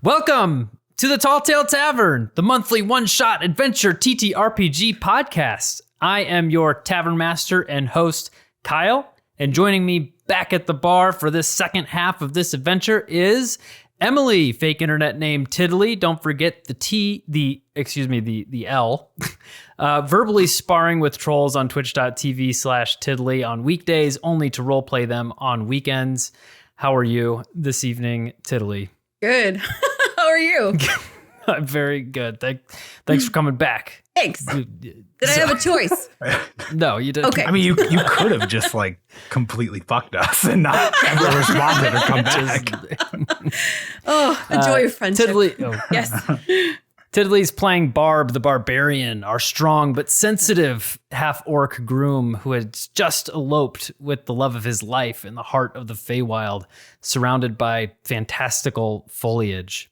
Welcome to the Tall Tale Tavern, the monthly one-shot adventure TTRPG podcast. I am your tavern master and host, Kyle, and joining me back at the bar for this second half of this adventure is Emily, fake internet name Tiddly. Don't forget the L. Verbally sparring with trolls on twitch.tv/Tiddly on weekdays, only to roleplay them on weekends. How are you this evening, Tiddly? Good. How are you? I'm very good. Thanks for coming back. Thanks. Did I have a choice? No, you didn't. Okay. I mean, you could have just like completely fucked us and not ever responded or come back. The joy of friendship. Yes. Tiddly's playing Barb the Barbarian, our strong but sensitive half-orc groom who has just eloped with the love of his life in the heart of the Fey Wild, surrounded by fantastical foliage.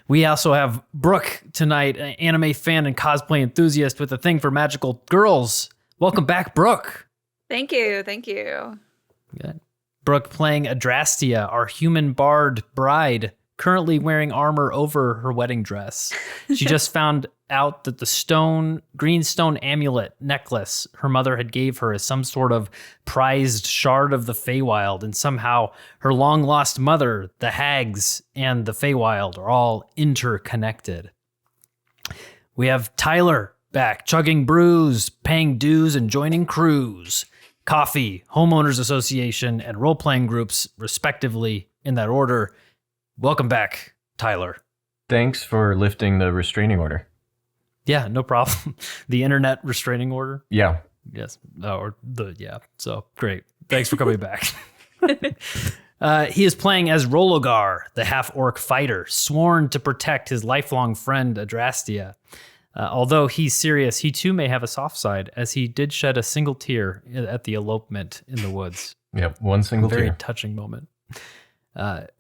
We also have Brooke tonight, an anime fan and cosplay enthusiast with a thing for magical girls. Welcome back, Brooke. Thank you. Good. Brooke playing Adrastia, our human bard bride, currently wearing armor over her wedding dress. She just found out that the green stone amulet necklace her mother had gave her as some sort of prized shard of the Fey Wild, and somehow her long lost mother, the Hags, and the Fey Wild are all interconnected. We have Tyler back, chugging brews, paying dues, and joining crews, coffee, homeowners association, and role-playing groups, respectively, in that order. Welcome back, Tyler. Thanks for lifting the restraining order. Yeah, no problem. The internet restraining order? Yeah. Yes. So great. Thanks for coming back. He is playing as Rollogar, the half-orc fighter, sworn to protect his lifelong friend Adrastia. Although he's serious, he too may have a soft side, as he did shed a single tear at the elopement in the woods. Yep, one single Very tear. touching moment.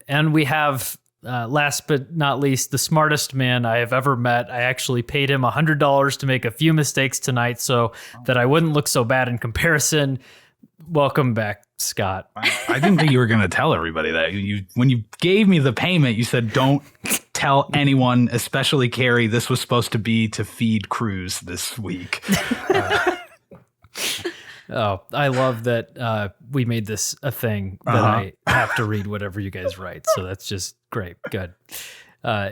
And we have, last but not least, the smartest man I have ever met. I actually paid him $100 to make a few mistakes tonight so that I wouldn't look so bad in comparison. Welcome back, Scott. I didn't think you were going to tell everybody that. When you gave me the payment, you said, don't tell anyone, especially Carrie. This was supposed to be to feed crews this week. Oh, I love that we made this a thing that I have to read whatever you guys write. So that's just great. Good.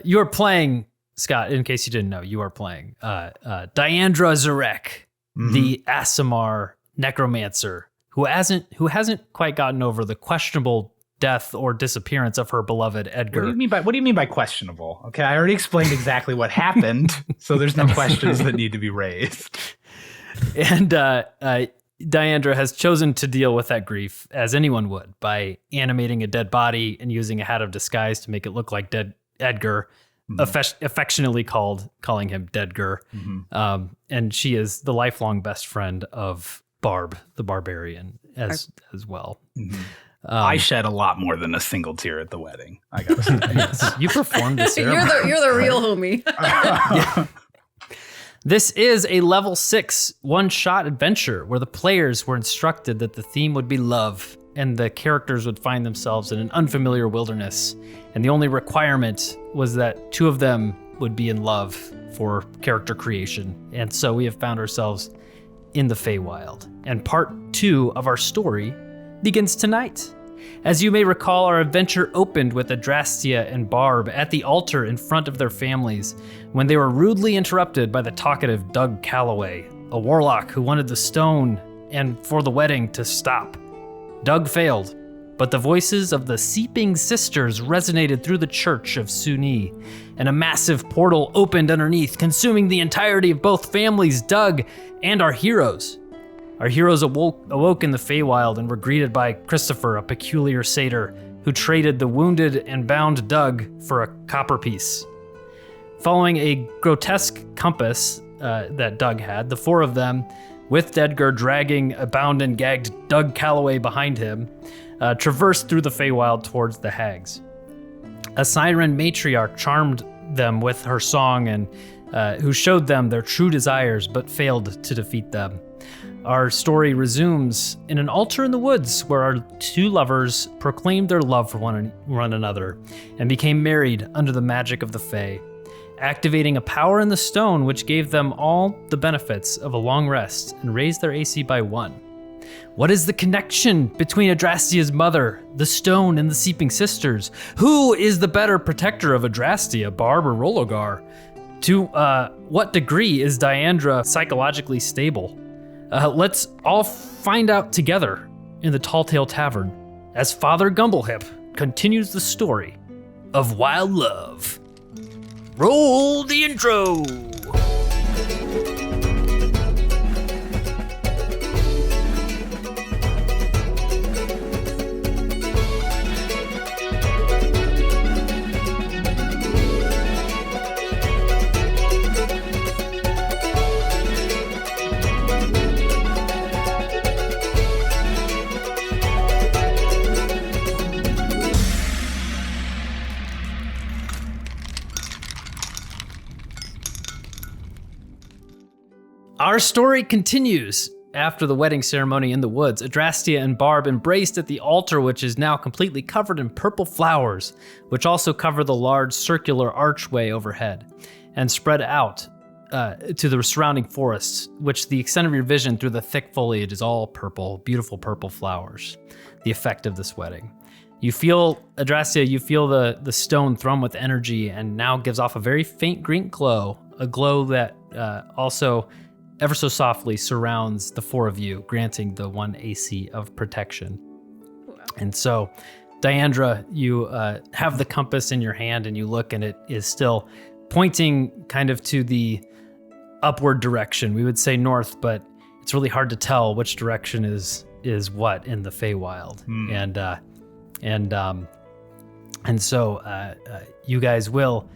You are playing, Scott, in case you didn't know, you are playing Diandra Zarek, the Aasimar necromancer, who hasn't quite gotten over the questionable death or disappearance of her beloved Edgar. What do you mean by questionable? Okay, I already explained exactly what happened, so there's no questions that need to be raised. And Diandra has chosen to deal with that grief as anyone would by animating a dead body and using a hat of disguise to make it look like dead Edgar, affectionately calling him Deadgar. And she is the lifelong best friend of Barb, the Barbarian, as well. I shed a lot more than a single tear at the wedding. I gotta say. Yes, you performed the ceremony. You're the real homie. Yeah. This is a level 6 one-shot adventure where the players were instructed that the theme would be love and the characters would find themselves in an unfamiliar wilderness. And the only requirement was that 2 of them would be in love for character creation. And so we have found ourselves in the Fey Wild. And part 2 of our story begins tonight. As you may recall, our adventure opened with Adrastia and Barb at the altar in front of their families when they were rudely interrupted by the talkative Doug Calloway, a warlock who wanted the stone and for the wedding to stop. Doug failed, but the voices of the Seeping Sisters resonated through the church of Suni, and a massive portal opened underneath, consuming the entirety of both families, Doug and our heroes. Our heroes awoke in the Fey Wild and were greeted by Christopher, a peculiar satyr, who traded the wounded and bound Doug for a copper piece. Following a grotesque compass that Doug had, the 4 of them, with Edgar dragging a bound and gagged Doug Calloway behind him, traversed through the Fey Wild towards the Hags. A siren matriarch charmed them with her song and who showed them their true desires but failed to defeat them. Our story resumes in an altar in the woods where our two lovers proclaimed their love for one another and became married under the magic of the Fey, activating a power in the stone which gave them all the benefits of a long rest and raised their AC by 1. What is the connection between Adrastia's mother, the stone, and the Seeping Sisters? Who is the better protector of Adrastia, Barb or Rollogar? To what degree is Diandra psychologically stable? Let's all find out together in the Talltale Tavern as Father Gumblehip continues the story of wild love. Roll the intro! Our story continues. After the wedding ceremony in the woods, Adrastia and Barb embraced at the altar, which is now completely covered in purple flowers, which also cover the large circular archway overhead, and spread out to the surrounding forests, which the extent of your vision through the thick foliage is all purple, beautiful purple flowers, the effect of this wedding. You feel, Adrastia, you feel the stone thrum with energy and now gives off a very faint green glow, a glow that also ever so softly surrounds the four of you, granting the 1 AC of protection. Wow. And so, Diandra, you have the compass in your hand and you look and it is still pointing kind of to the upward direction. We would say north, but it's really hard to tell which direction is what in the Fey Wild. And so you guys will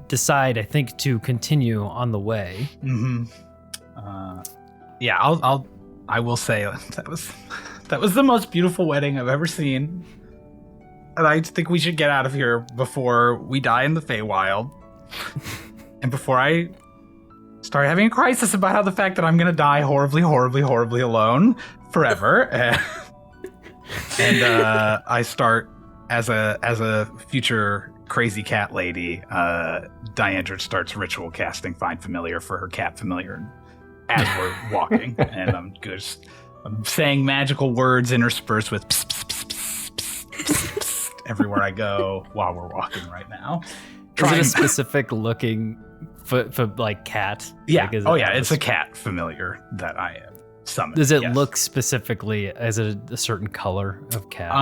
decide, I think, to continue on the way. Mm-hmm. I will say that was the most beautiful wedding I've ever seen, and I think we should get out of here before we die in the Fey Wild, and before I start having a crisis about how the fact that I'm gonna die horribly, horribly, horribly alone forever, and I start as a future crazy cat lady, Diandra starts ritual casting Find Familiar for her cat familiar as we're walking. And I'm saying magical words interspersed with pss, pss, pss, pss, pss, pss, pss, everywhere I go while we're walking right now. Is it a specific looking for like cat? Yeah. Like, it's a cat familiar that I am summoned. Does it look specifically, is it a certain color of cat?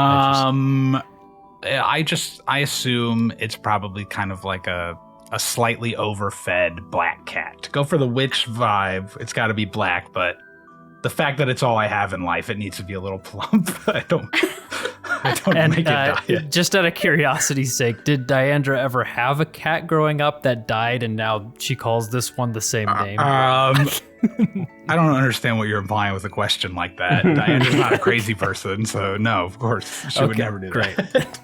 I assume it's probably kind of like a slightly overfed black cat. To go for the witch vibe, it's got to be black, but the fact that it's all I have in life, it needs to be a little plump. I don't make it diet. Just out of curiosity's sake, did Diandra ever have a cat growing up that died and now she calls this one the same name? I don't understand what you're implying with a question like that. Diandra's not a crazy person, so no, of course, she would never do that.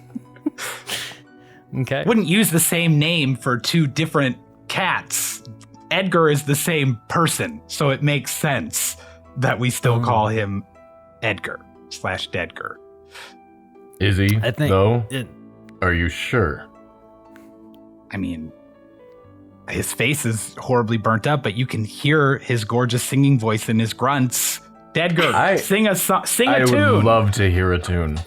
Okay. Wouldn't use the same name for two different cats. Edgar is the same person, so it makes sense that we still call him Edgar/Dedgar. Is he, I think though? Are you sure? I mean, his face is horribly burnt up, but you can hear his gorgeous singing voice in his grunts. Dedgar, sing a tune. I would love to hear a tune.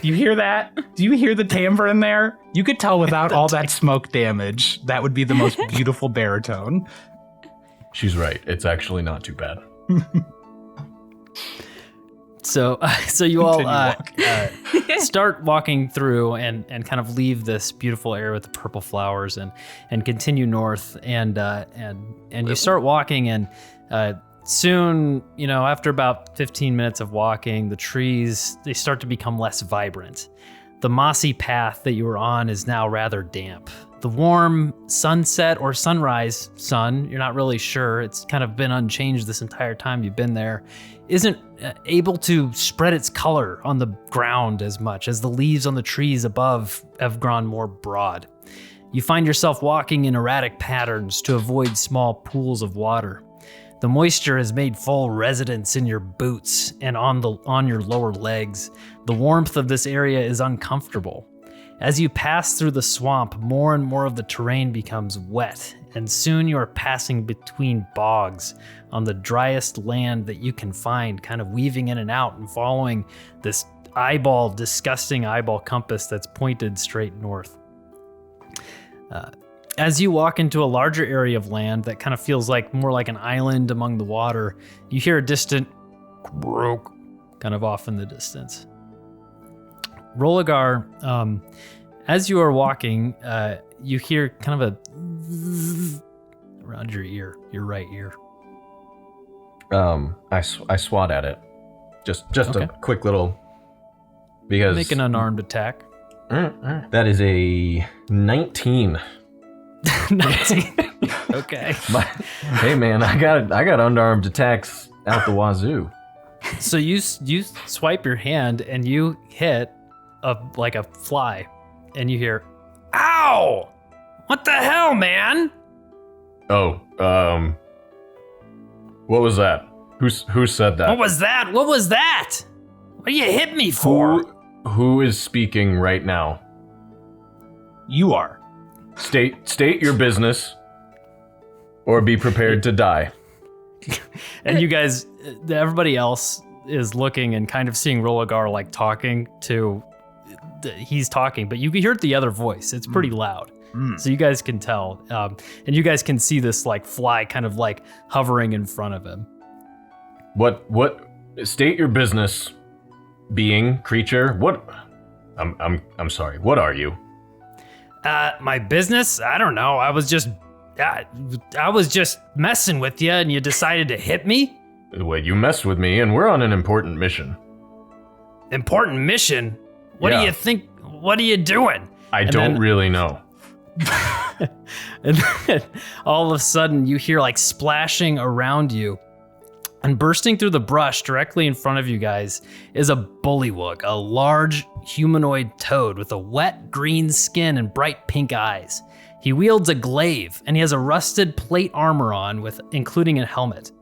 You hear that? Do you hear the timbre in there? You could tell without all that smoke damage, that would be the most beautiful baritone. She's right. It's actually not too bad. So you all start walking through and kind of leave this beautiful area with the purple flowers and continue north and you start walking and soon, after about 15 minutes of walking, the trees, they start to become less vibrant. The mossy path that you were on is now rather damp. The warm sunset or sunrise sun, you're not really sure, it's kind of been unchanged this entire time you've been there, isn't able to spread its color on the ground as much as the leaves on the trees above have grown more broad. You find yourself walking in erratic patterns to avoid small pools of water. The moisture has made full residence in your boots and on your lower legs. The warmth of this area is uncomfortable. As you pass through the swamp, more and more of the terrain becomes wet, and soon you are passing between bogs on the driest land that you can find, kind of weaving in and out and following this disgusting eyeball compass that's pointed straight north. As you walk into a larger area of land that kind of feels like more like an island among the water, you hear a distant croak kind of off in the distance. Rollogar, as you are walking, you hear kind of a around your ear, your right ear. I swat at it. Just okay. A quick little, because make an unarmed attack. That is a 19. 19. Okay. Hey man, I got unarmed attacks out the wazoo. So you swipe your hand and you hit like a fly, and you hear, "Ow! What the hell, man?" Oh, what was that? Who said that? What was that? What was that? What do you hit me for? Who is speaking right now? You are. State your business, or be prepared to die. And you guys, everybody else is looking and kind of seeing Rollogar like talking to. He's talking, but you can hear the other voice. It's pretty loud. So you guys can tell, and you guys can see this like fly kind of like hovering in front of him. What? State your business, being, creature. What? I'm sorry. What are you? My business? I don't know. I was just messing with you, and you decided to hit me. Well, you messed with me, and we're on an important mission. Important mission? What do you think? What are you doing? I don't really know. And then all of a sudden you hear like splashing around you, and bursting through the brush directly in front of you guys is a bullywug, a large humanoid toad with a wet green skin and bright pink eyes. He wields a glaive, and he has a rusted plate armor on, including a helmet.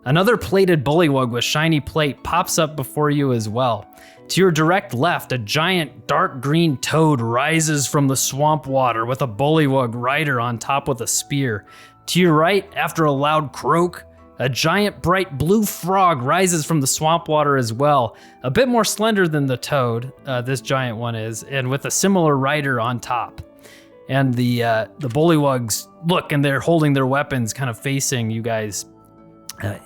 Another plated bullywug with shiny plate pops up before you as well. To your direct left, a giant dark green toad rises from the swamp water with a bullywug rider on top with a spear. To your right, after a loud croak, a giant bright blue frog rises from the swamp water as well. A bit more slender than the toad, this giant one is, and with a similar rider on top. And the bullywugs look, and they're holding their weapons kind of facing you guys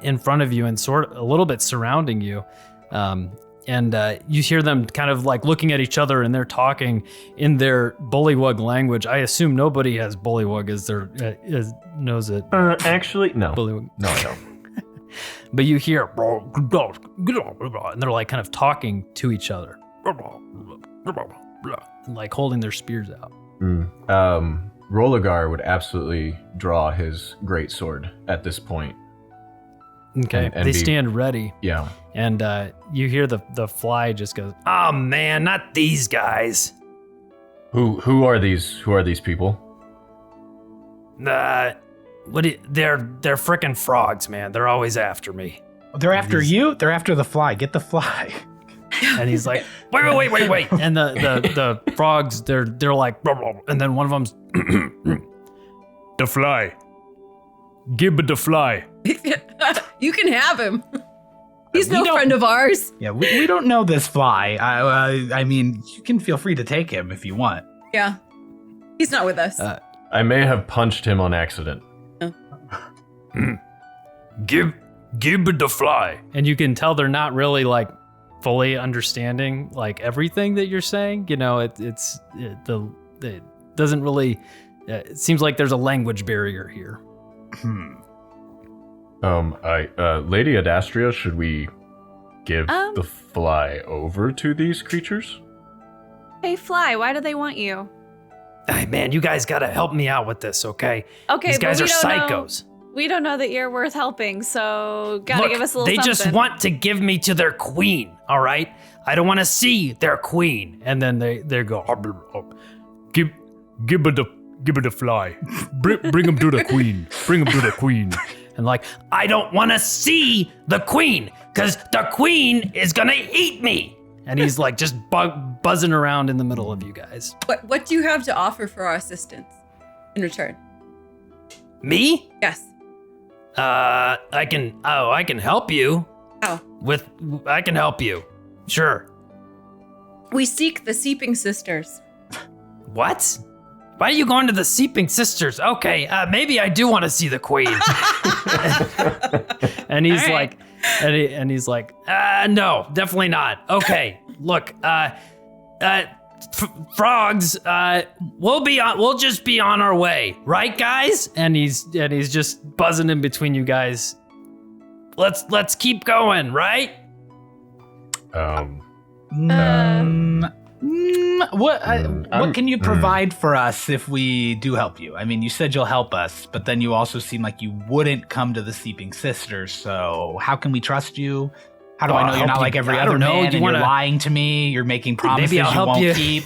in front of you and sort of a little bit surrounding you. And you hear them kind of like looking at each other, and they're talking in their bullywug language. I assume nobody has bullywug knows it. Actually, no. Bullywug. No, I don't. But you hear, and they're like kind of talking to each other, like holding their spears out. Rollogar would absolutely draw his greatsword at this point. Okay, and they stand ready. Yeah. And you hear the fly just goes, "Oh man, not these guys." Who are these? Who are these people? They're frickin' frogs, man. They're always after me. They're after you? They're after the fly. Get the fly. And he's like, wait. And the frogs, they're like, blah, blah, and then one of them's the fly. Give it the fly. You can have him. He's no friend of ours. Yeah, we don't know this fly. I mean, you can feel free to take him if you want. Yeah. He's not with us. I may have punched him on accident. Give it the fly. And you can tell they're not really like fully understanding like everything that you're saying. You know, it doesn't really. It seems like there's a language barrier here. Lady Adrastia, should we give the fly over to these creatures? Hey, fly, why do they want you? Hey, man, you guys gotta help me out with this, okay? Okay, these guys are We psychos. don't know that you're worth helping, so gotta give us a little they something. Just want to give me to their queen, all right? I don't want to see their queen. And then they go, give it give it a fly. Bring him to the queen. Bring him to the queen. And like, I don't want to see the queen, because the queen is gonna eat me. And he's like just buzzing around in the middle of you guys. What do you have to offer for our assistance in return? Me? Yes. I can help you. How? I can help you. Sure. We seek the Seeping Sisters. What? Why are you going to the Seeping Sisters? Okay, maybe I do want to see the queen. And he's like, he's like, no, definitely not. Okay, look, frogs, we'll just be on our way, right, guys? And he's just buzzing in between you guys. Let's keep going, right? What can you provide for us if we do help you? I mean, you said you'll help us, but then you also seem like you wouldn't come to the Seeping Sisters. So how can can we trust you? How do I know you're not like every other man and you're lying to me? You're making promises you won't keep.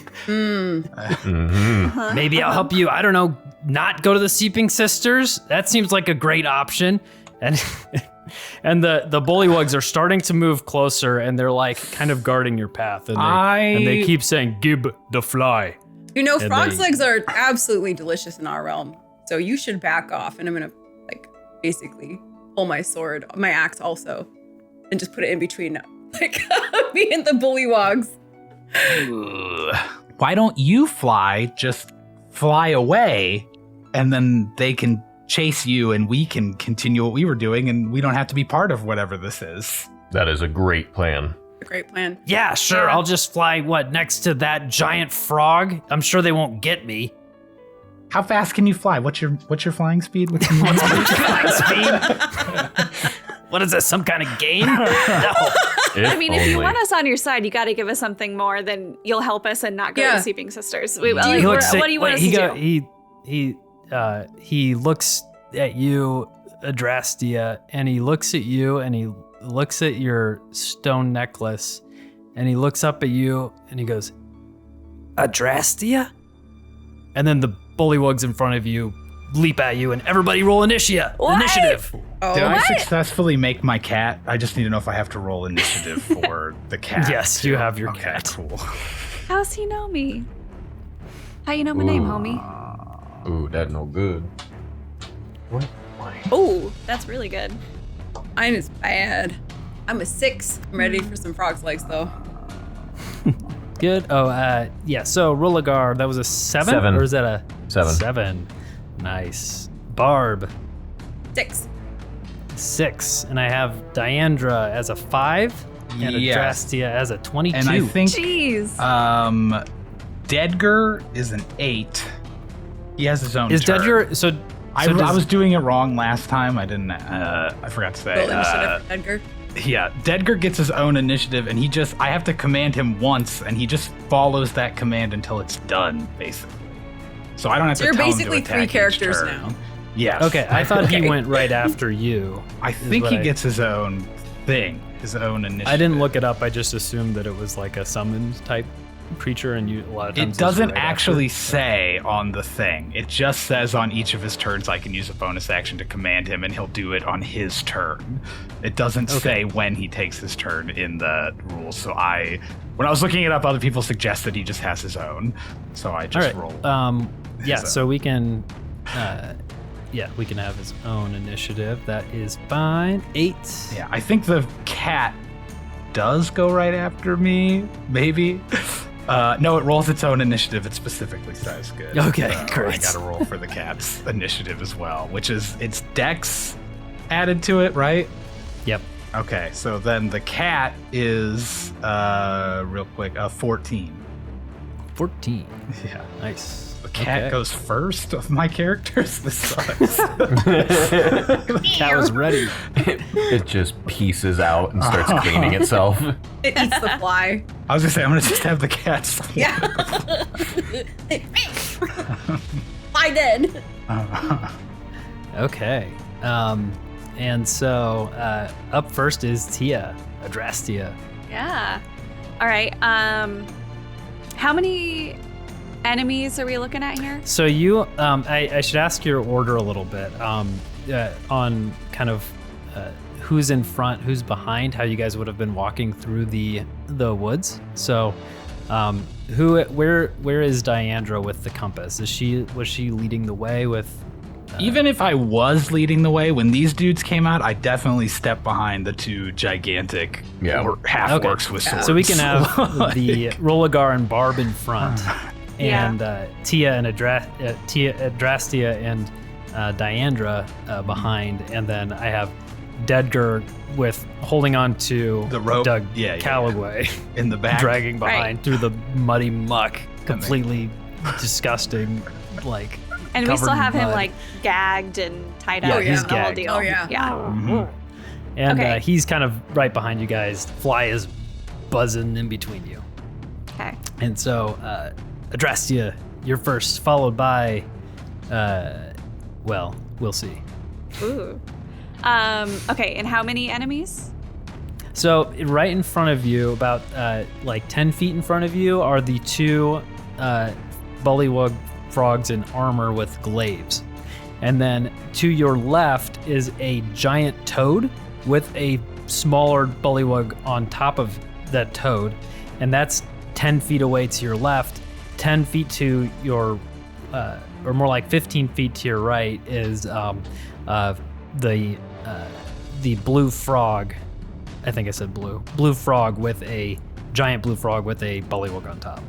Maybe I'll help you. I don't know. Not go to the Seeping Sisters. That seems like a great option. And the bullywugs are starting to move closer, and they're like kind of guarding your path, and they keep saying, "Gib the fly." You know, frogs' legs are absolutely delicious in our realm, so you should back off. And I'm gonna like basically pull my sword, my axe also, and just put it in between like me and the bullywugs. Why don't you fly? Just fly away, and then they can chase you and we can continue what we were doing and we don't have to be part of whatever this is. That is a great plan. A great plan. Yeah, sure. I'll just fly, next to that giant frog? I'm sure they won't get me. How fast can you fly? What's your flying speed? What's my flying speed? What is this, some kind of game? No. I mean, if you want us on your side, you got to give us something more than you'll help us and not go to the Seeping Sisters. What do you want us to do? He looks at you, Adrastia, and he looks at you, and he looks at your stone necklace, and he looks up at you, and he goes, Adrastia? And then the bullywugs in front of you leap at you, and everybody roll initiative. Oh, Did I successfully make my cat? I just need to know if I have to roll initiative for the cat. Yes, you have your cat. Cool. How's he know me? How you know my name, homie? Ooh, that no good. What? Oh, that's really good. Mine is bad. I'm a 6. I'm ready for some frog's legs though. Good. Oh, yeah. So Rollogar, that was a 7? Or is that a 7? 7. Nice. Barb. 6. 6. And I have Diandra as a 5 and Adrastia as a 22. And I think Jeez. Dedgar is an 8. He has his own Is turn. Dedgar, so I was doing it wrong last time. I didn't, I forgot to say. Roll initiative for Edgar. Yeah, Dedgar gets his own initiative and I have to command him once and he just follows that command until it's done, basically. So I don't have to you're tell basically him to 3 attack characters each turn. now. Yes. Okay, I thought he went right after you. I think he gets his own thing, his own initiative. I didn't look it up. I just assumed that it was like a summoned type creature, and a lot of times it doesn't right actually after. say on the thing. It just says on each of his turns I can use a bonus action to command him, and he'll do it on his turn. It doesn't say when he takes his turn in the rules. So when I was looking it up, other people suggested he just has his own. So I just rolled. Yeah, so we can. We can have his own initiative. That is fine. 8. Yeah, I think the cat does go right after me, maybe. No, it rolls its own initiative. It specifically says good. Okay, so great. I got to roll for the cat's initiative as well, which is its dex added to it, right? Yep. Okay, so then the cat is real quick 14. 14. Yeah, Nice. the cat goes first of my characters. This sucks. The cat was ready. It just pieces out and starts cleaning itself. It eats the fly. I was gonna say I'm gonna just have the cat. Yeah. Fly dead. Okay. And so up first is Tia, Adrastia. Yeah. All right. How many enemies are we looking at here? So you, I should ask your order a little bit on kind of who's in front, who's behind, how you guys would have been walking through the woods. So, where is Diandra with the compass? Was she leading the way with? Even if I was leading the way, when these dudes came out, I definitely stepped behind the two gigantic half-orcs with swords. So we can have the Rollogar and Barb in front, and Tia and Adrastia and Diandra behind, and then I have Dedgar with holding on to the rope, Doug Calloway in the back, dragging behind through the muddy muck, completely disgusting, like. And we still have him like gagged and tied up. He's the gagged. Whole deal. Oh yeah. Mm-hmm. And he's kind of right behind you guys. Fly is buzzing in between you. Okay. And so, Adrastia, you're first, followed by, well, we'll see. Ooh. Okay, and how many enemies? So right in front of you, about like 10 feet in front of you, are the two Bullywug frogs in armor with glaives. And then to your left is a giant toad with a smaller Bullywug on top of that toad. And that's 10 feet away to your left. 10 feet to your, or more like 15 feet to your right is the blue frog. I think I said blue. Blue frog with a giant blue frog with a Bullywug on top.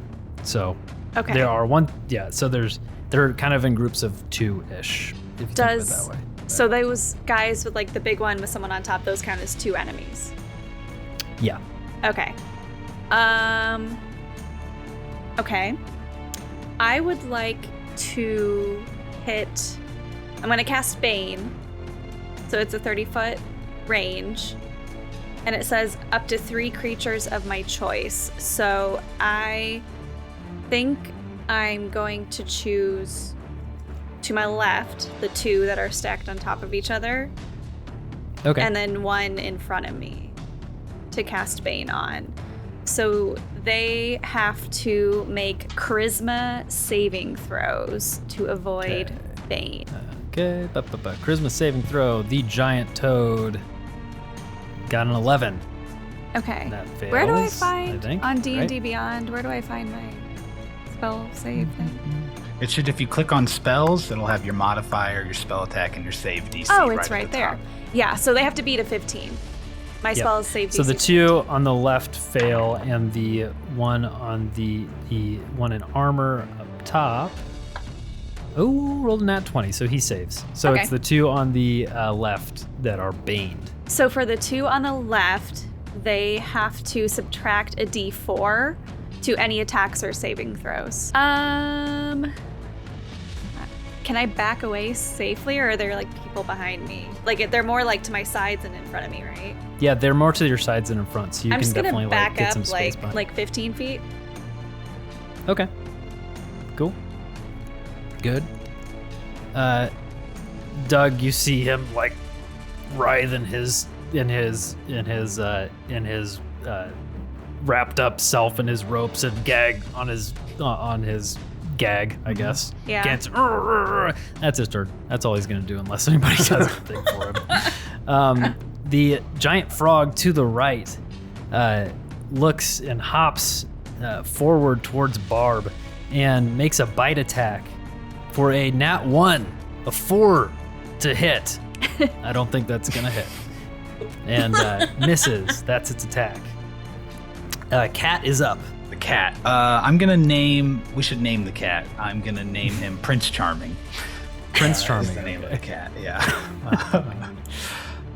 So there are so they're kind of in groups of 2-ish, if you think of it that way. So those guys with like the big one with someone on top, those count as 2 enemies? Yeah. Okay. Okay. I would like to hit, I'm gonna cast Bane. So it's a 30-foot range. And it says up to 3 creatures of my choice. So I think I'm going to choose to my left the 2 that are stacked on top of each other. Okay. And then 1 in front of me to cast Bane on. So they have to make charisma saving throws to avoid Bane. Okay. Charisma saving throw. The giant toad got an 11. Okay. That fails, where do I find, I think, on D&D right? Beyond, where do I find my spell save thing? It should, if you click on spells, it'll have your modifier, your spell attack, and your save DC. Oh, it's right at the there. top. Yeah, so they have to beat a 15. My spell is save DC. So the 2 on the left fail, and the one on the one in armor up top. Oh, rolled a nat 20, so he saves. So it's the 2 on the left that are baned. So for the 2 on the left, they have to subtract a d4 to any attacks or saving throws. Can I back away safely, or are there like people behind me? Like they're more like to my sides and in front of me, right? Yeah, they're more to your sides than in front, so you I'm can just gonna definitely back get up some space behind. like 15 feet. Okay. Cool. Good. Doug, you see him like writhe in his wrapped up self in his ropes and gag on his gag, I guess. Yeah. That's his turn. That's all he's gonna do unless anybody does anything for him. The giant frog to the right looks and hops forward towards Barb and makes a bite attack for a nat 1, a 4 to hit. I don't think that's gonna hit. And misses. That's its attack. Cat is up. The cat. We should name the cat. I'm gonna name him Prince Charming. Prince Charming. That's the name of the cat, yeah.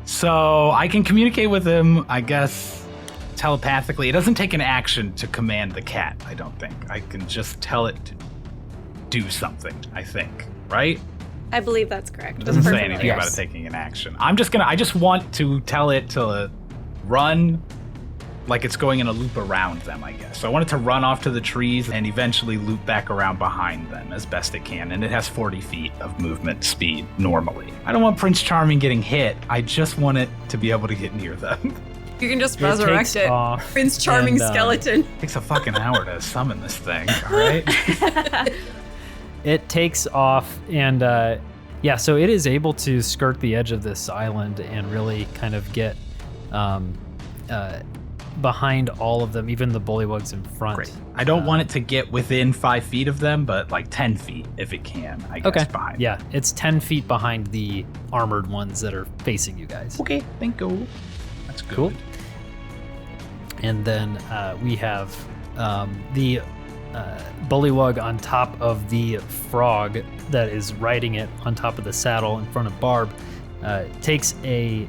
So I can communicate with him, I guess, telepathically. It doesn't take an action to command the cat, I don't think. I can just tell it to do something, I think, right? I believe that's correct. It doesn't say Perfectly. anything about it taking an action. I just want to tell it to run like it's going in a loop around them, I guess. So I want it to run off to the trees and eventually loop back around behind them as best it can. And it has 40 feet of movement speed normally. I don't want Prince Charming getting hit. I just want it to be able to get near them. You can just It resurrect takes it. off, Prince Charming and, skeleton. Takes a fucking hour to summon this thing, all right? It takes off, and so it is able to skirt the edge of this island and really kind of get behind all of them, even the bullywugs in front. Great. I don't want it to get within 5 feet of them, but like 10 feet if it can, I guess, Okay. behind. Yeah, it's 10 feet behind the armored ones that are facing you guys. Okay, thank you. That's good. Cool. And then we have the bullywug on top of the frog that is riding it on top of the saddle in front of Barb. Takes a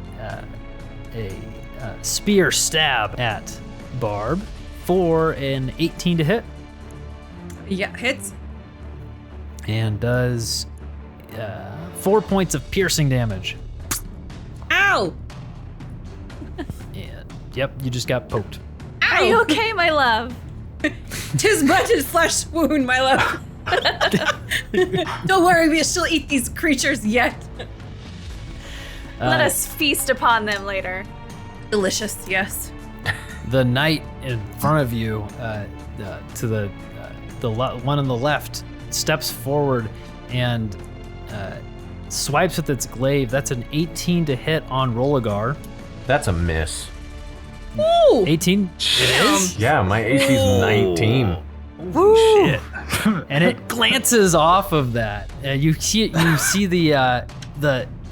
spear stab at Barb for an 18 to hit, Yeah, hits. and does 4 points of piercing damage. Ow! And yep, you just got poked. Are you okay, my love? 'Tis but a flesh wound, my love. Don't worry, we shall eat these creatures yet. Let us feast upon them later. Delicious, yes. The knight in front of you, to the one on the left, steps forward and swipes with its glaive. That's an 18 to hit on Rollogar. That's a miss. Ooh! 18? Yeah, my AC's 19. Shit. And it glances off of that. You see it. You see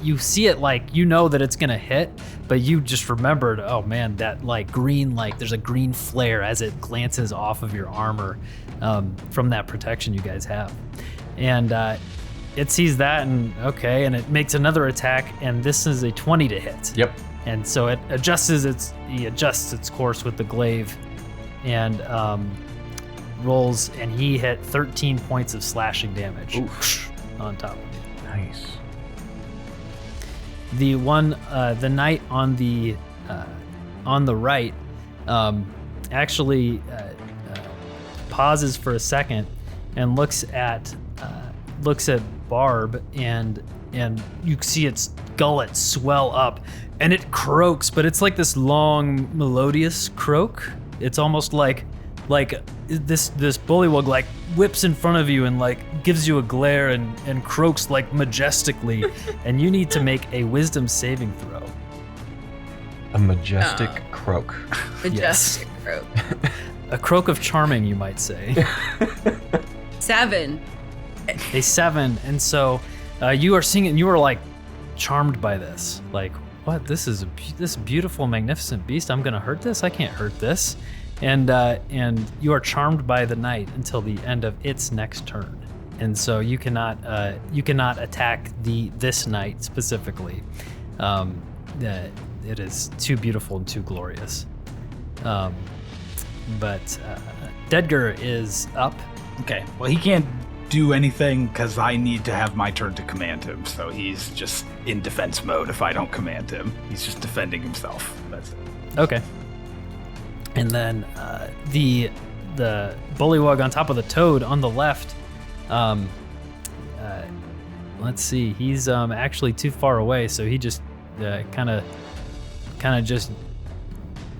you see it, like, you know that it's gonna hit, but you just remembered, oh man, that like green, like there's a green flare as it glances off of your armor from that protection you guys have. And it sees that, and okay, and it makes another attack, and this is a 20 to hit. Yep. And so it adjusts its course with the glaive, and rolls, and he hit 13 points of slashing damage. Oof. On top of it. Nice. The one, the knight on the right, actually pauses for a second and looks at Barb, and you see its gullet swell up, and it croaks, but it's like this long melodious croak. It's almost like this bullywug like whips in front of you and like gives you a glare and croaks like majestically, and you need to make a wisdom saving throw. A majestic croak. Majestic croak. A croak of charming, you might say. 7. A 7, and so you are seeing it, and you are like charmed by this. Like, what? This is this beautiful, magnificent beast. I'm gonna hurt this? I can't hurt this. And you are charmed by the knight until the end of its next turn, and so you cannot attack this knight specifically. It is too beautiful and too glorious. But Dedgar is up. Okay, well, he can't do anything because I need to have my turn to command him, so he's just in defense mode if I don't command him. He's just defending himself. That's it. Okay. And then the bullywug on top of the toad on the left. Let's see. He's actually too far away, so he just kind of just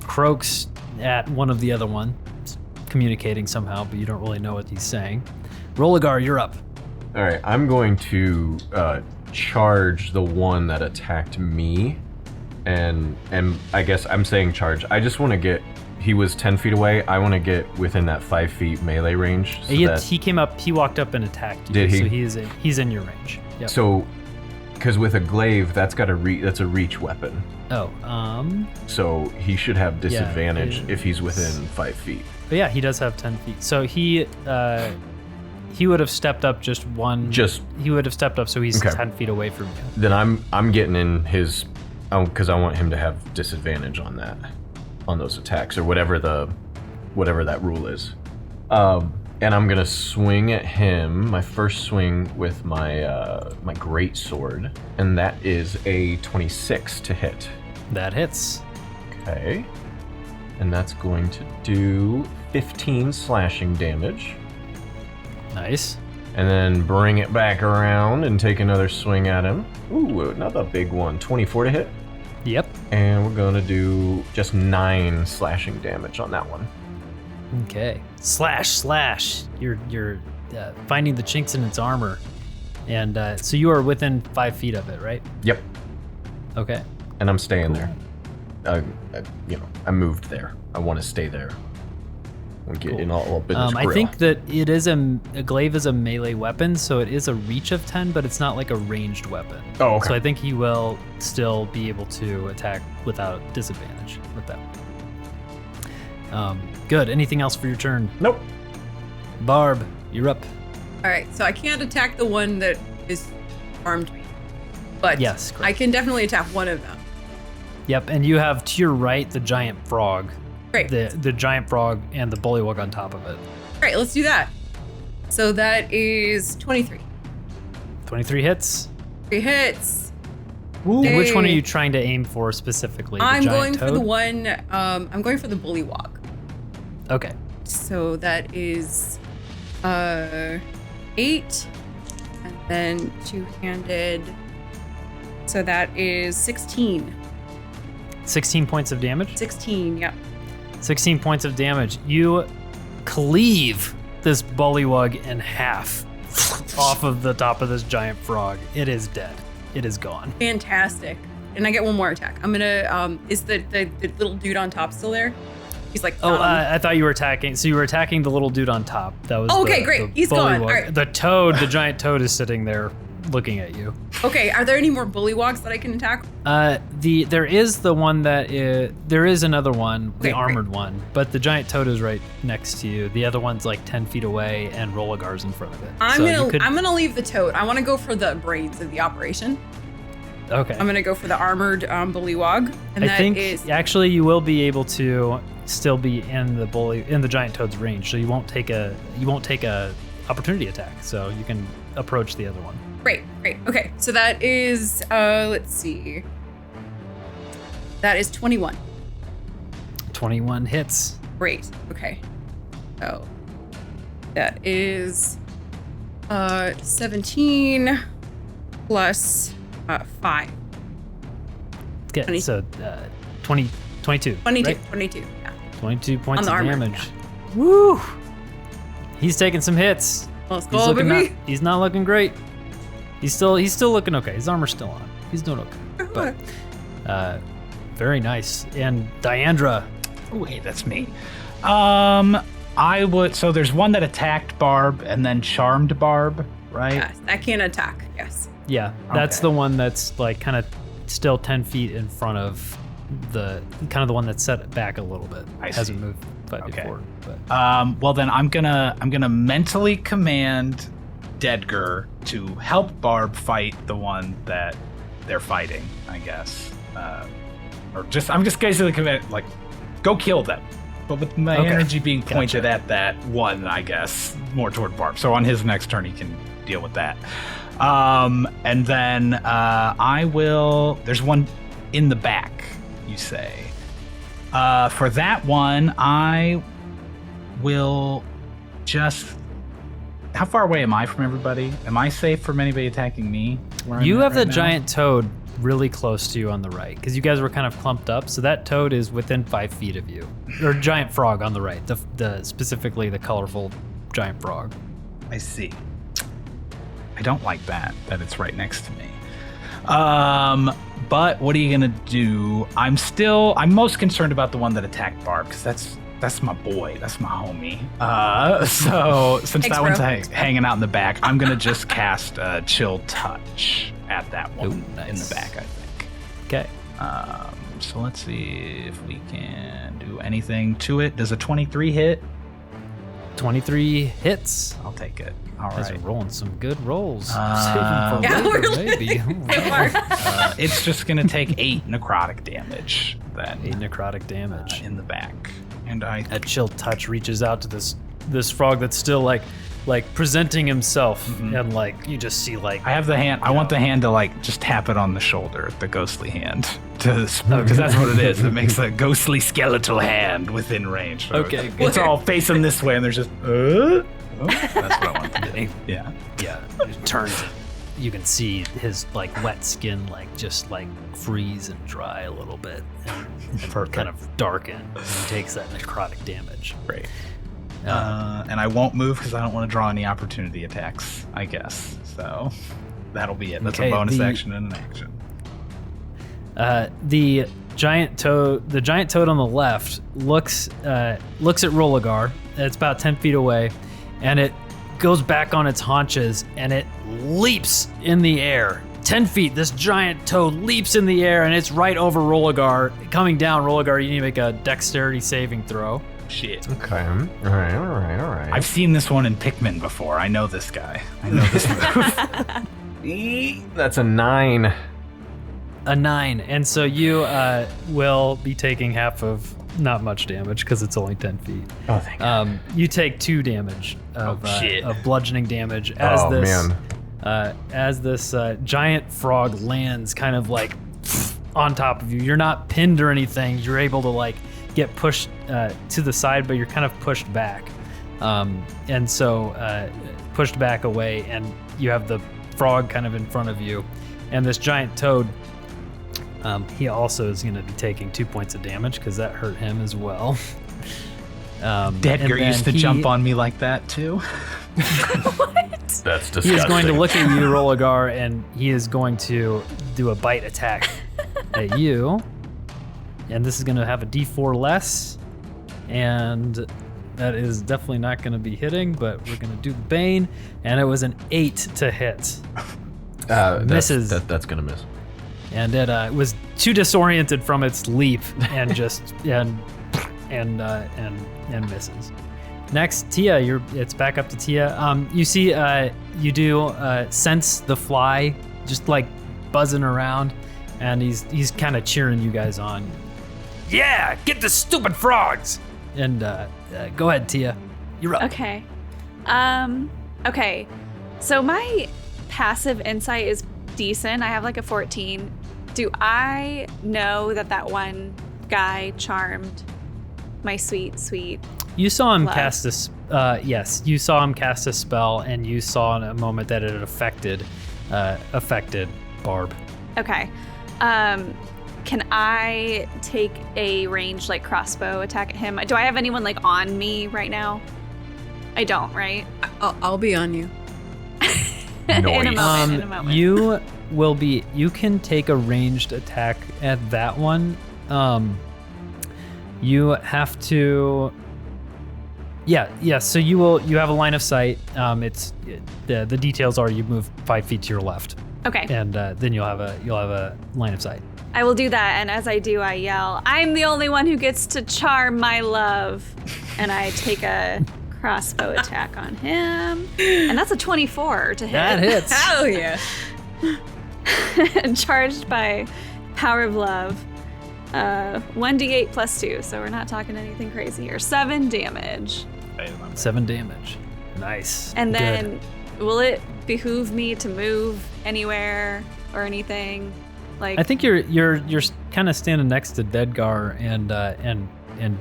croaks at one of the other one, communicating somehow, but you don't really know what he's saying. Rollogar, you're up. All right, I'm going to charge the one that attacked me, and I guess I'm saying charge. I just want to get. He was 10 feet away. I want to get within that 5 feet melee range. So he came up. He walked up and attacked you. Did he? So he's in your range. Yep. So, because with a glaive, that's got that's a reach weapon. Oh. So he should have disadvantage it if he's is. within 5 feet. But yeah, he does have 10 feet. So he would have stepped up just one. He would have stepped up, so he's Okay. 10 feet away from you. Then I'm getting in his, because I want him to have disadvantage on those attacks or whatever that rule is. And I'm gonna swing at him. My first swing with my great sword, and that is a 26 to hit. That hits. Okay. And that's going to do 15 slashing damage. Nice. And then bring it back around and take another swing at him. Ooh, another big one. 24 to hit. Yep. And we're gonna do just 9 slashing damage on that one. Okay. Slash. You're finding the chinks in its armor, and so you are within 5 feet of it, right? Yep. Okay. And I'm staying there. I moved there. I want to stay there. We'll get in all business. I think that it is a glaive is a melee weapon, so it is a reach of 10, but it's not like a ranged weapon. Oh, okay. So I think he will still be able to attack without disadvantage with that. Good. Anything else for your turn? Nope. Barb, you're up. All right, so I can't attack the one that is harmed me, but Yes, correct. I can definitely attack one of them. Yep, and you have to your right the giant frog. Great. The giant frog and the bullywug on top of it. Great, let's do that. So that is 23. 23 hits. 3 hits. And which one are Hey. you trying to aim for specifically? The I'm giant going for toad? the one. I'm going for the bullywug. Okay. So that is 8, and then 2-handed. So that is 16. 16 points of damage. 16. Yep. 16 points of damage. You cleave this bullywug in half off of the top of this giant frog. It is dead. It is gone. Fantastic. And I get one more attack. I'm gonna. Is the little dude on top still there? He's like. I thought you were attacking. So you were attacking the little dude on top. That was. Oh, okay, the great. He's gone. bullywug. All right. The toad, the giant toad, is sitting there looking at you. Okay. Are there any more bullywugs that I can attack? There is the one that is, there is another one, the Okay, armored one, but the giant toad is right next to you. The other one's like 10 feet away, and Rollogar's in front of it. I'm So you gonna. I'm gonna leave the toad. I want to go for the brains of the operation. Okay. I'm gonna go for the armored bullywug, and I that think is. actually you will be able to still be in the giant toad's range, so you won't take a opportunity attack, so you can approach the other one. Great. Okay, so that is. Let's see. That is 21. 21 hits. Great. Okay. So that is 17 plus 5. Okay, 20. so 22. 22. Right? 22. Yeah. 22 points On the of armor, damage. Woo! He's taking some hits. Let's He's go, looking baby. he's not looking great. He's still looking okay. His armor's still on. He's doing okay. But very nice. And Diandra. Oh, hey, that's me. I would. So there's one that attacked Barb and then charmed Barb, right? Yes, that can attack. Yes. Yeah, that's Okay. the one that's like kind of still 10 feet in front of the one that's set back a little bit. I Hasn't see. moved 5 feet Okay. forward. But Well, then I'm gonna mentally command Dedgar to help Barb fight the one that they're fighting, I guess. I'm just basically command, like, go kill them. But with my Okay. energy being pointed Gotcha. at that one, I guess, more toward Barb. So on his next turn, he can deal with that. And then I will. There's one in the back, you say. For that one, I will just. How far away am I from everybody? Am I safe from anybody attacking me? where I'm you at have the right now? giant toad really close to you on the right because you guys were kind of clumped up. So that toad is within 5 feet of you, or giant frog on the right. The specifically the colorful giant frog. I see. I don't like that it's right next to me. But what are you gonna do? I'm most concerned about the one that attacked Barb because that's my boy, that's my homie. So since Thanks, that one's bro. hanging out in the back, I'm gonna just cast Chill Touch at that one Ooh, nice. in the back, I think. Okay. So let's see if we can do anything to it. Does a 23 hit? 23 hits. I'll take it. All You guys are right. rolling some good rolls. Yeah, Saving for later, we're maybe. It's just gonna take 8 necrotic damage then 8 necrotic damage. in the back, and I A chill touch reaches out to this frog that's still like presenting himself, and like you just see like have the hand. I want the hand to like just tap it on the shoulder, the ghostly hand, because that's what it is. It makes a ghostly skeletal hand within range. So Okay, it's all facing this way, and there's just. Oh, that's what I want to do. Yeah. yeah, it turns it. you can see his like wet skin like just like freeze and dry a little bit and kind of darken. And he takes that necrotic damage. Great. And I won't move because I don't want to draw any opportunity attacks, I guess. So that'll be it. That's a bonus action and an action. The giant toad on the left looks at Rollogar. It's about 10 feet away, and it goes back on its haunches and it leaps in the air. 10 feet, this giant toad leaps in the air and it's right over Rollogar. Coming down, Rollogar, you need to make a dexterity saving throw. Shit. Okay. All right. I've seen this one in Pikmin before. I know this guy. I know this move. That's a 9. A 9, and so you will be taking half of not much damage because it's only 10 feet. Oh, thank God. You take 2 damage of bludgeoning damage as this giant frog lands kind of like on top of you. You're not pinned or anything. You're able to like get pushed to the side, but you're kind of pushed back, and so pushed back away, and you have the frog kind of in front of you, and this giant toad. He also is going to be taking 2 points of damage because that hurt him as well. Dedgar used to jump on me like that too. What? That's disgusting. He is going to look at you, Rollogar, and he is going to do a bite attack at you. And this is going to have a D4 less. And that is definitely not going to be hitting, but we're going to do the Bane. And it was an 8 to hit. Misses. That's going to miss. And it was too disoriented from its leap and just and misses. Next, Tia, it's back up to Tia. You see, you do sense the fly just like buzzing around, and he's kind of cheering you guys on. Yeah, get the stupid frogs! And go ahead, Tia, you're up. Okay. Okay. So my passive insight is decent. I have like a 14. Do I know that one guy charmed my sweet? You saw him love? cast this. Yes, you saw him cast a spell, and you saw in a moment that it affected Barb. Okay. Can I take a ranged like crossbow attack at him? Do I have anyone like on me right now? I don't, right? I'll be on you. In a moment. You can take a ranged attack at that one. You have to. Yeah. So you have a line of sight. The details are you move 5 feet to your left. Okay. And then you'll have a line of sight. I will do that, and as I do, I yell, "I'm the only one who gets to charm my love," and I take a crossbow attack on him, and that's a 24 to hit. That hits. Hell yeah. Charged by power of love. 1d8 plus 2, so we're not talking anything crazy here. 7 damage. 7 damage. Nice. And then, will it behoove me to move anywhere or anything? Like, I think you're kind of standing next to Dedgar and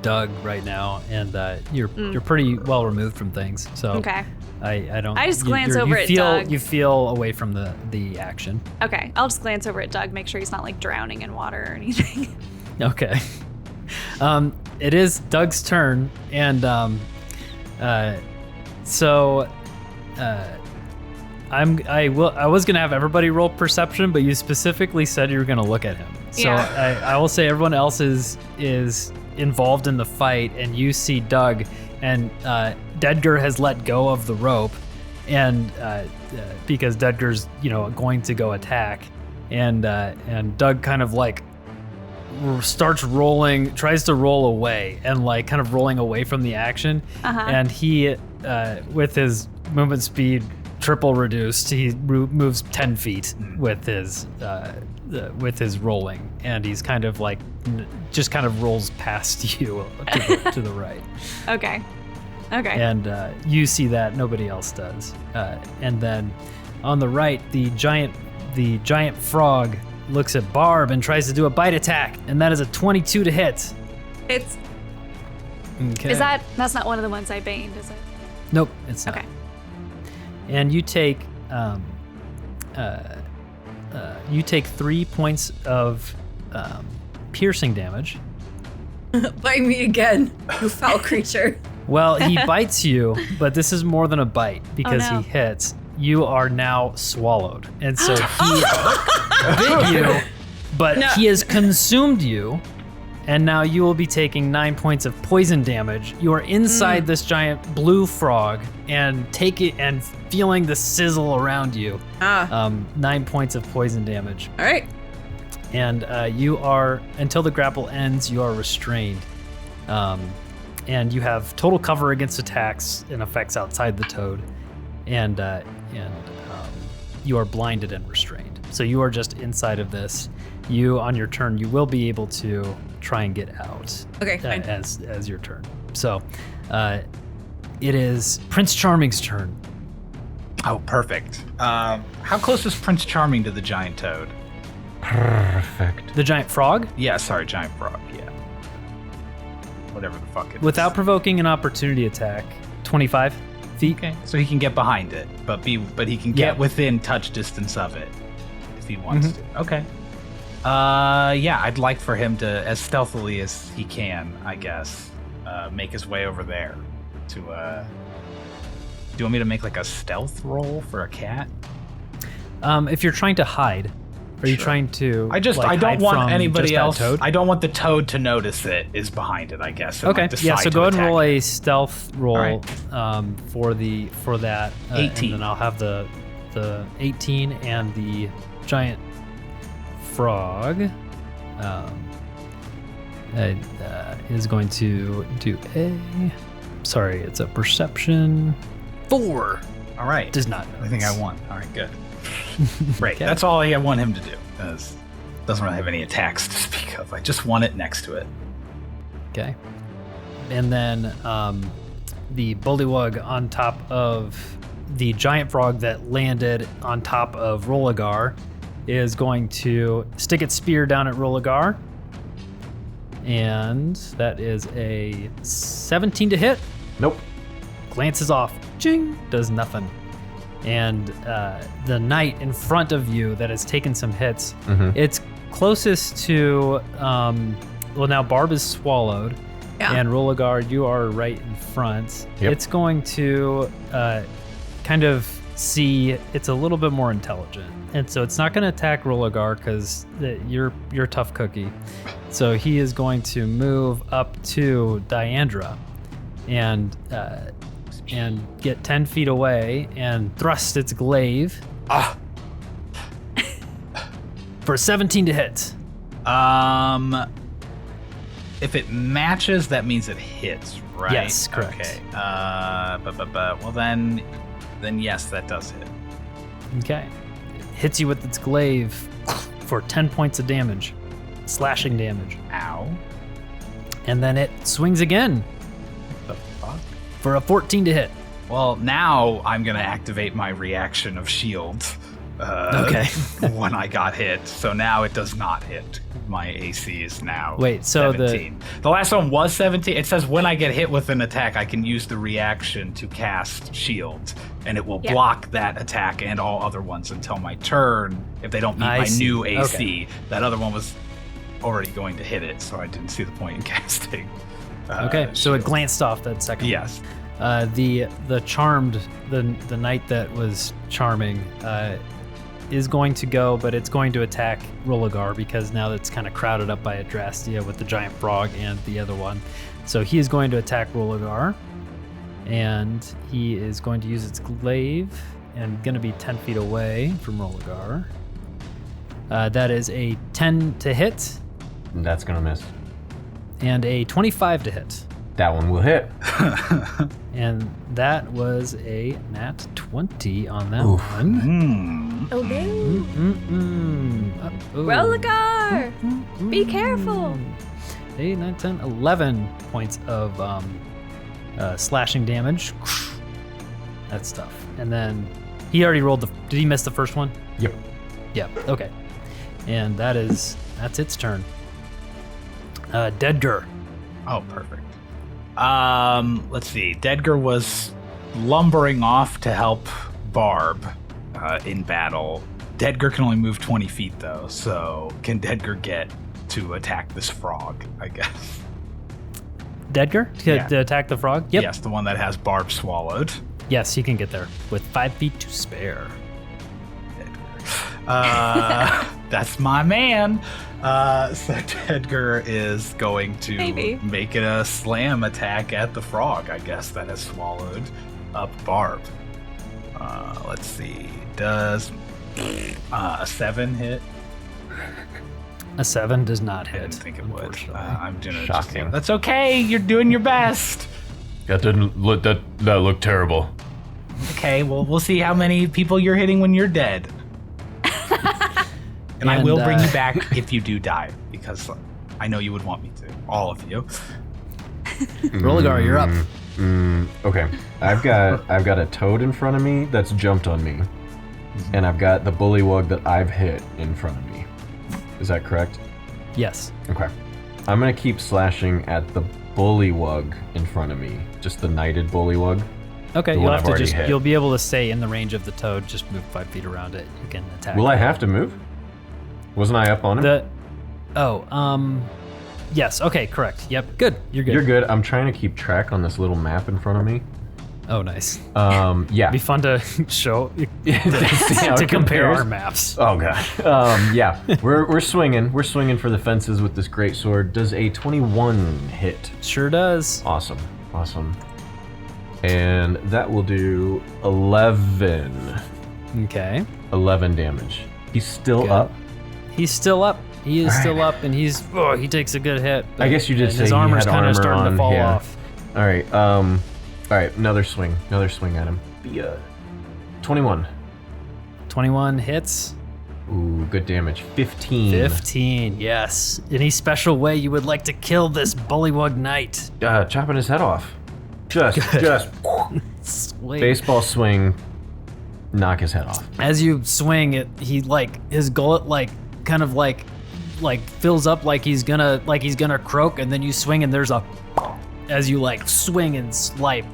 Doug right now, and you're pretty well removed from things. So okay. I don't. I just glance over at Doug. You feel away from the action. Okay, I'll just glance over at Doug, make sure he's not like drowning in water or anything. Okay. It is Doug's turn, and I was gonna have everybody roll perception, but you specifically said you were gonna look at him. So Yeah. I will say everyone else is involved in the fight, and you see Doug, and Dedgar has let go of the rope, and because Dedgar's going to go attack, and Doug kind of like starts rolling, tries to roll away, and like kind of rolling away from the action, and he with his movement speed triple reduced, he moves 10 feet with his rolling, and he's kind of like just kind of rolls past you to the right. Okay. And you see that, nobody else does. And then on the right, the giant frog looks at Barb and tries to do a bite attack, and that is a 22 to hit. It's Okay. that's not one of the ones I baned, is it? Nope, it's not. Okay. And you take you take 3 points of piercing damage. Bite me again, you foul creature. Well, he bites you, but this is more than a bite because no. he hits. You are now swallowed. And so he bit you, but he has consumed you. And now you will be taking 9 points of poison damage. You are inside this giant blue frog and feeling the sizzle around you. 9 points of poison damage. All right. And you are, until the grapple ends, you are restrained. And you have total cover against attacks and effects outside the toad. And you are blinded and restrained. So you are just inside of this. You, on your turn, you will be able to try and get out. Okay, fine. As your turn. So it is Prince Charming's turn. Oh, perfect. How close is Prince Charming to the giant toad? Perfect. The giant frog? Yeah, sorry, giant frog. Yeah. Whatever the fuck it is. Without provoking an opportunity attack, 25 feet. Okay, so he can get behind it, but he can get within touch distance of it if he wants to. Okay. Yeah, I'd like for him to, as stealthily as he can, I guess, make his way over there to, do you want me to make like a stealth roll for a cat? If you're trying to hide, are you trying to? I don't hide want from anybody just that else. toad? I don't want the toad to notice it is behind it, I guess. And, Okay. like, Yeah. decide So to go ahead and attack roll it. a stealth roll All for that. 18. And then I'll have the 18 and the giant frog is going to do it's a perception 4. All right. Does not I think I notice. won. All right, good. Great. Okay. That's all I want him to do. Doesn't really have any attacks to speak of. I just want it next to it. Okay. And then the Bullywug on top of the giant frog that landed on top of Rollogar is going to stick its spear down at Rollogar. And that is a 17 to hit. Nope. Glances off. Ching. Does nothing. And the knight in front of you that has taken some hits, it's closest to, now Barb is swallowed. Yeah. And Rollogar, you are right in front. Yep. It's going to kind of see it's a little bit more intelligent. And so it's not going to attack Rollogar because you're a tough cookie. So he is going to move up to Diandra and get 10 feet away and thrust its glaive for 17 to hit. If it matches, that means it hits, right? Yes, correct. Okay. Well then yes, that does hit. Okay. It hits you with its glaive for 10 points of damage, slashing damage. Ow. And then it swings again The fuck? for a 14 to hit. Well, now I'm gonna activate my reaction of shield. Okay. When I got hit, so now it does not hit. My AC is now Wait, so 17. The last one was 17. It says when I get hit with an attack, I can use the reaction to cast shield, and it will block that attack and all other ones until my turn. If they don't meet my new AC, Okay. that other one was already going to hit it, so I didn't see the point in casting. Okay, so it shield. glanced off that second. Yes. The charmed, the knight that was charming, is going to go, but it's going to attack Rollogar because now it's kind of crowded up by Adrastia with the giant frog and the other one. So he is going to attack Rollogar, and he is going to use its glaive and going to be 10 feet away from Rollogar. That is a 10 to hit That's gonna miss. and a 25 to hit. That one will hit. And that was a nat 20 on that Oof. one. Oh, no. Uh-oh. Rollogar! Be careful! 8, 9, 10, 11 points of slashing damage. That stuff. And then he already rolled did he miss the first one? Yep. Yep, okay. And that's its turn. Dedgar. Oh, perfect. Let's see. Dedgar was lumbering off to help Barb in battle. Dedgar can only move 20 feet though, so can Dedgar get to attack this frog, I guess? Dedgar to attack the frog? Yep. Yes, the one that has Barb swallowed. Yes, he can get there with 5 feet to spare. That's my man. So Dedgar is going to make it a slam attack at the frog, I guess, that has swallowed up Barb. Let's see. Does a 7 hit? A 7 does not hit. I didn't think it would. Unfortunately. I'm gonna Shocking. That's okay. You're doing your best. That didn't look. That looked terrible. Okay, well, we'll see how many people you're hitting when you're dead. And I will bring you back if you do die, because I know you would want me to. All of you. Rollogar, you're up. Okay, I've got a toad in front of me that's jumped on me, and I've got the bullywug that I've hit in front of me. Is that correct? Yes. Okay. I'm gonna keep slashing at the bullywug in front of me, just the knighted bullywug. Okay, The you'll one have I've to already just hit. you'll be able to stay in the range of the toad. Just move 5 feet around it. You can attack. Will I have to move? Wasn't I up on him? Yes. Okay. Correct. Yep. Good. You're good. You're good. I'm trying to keep track on this little map in front of me. Oh, nice. Yeah. It'd be fun to show to compare our maps. Oh god. Yeah. We're swinging. We're swinging for the fences with this great sword. Does a 21 hit? Sure does. Awesome. And that will do 11. Okay. 11 damage. He's still Good. up. He's still up. He is still up, and he takes a good hit. I guess you did and say his he armor's had kind armor of starting on. to fall Yeah. off. All right. All right. Another swing at him. 21. 21 hits. Ooh, good damage. 15. 15. Yes. Any special way you would like to kill this Bullywug Knight? Chopping his head off. Just Sweet. baseball swing. Knock his head off. As you swing it, he his gullet kind of fills up like he's gonna croak, and then you swing and there's a as you swing and slice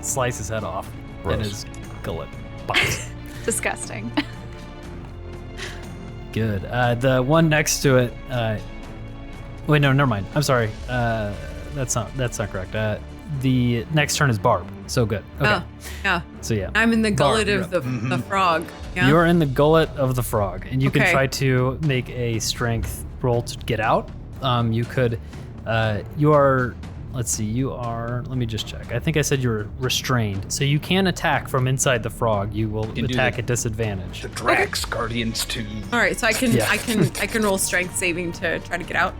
his head off, Gross. and his gullet pops. Disgusting. Good. The one next to it. Wait, no, never mind. I'm sorry. That's not correct. The next turn is Barb. So good. Okay. Oh, yeah. So yeah. I'm in the gullet Barb, of the frog. Yeah. You're in the gullet of the frog, and you can Okay. try to make a strength roll to get out. You could. You are. Let's see. You are. Let me just check. I think I said you were restrained, so you can attack from inside the frog. You will can do attack the- at disadvantage. The Drax Guardians 2. All right, so I can Yeah. I can roll strength saving to try to get out.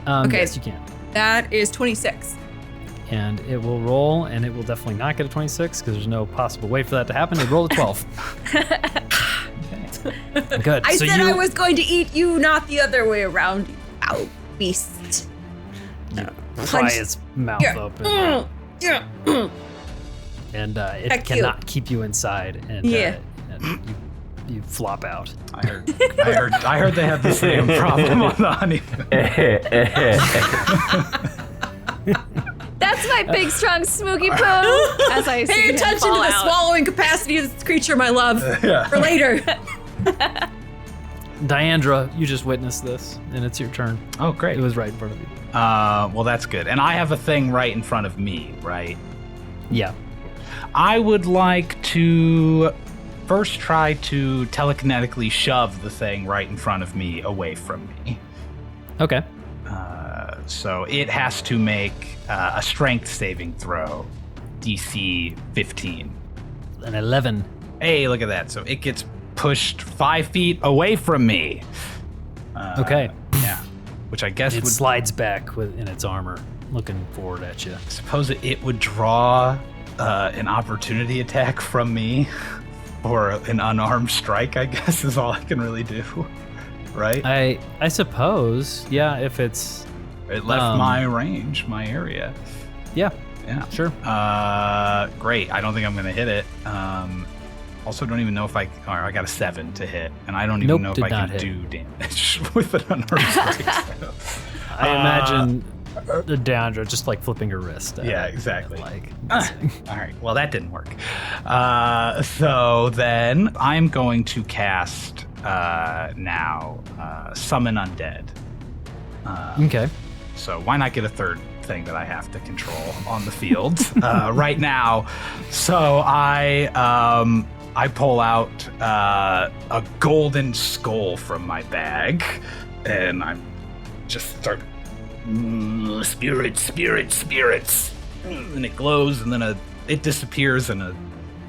Okay. Yes, you can. That is 26. And it will roll, and it will definitely not get a 26 because there's no possible way for that to happen. It rolled a 12. Good. I so said you, I was going to eat you, not the other way around. You foul beast. pry punch- its mouth Yeah. open, Yeah. and it Heck you. cannot keep you inside, and, Yeah. and you flop out. I heard they had the same problem on the honeymoon. That's my big, strong, smoky poo. As I see Pay him attention to fall the out. swallowing capacity of this creature, my love. Yeah. For later. Diandra, you just witnessed this, and it's your turn. Oh, great. It was right in front of you. Well, that's good. And I have a thing right in front of me, right? Yeah. I would like to first try to telekinetically shove the thing right in front of me away from me. Okay. So it has to make a strength saving throw, DC 15. An 11. Hey, look at that. So it gets pushed 5 feet away from me. Okay. Yeah. Which I guess It would slides back in its armor, looking forward at you. suppose it would draw an opportunity attack from me, or an unarmed strike, I guess, is all I can really do. Right? I suppose, yeah, if it's... It left my range, my area. Yeah, Yeah. sure. Great. I don't think I'm going to hit it. Also, don't even know if I got a 7 to hit, and I don't even Nope, know if did I not can hit. do damage with an unarmed strike. So. I imagine the Diandra just flipping her wrist. at Yeah, it, exactly. and, All right. Well, that didn't work. So then I'm going to cast now Summon Undead. Okay. So why not get a third thing that I have to control on the field right now? So I pull out a golden skull from my bag, and I just start spirits, and it glows, and then it disappears, and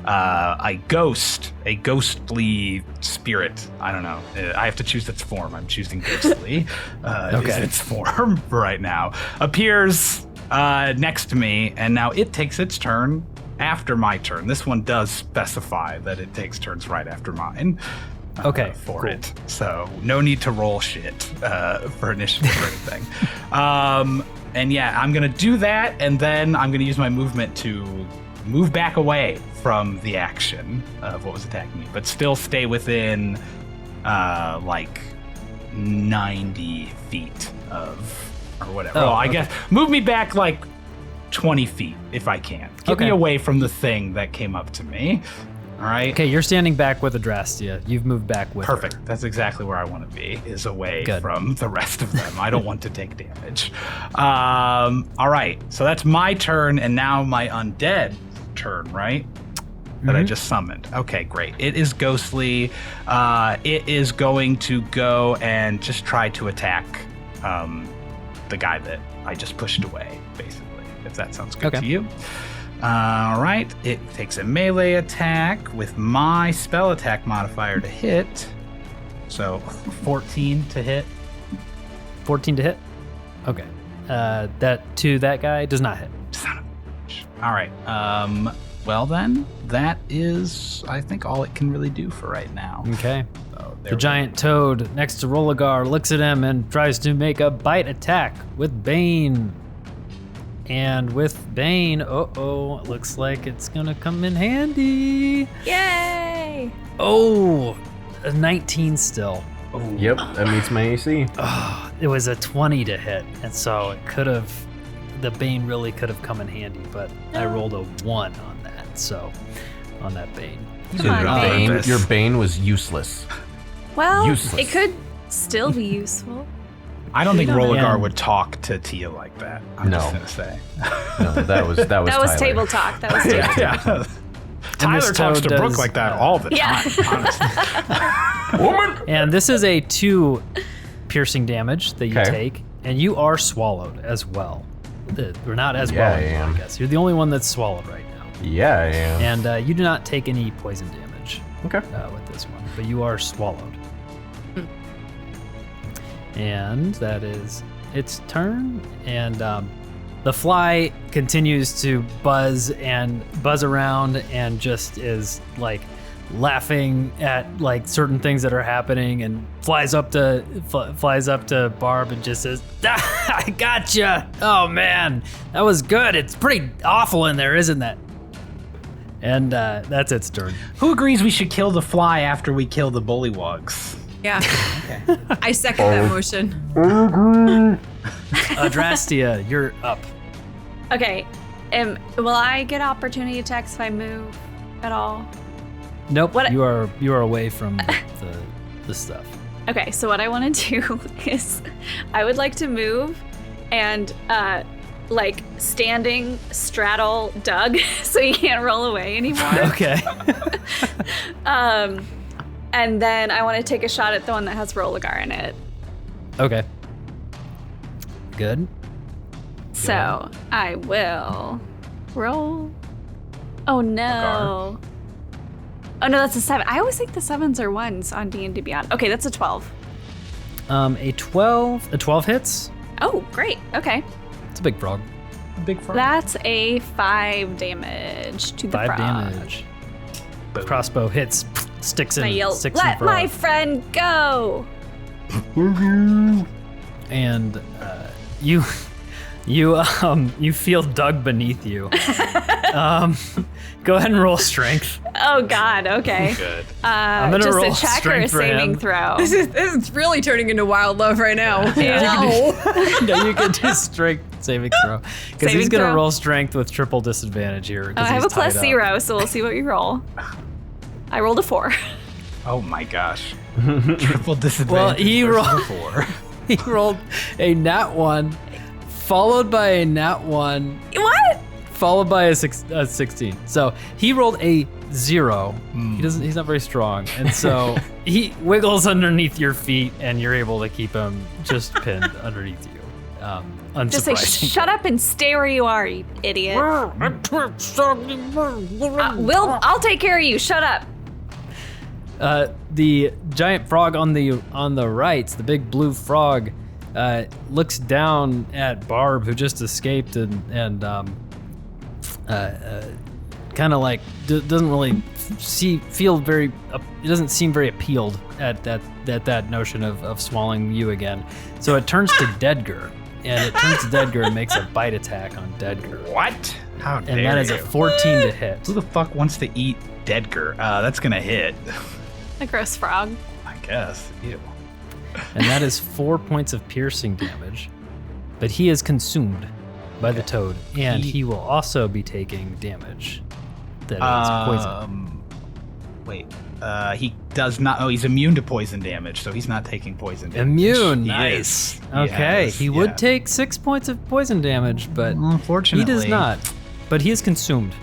a ghostly spirit. I don't know. I have to choose its form. I'm choosing ghostly. Is its form right now. Appears next to me, and now it takes its turn after my turn. This one does specify that it takes turns right after mine. For it. So no need to roll shit for initiative or anything. And yeah, I'm gonna do that, and then I'm gonna use my movement to move back away from the action of what was attacking me, but still stay within like 90 feet of, or whatever. I guess move me back like 20 feet if I can. Get me away from the thing that came up to me. All right. Okay, you're standing back with Adrastia. You've moved back with Perfect. her. That's exactly where I want to be, is away from the rest of them. I don't want to take damage. All right. So that's my turn, and now my undead turn, right? That I just summoned. Okay, great. It is ghostly. It is going to go and just try to attack the guy that I just pushed away, basically, if that sounds good to you. All right, it takes a melee attack with my spell attack modifier to hit. So 14 to hit. 14 to hit? Okay. That guy does not hit. Son of a bitch. All right. Well then, that is, I think, all it can really do for right now. Okay. So The giant toad next to Rollogar looks at him and tries to make a bite attack with Bane. And with Bane, it looks like it's gonna come in handy. Yay! Oh, a 19 still. Yep, that meets my AC. It was a 20 to hit, and so the Bane really could have come in handy, but I rolled a 1 on that, so on that Bane. So Come on, your Bane was useless. Well, Useless. it could still be useful. I don't think Yeah. Rollogar would talk to Tia like that. I'm just gonna say. No, that was That was Tyler. table talk. That was table talk. Yeah. Tyler talks to toad Brooke does, like that all the Yeah. time, honestly. And this is a 2 piercing damage that you Okay. take, and you are swallowed as well. Or not as Yeah, well I anymore, am. I guess. You're the only one that's swallowed right now. Yeah, I am. And you do not take any poison damage Okay. with this one, but you are swallowed. And that is its turn. And the fly continues to buzz around and just is like laughing at like certain things that are happening, and flies up to Barb and just says, "I gotcha! Oh man, that was good. It's pretty awful in there, isn't it?" And that's its turn. Who agrees we should kill the fly after we kill the bullywugs? Yeah. I second that motion. Adrastia, you're up. Okay. Will I get opportunity attacks if I move at all? Nope. What- you are away from the stuff. Okay, so what I want to do is I would like to move and like standing straddle Doug so he can't roll away anymore. Okay. And then I want to take a shot at the one that has Rollogar in it. Okay. Good. So I will roll. Oh no. Oh no, that's a 7. I always think the 7s are 1s on D&D Beyond. Okay, that's a 12. A 12 hits. Oh, great. Okay. It's a big frog. Big frog. That's a 5 damage to the 5 frog. damage. Crossbow hits, sticks in. I yell, sticks in let frog. my friend go. And you You feel dug beneath you. Go ahead and roll strength. Oh God. Okay. Good. I'm gonna just roll a check or a strength for saving him. throw. This is really turning into wild love right now. No. No, you can do strength saving throw because he's Saving gonna throw? roll strength with triple disadvantage here. I have a +0, so we'll see what you roll. I rolled a 4. Oh my gosh. Triple disadvantage. Well, he versus rolled. a 4. He rolled a nat 1, followed by a nat 1, What? followed by a 16. So he rolled a 0. He's not very strong, and so he wiggles underneath your feet, and you're able to keep him just pinned underneath you. Just say, Unsurprising. shut up and stay where you are, you idiot. I'll take care of you. Shut up. The giant frog on the right, the big blue frog, looks down at Barb, who just escaped, and kind of like doesn't really feel very. It doesn't seem very appealed at that notion of swallowing you again. So it turns to Dedgar, and it turns to Dedgar and makes a bite attack on Dedgar. What? How dare And that is a you. 14 to hit. Who the fuck wants to eat Dedgar? That's gonna hit. A gross frog. I guess. Ew. And that is 4 points of piercing damage. But he is consumed by the toad, and he will also be taking damage. That is poison. Wait. He does not. Oh, he's immune to poison damage, so he's not taking poison damage. Immune, He nice. is. Okay, Yes, he yeah. would take 6 points of poison damage, but Unfortunately, he does not. But he is consumed.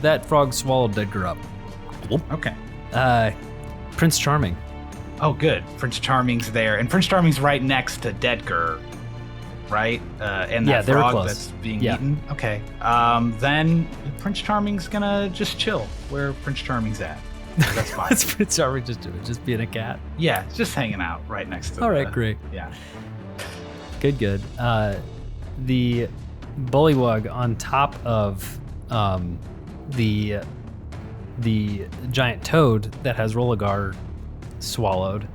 That frog swallowed Dedgar up. Okay. Prince Charming. Oh, good. Prince Charming's there, and Prince Charming's right next to Dedgar, right? And that Yeah, they were frog close. that's being Yeah. eaten. Okay. Then Prince Charming's gonna just chill where Prince Charming's at. That's fine. What's Prince Charming just doing? Just being a cat? Yeah, just hanging out right next to. All right, great. Yeah. Good. The Bullywug on top of the giant toad that has Rollogar swallowed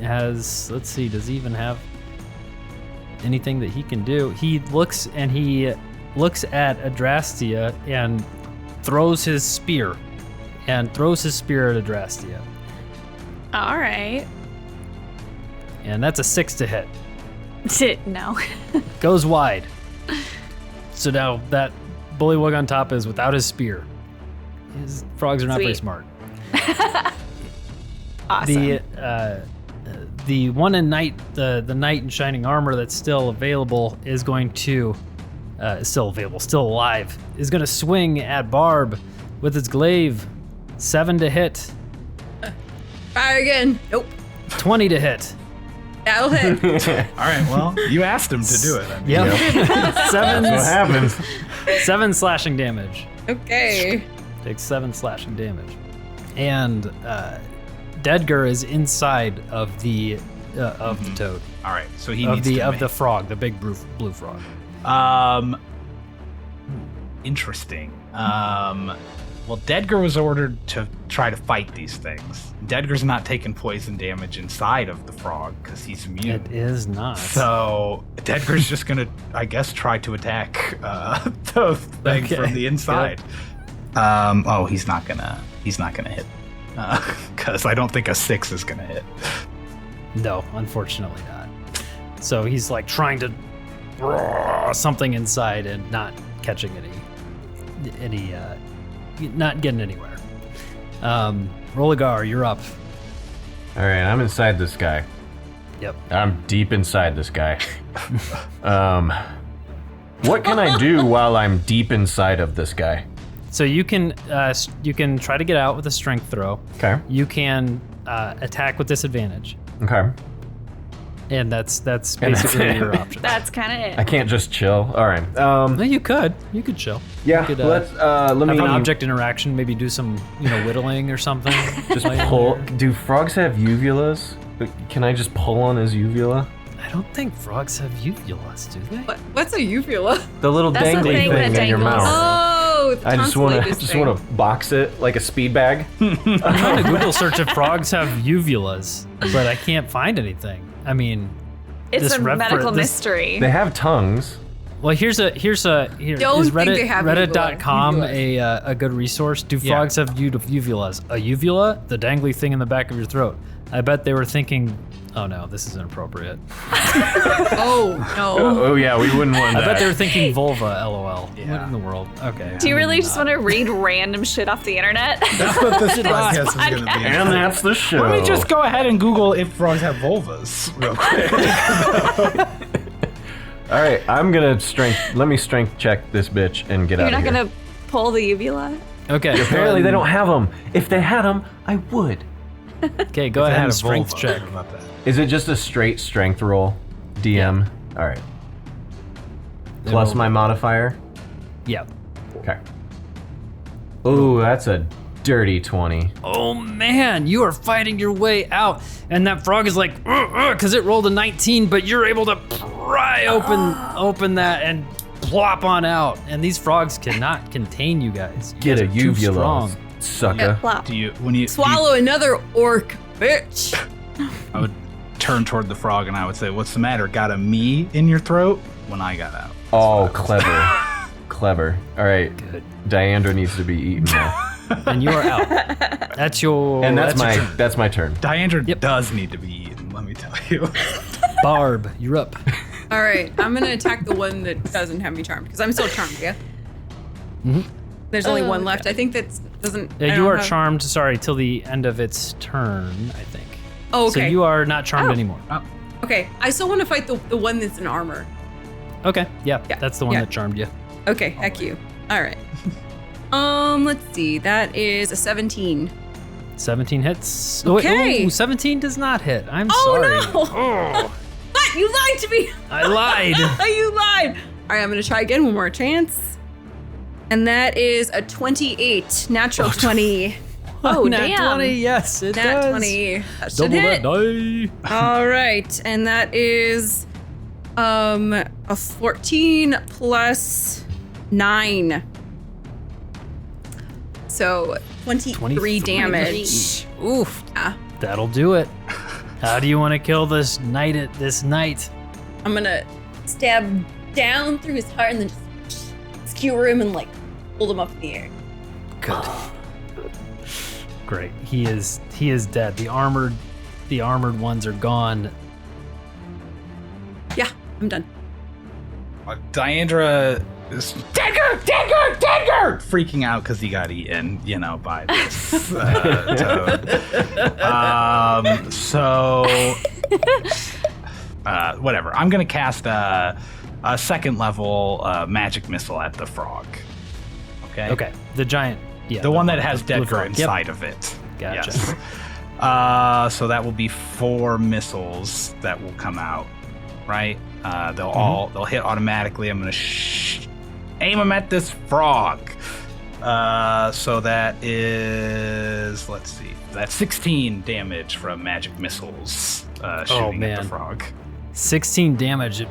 has let's see, does he even have anything that he can do? He looks at Adrastia and throws his spear at Adrastia. All right. And that's a 6 to hit. No. Goes wide. So now that Bullywug on top is without his spear. His frogs are not very Sweet. smart. Awesome. The one in knight, the knight in shining armor that's still available is going to, still alive, is going to swing at Barb with its glaive. 7 to hit, Try again. Nope. 20 to hit. That'll hit. All right. Well, you asked him to do it. I mean, Yep. What happens? 7 slashing damage. Okay. Takes 7 slashing damage. And Dedgar is inside of the toad. All right. So he Of needs the to of make- the frog, the big blue frog. Interesting. Well, Dedgar was ordered to try to fight these things. Dedgar's not taking poison damage inside of the frog because he's immune. It is not. So Dedgar's just gonna, I guess, try to attack the thing Okay, from the inside. Oh, he's not gonna hit because I don't think a 6 is gonna hit. No, unfortunately not. So he's like trying to something inside and not catching any not getting anywhere. Rollogar, you're up. All right, I'm inside this guy. Yep. I'm deep inside this guy. What can I do while I'm deep inside of this guy? So you can try to get out with a strength throw. Okay. You can attack with disadvantage, Okay. and that's And that's basically it. your option. That's kind of I it. can't just chill. All right. No, you could chill. Yeah. You could, Let's let have me an object interaction, maybe do some whittling or something. just while you're pull. there. Do frogs have uvulas? Can I just pull on his uvula? I don't think frogs have uvulas, do they? What's a uvula? The little That's the dangly thing thing that in your dangles. mouth. Oh, I just want to box it like a speed bag. I'm trying to Google search if frogs have uvulas, but I can't find anything. I mean, It's this a medical this- mystery. They have tongues. Well, here Don't is think Reddit, they have Reddit.com uvulas. a good resource. Do Yeah. frogs have uvulas? A uvula, the dangly thing in the back of your throat. I bet they were thinking, oh no, this is inappropriate. Oh no. Oh yeah, we wouldn't want I that. bet they were thinking vulva, lol. What Yeah. in the world? Okay. Do you really just want to read random shit off the internet? That's what this podcast is going to be. and that's the show. Let me just go ahead and Google if frogs have vulvas real quick. All right, I'm gonna let me strength check this bitch and get You're out of not here. gonna pull the uvula? Okay. Apparently they don't have them. If they had them, I would. Okay, go If it ahead had and a strength vulva, check. how about that? Is it just a straight strength roll? DM. All right. Plus It'll- my modifier. Yeah. Okay. Ooh, that's a dirty 20. Oh man, you are fighting your way out, and that frog is like, because it rolled a 19, but you're able to pry open that and plop on out. And these frogs cannot contain you guys. You Get guys a are too uvula, strong. sucker. Plop. Do you when you Swallow another orc, bitch. I would turn toward the frog and I would say, "What's the matter? Got a me in your throat?" When I got out. Oh, clever. Clever. All right. Good. Diandra needs to be eaten now. And you are out. That's your. And that's your my turn. Diandra Yep. does need to be eaten. Let me tell you. Barb. You're up. All right, I'm gonna attack the one that doesn't have me charmed because I'm still charmed. Yeah. There's only one left. I think that doesn't. I You don't are have- charmed. Sorry, till the end of its turn, I think. Oh, okay. So you are not charmed Oh. anymore. Okay, I still want to fight the one that's in armor. Okay. Yeah, Yeah, that's the one yeah. that charmed you. Okay, heck you. All right. Let's see. That is a 17. 17 hits. Okay. Oh, 17 does not hit. I'm Oh sorry. no! What? You lied to me. I lied. You lied. All right, I'm gonna try again. One more chance. And that is a 28, natural 20. Oh, Nat damn. 20, yes, it Nat does. 20. That should Double hit. that die. All right, and that is a 14 plus 9. So 23 damage. Oof. Yeah. That'll do it. How do you want to kill this knight I'm gonna stab down through his heart and then just skewer him and like hold him up in the air. Good. Great. He is dead. The armored ones are gone. Yeah, I'm done. Diandra is Dagger, freaking out because he got eaten, by this toad. Whatever. I'm gonna cast a second level magic missile at the frog. Okay. Okay. The giant. Yeah. The one that has blue Deadger frog. inside of it. Gotcha. Yes. So that will be 4 missiles that will come out, right? They'll hit automatically. I'm gonna aim them at this frog. So that is, let's see, that's 16 damage from magic missiles shooting at the man. frog. 16 damage. It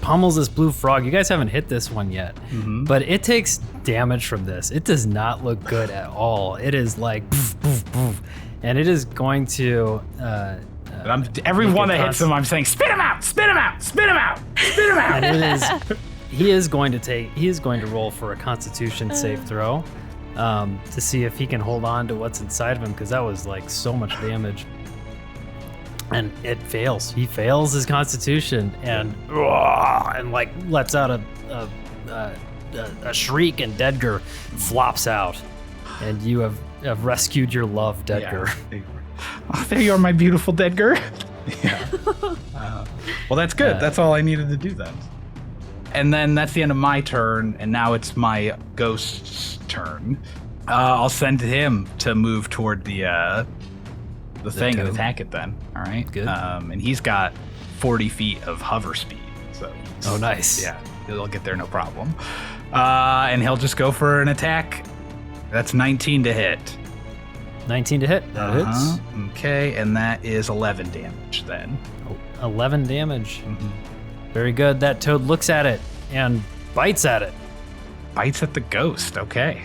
pummels this blue frog. You guys haven't hit this one yet, but it takes damage from this. It does not look good at all. It is like, poof, poof, poof. And it is going to. Everyone that hits him, I'm saying, spit him out, spit him out, spit him out, spit him out. And it is. He is going to roll for a Constitution save throw, to see if he can hold on to what's inside of him, because that was like so much damage. And it fails. He fails his Constitution and like lets out a shriek, and Dedgar flops out. And you have rescued your love, Dedgar. Yeah. Oh, there you are, my beautiful Dedgar. Yeah. Well, that's good. That's all I needed to do then. And then that's the end of my turn, and now it's my ghost's turn. I'll send him to move toward the thing and toad. attack it then. All right. Good. And he's got 40 feet of hover speed. So Oh, nice. yeah, he'll get there no problem. And he'll just go for an attack. That's 19 to hit. 19 to hit. That hits. Okay, and that is 11 damage then. 11 damage. Very good. That toad looks at it and bites at it. Bites at the ghost. Okay.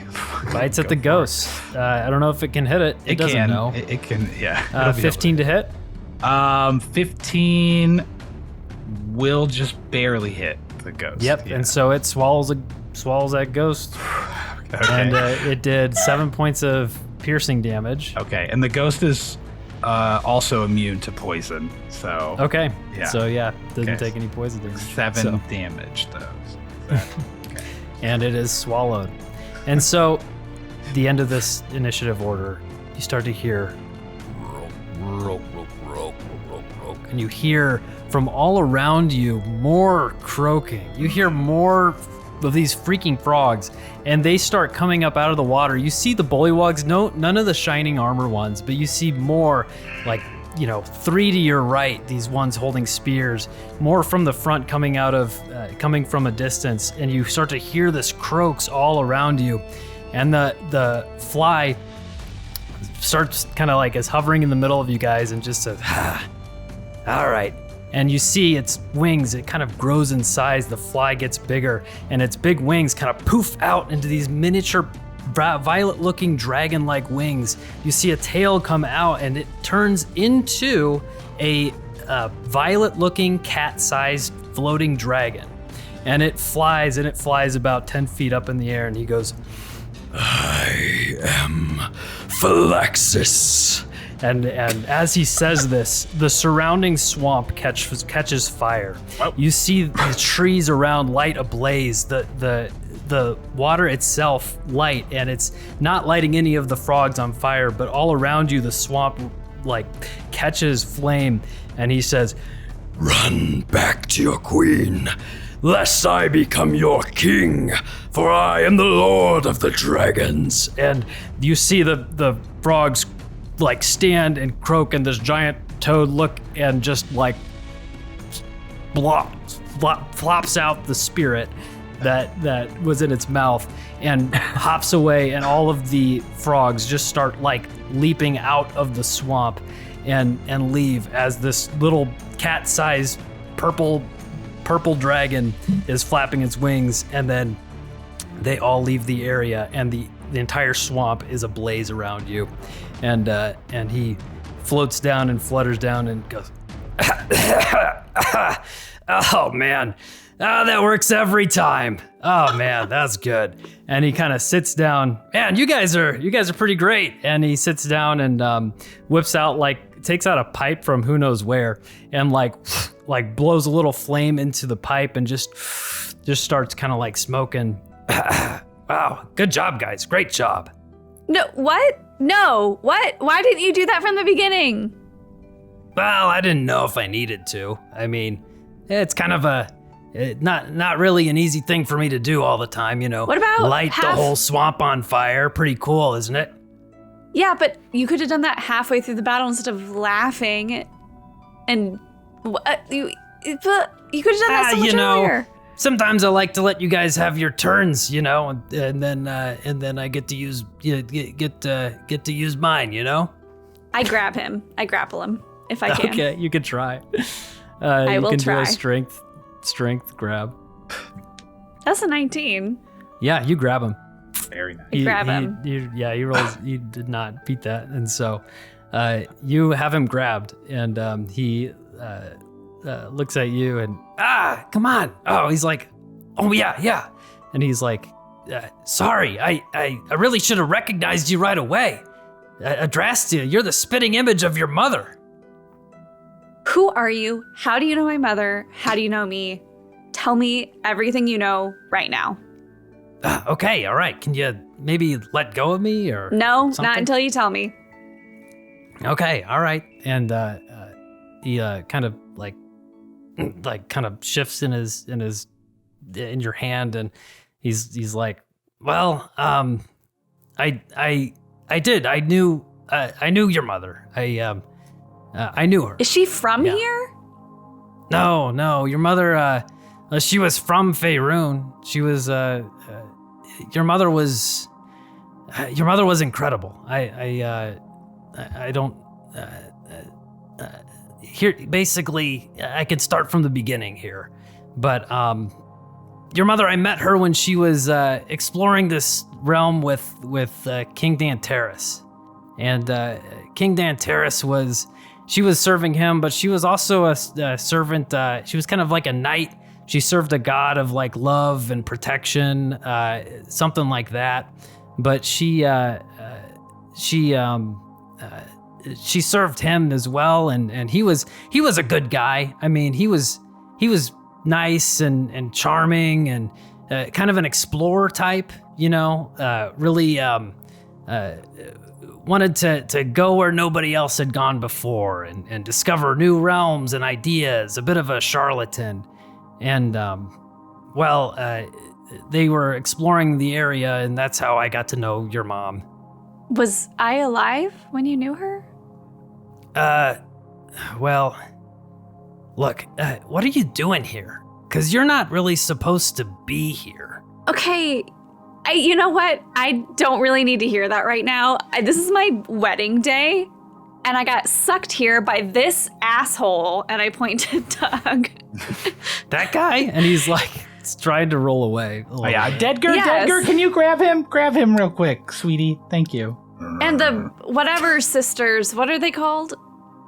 Bites at Go the for it. ghost. I don't know if it can hit it. It doesn't can. know. It can. Yeah. it'll be able 15 to hit. to- 15 will just barely hit the ghost. Yep. Yeah. And so it swallows that ghost. Okay. And it did 7 points of piercing damage. Okay, and the ghost is also immune to poison, so Okay. Yeah. So doesn't Okay. take any poison damage. 7 So- damage though. and it is swallowed. And so, the end of this initiative order, you start to hear, and you hear from all around you more croaking. You hear more of these freaking frogs, and they start coming up out of the water. You see the bullywugs, none of the shining armor ones, but you see more like, 3 to your right, these ones holding spears, more from the front coming from a distance, and you start to hear this croaks all around you. And the fly starts kind of like is hovering in the middle of you guys and just says, all right. And you see its wings, it kind of grows in size. The fly gets bigger, and its big wings kind of poof out into these miniature violet-looking dragon-like wings. You see a tail come out, and it turns into a violet-looking cat-sized floating dragon. And it flies about 10 feet up in the air, and he goes, I am Phylexis. And as he says this, the surrounding swamp catches fire. Wow. You see the trees around light ablaze, the water itself light, and it's not lighting any of the frogs on fire, but all around you the swamp like catches flame. And he says, run back to your queen, lest I become your king, for I am the lord of the dragons. And you see the frogs like stand and croak, and this giant toad look and just like flops out the spirit that was in its mouth and hops away, and all of the frogs just start like leaping out of the swamp and leave as this little cat-sized purple dragon is flapping its wings, and then they all leave the area, and the entire swamp is ablaze around you. And he floats down and flutters down and goes, oh man, that works every time. Oh man, that's good. And he kind of sits down. Man, you guys are pretty great. And he sits down and whips out takes out a pipe from who knows where, and like blows a little flame into the pipe and just starts kind of like smoking. Wow, good job, guys. Great job. No, what? No, what? Why didn't you do that from the beginning? Well, I didn't know if I needed to. I mean, it's kind of not really an easy thing for me to do all the time, What about light the whole swamp on fire? Pretty cool, isn't it? Yeah, but you could have done that halfway through the battle instead of laughing, and you could have done that so much earlier. Sometimes I like to let you guys have your turns, and then I get to use get to use mine, I grab him. I grapple him if I can. Okay, you can try. I will can try. Do a strength grab. That's a 19. Yeah, you grab him. Very nice. I grab him. He rolls. He did not beat that, and so you have him grabbed, and he looks at you and come on. Oh, he's like, oh yeah, and he's like, sorry, I really should have recognized you right away. Adrastia, you're the spitting image of your mother. Who are you? How do you know my mother? How do you know me? Tell me everything you know right now. Okay, all right. Can you maybe let go of me or No, something? not until you tell me. Okay, all right. And he kind of kind of shifts in your hand, and he's like, well, I did. I knew your mother. I knew her. Is she from Yeah. here? No, your mother. She was from Faerun. She was. Your mother was incredible. I don't. Here, basically, I could start from the beginning here, but your mother. I met her when she was exploring this realm with King Dantaris, and King Dantaris was she was serving him, but she was also a servant. She was kind of like a knight. She served a god of like love and protection, something like that. But she served him as well, and he was a good guy. I mean, he was nice and charming and kind of an explorer type, really wanted to go where nobody else had gone before and discover new realms and ideas, a bit of a charlatan. And, they were exploring the area, and that's how I got to know your mom. Was I alive when you knew her? Look, what are you doing here? Because you're not really supposed to be here. Okay, you know what? I don't really need to hear that right now. This is my wedding day, and I got sucked here by this asshole, and I point to Doug. That guy? And he's like, trying to roll away. Oh, yeah, Dedgar, Yes. Dedgar, can you grab him? Grab him real quick, sweetie. Thank you. And the whatever sisters, what are they called?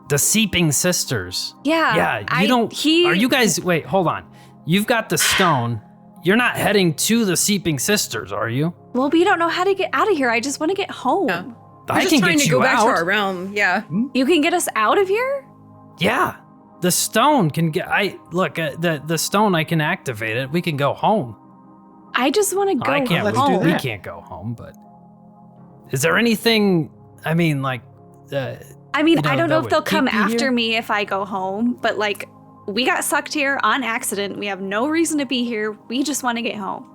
The Seeping Sisters. Yeah. Are you guys, wait, hold on. You've got the stone. You're not heading to the Seeping Sisters, are you? Well, we don't know how to get out of here. I just want to get home. Yeah. I We're can just trying get to you go back to out. our realm. Yeah. You can get us out of here? Yeah. The stone can get, the stone, I can activate it. We can go home. I just want to go I can't, let's home. do we that. can't go home, but is there anything, I mean, like, I mean, You know, I don't know that if they'll would come keep you after here? me if I go home, but like, we got sucked here on accident. We have no reason to be here. We just want to get home.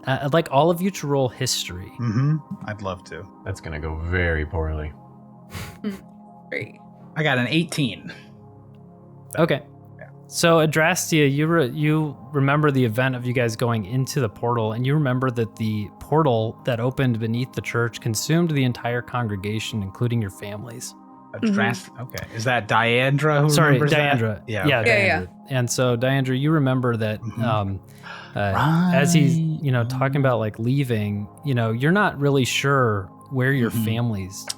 I'd like all of you to roll history. Mm-hmm. I'd love to. That's gonna go very poorly. Great. I got an 18. Okay. So Adrastia, you remember the event of you guys going into the portal, and you remember that the portal that opened beneath the church consumed the entire congregation, including your families. Okay. Is that Diandra who Sorry, remembers that? Diandra. Yeah. Yeah, okay. Diandra. And so Diandra, you remember that Mhm. as he's, talking about like leaving, you're not really sure where your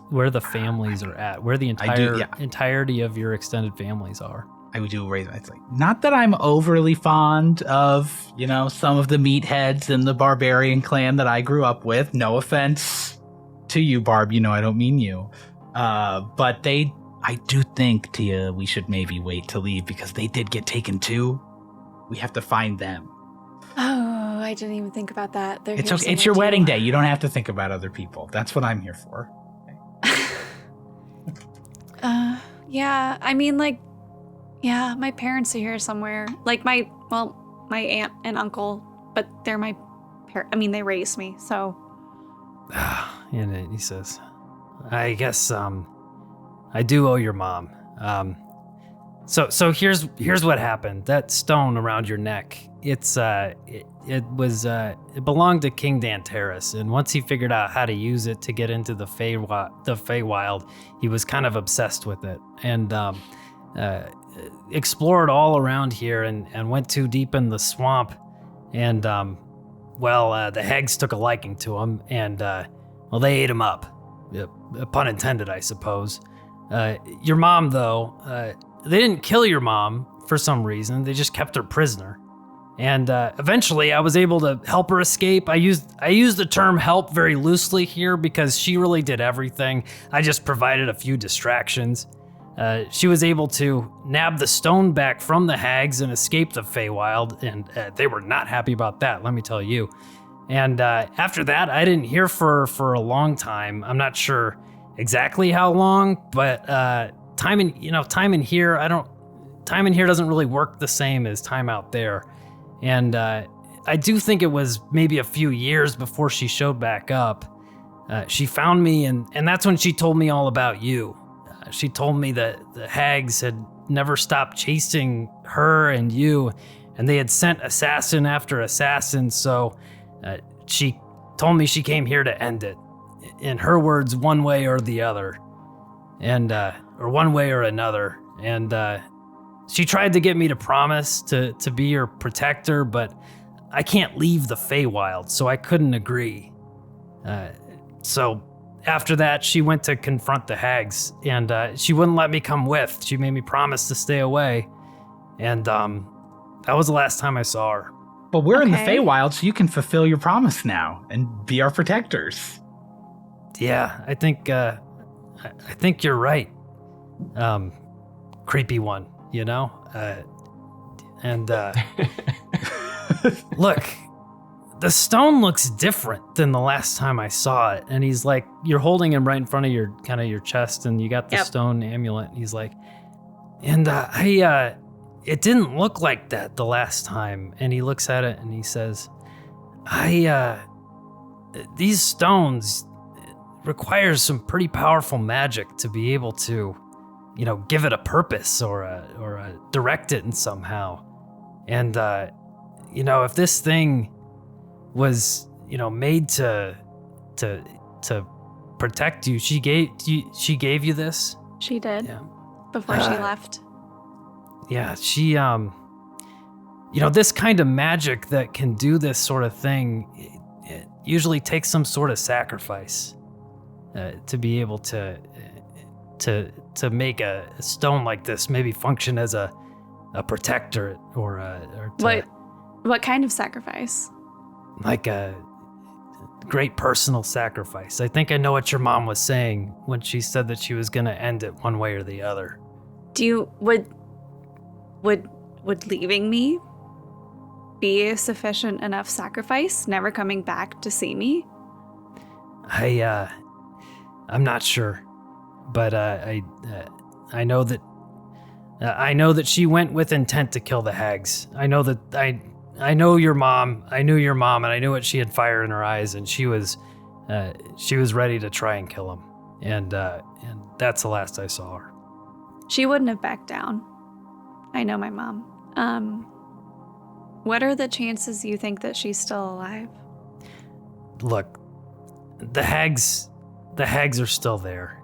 where the families are at, where the entirety of your extended families are. I would do raise. It's like, not that I'm overly fond of, some of the meatheads in the barbarian clan that I grew up with. No offense to you, Barb. I don't mean you. But I do think, Tia, we should maybe wait to leave because they did get taken too. We have to find them. Oh, I didn't even think about that. They're It's here okay. It's somewhere your too. wedding day. You don't have to think about other people. That's what I'm here for. Yeah, I mean, like, yeah, my parents are here somewhere. Like my aunt and uncle, but they're my they raised me, so. And he says, I guess I do owe your mom. So here's what happened. That stone around your neck, it belonged to King Dantaris, and once he figured out how to use it to get into the Fey Wild, he was kind of obsessed with it, and explored all around here and went too deep in the swamp, and the hags took a liking to him, and they ate him up. Pun intended, I suppose. Your mom, though, they didn't kill your mom for some reason. They just kept her prisoner. And eventually I was able to help her escape. I used the term help very loosely here because she really did everything. I just provided a few distractions. She was able to nab the stone back from the hags and escape the Fey Wild, and they were not happy about that, let me tell you. And after that, I didn't hear for a long time. I'm not sure exactly how long, but time in here doesn't really work the same as time out there. And I do think it was maybe a few years before she showed back up. She found me, and that's when she told me all about you. She told me that the hags had never stopped chasing her and you, and they had sent assassin after assassin, so she told me she came here to end it. In her words, one way or the other, and or one way or another. And she tried to get me to promise to be your protector, but I can't leave the Fey Wild, so I couldn't agree. So after that, she went to confront the hags, and she wouldn't let me come with. She made me promise to stay away, and that was the last time I saw her. But we're in the Fey Wild, so you can fulfill your promise now and be our protectors. Yeah, I think you're right. Creepy one, you know? Look, the stone looks different than the last time I saw it. And he's like, you're holding him right in front of your chest, and you got the stone amulet. And he's like, and it didn't look like that the last time. And he looks at it and he says, these stones requires some pretty powerful magic to be able to, give it a purpose or direct it in somehow. And, if this thing was, made to protect you, she gave you this? She did. Yeah. Before she left. Yeah, she, this kind of magic that can do this sort of thing, it usually takes some sort of sacrifice to be able to make a stone like this maybe function as a protector or what kind of sacrifice? Like a great personal sacrifice. I think I know what your mom was saying when she said that she was going to end it one way or the other. Would leaving me be a sufficient enough sacrifice? Never coming back to see me? I'm not sure, but I know that she went with intent to kill the hags. I know your mom. I knew your mom, and I knew what she had fire in her eyes, and she was ready to try and kill him. And that's the last I saw her. She wouldn't have backed down. I know my mom. What are the chances you think that she's still alive? Look, the hags are still there.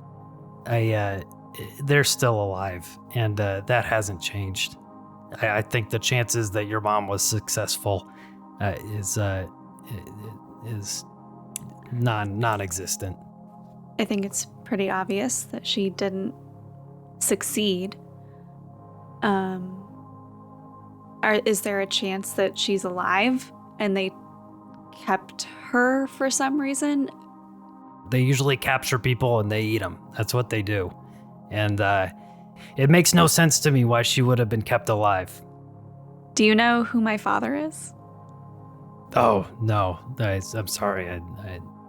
They're still alive, and that hasn't changed. I think the chances that your mom was successful is non-existent. I think it's pretty obvious that she didn't succeed. Is there a chance that she's alive and they kept her for some reason? They usually capture people and they eat them. That's what they do. And it makes no sense to me why she would have been kept alive. Do you know who my father is? Oh, no. I'm sorry.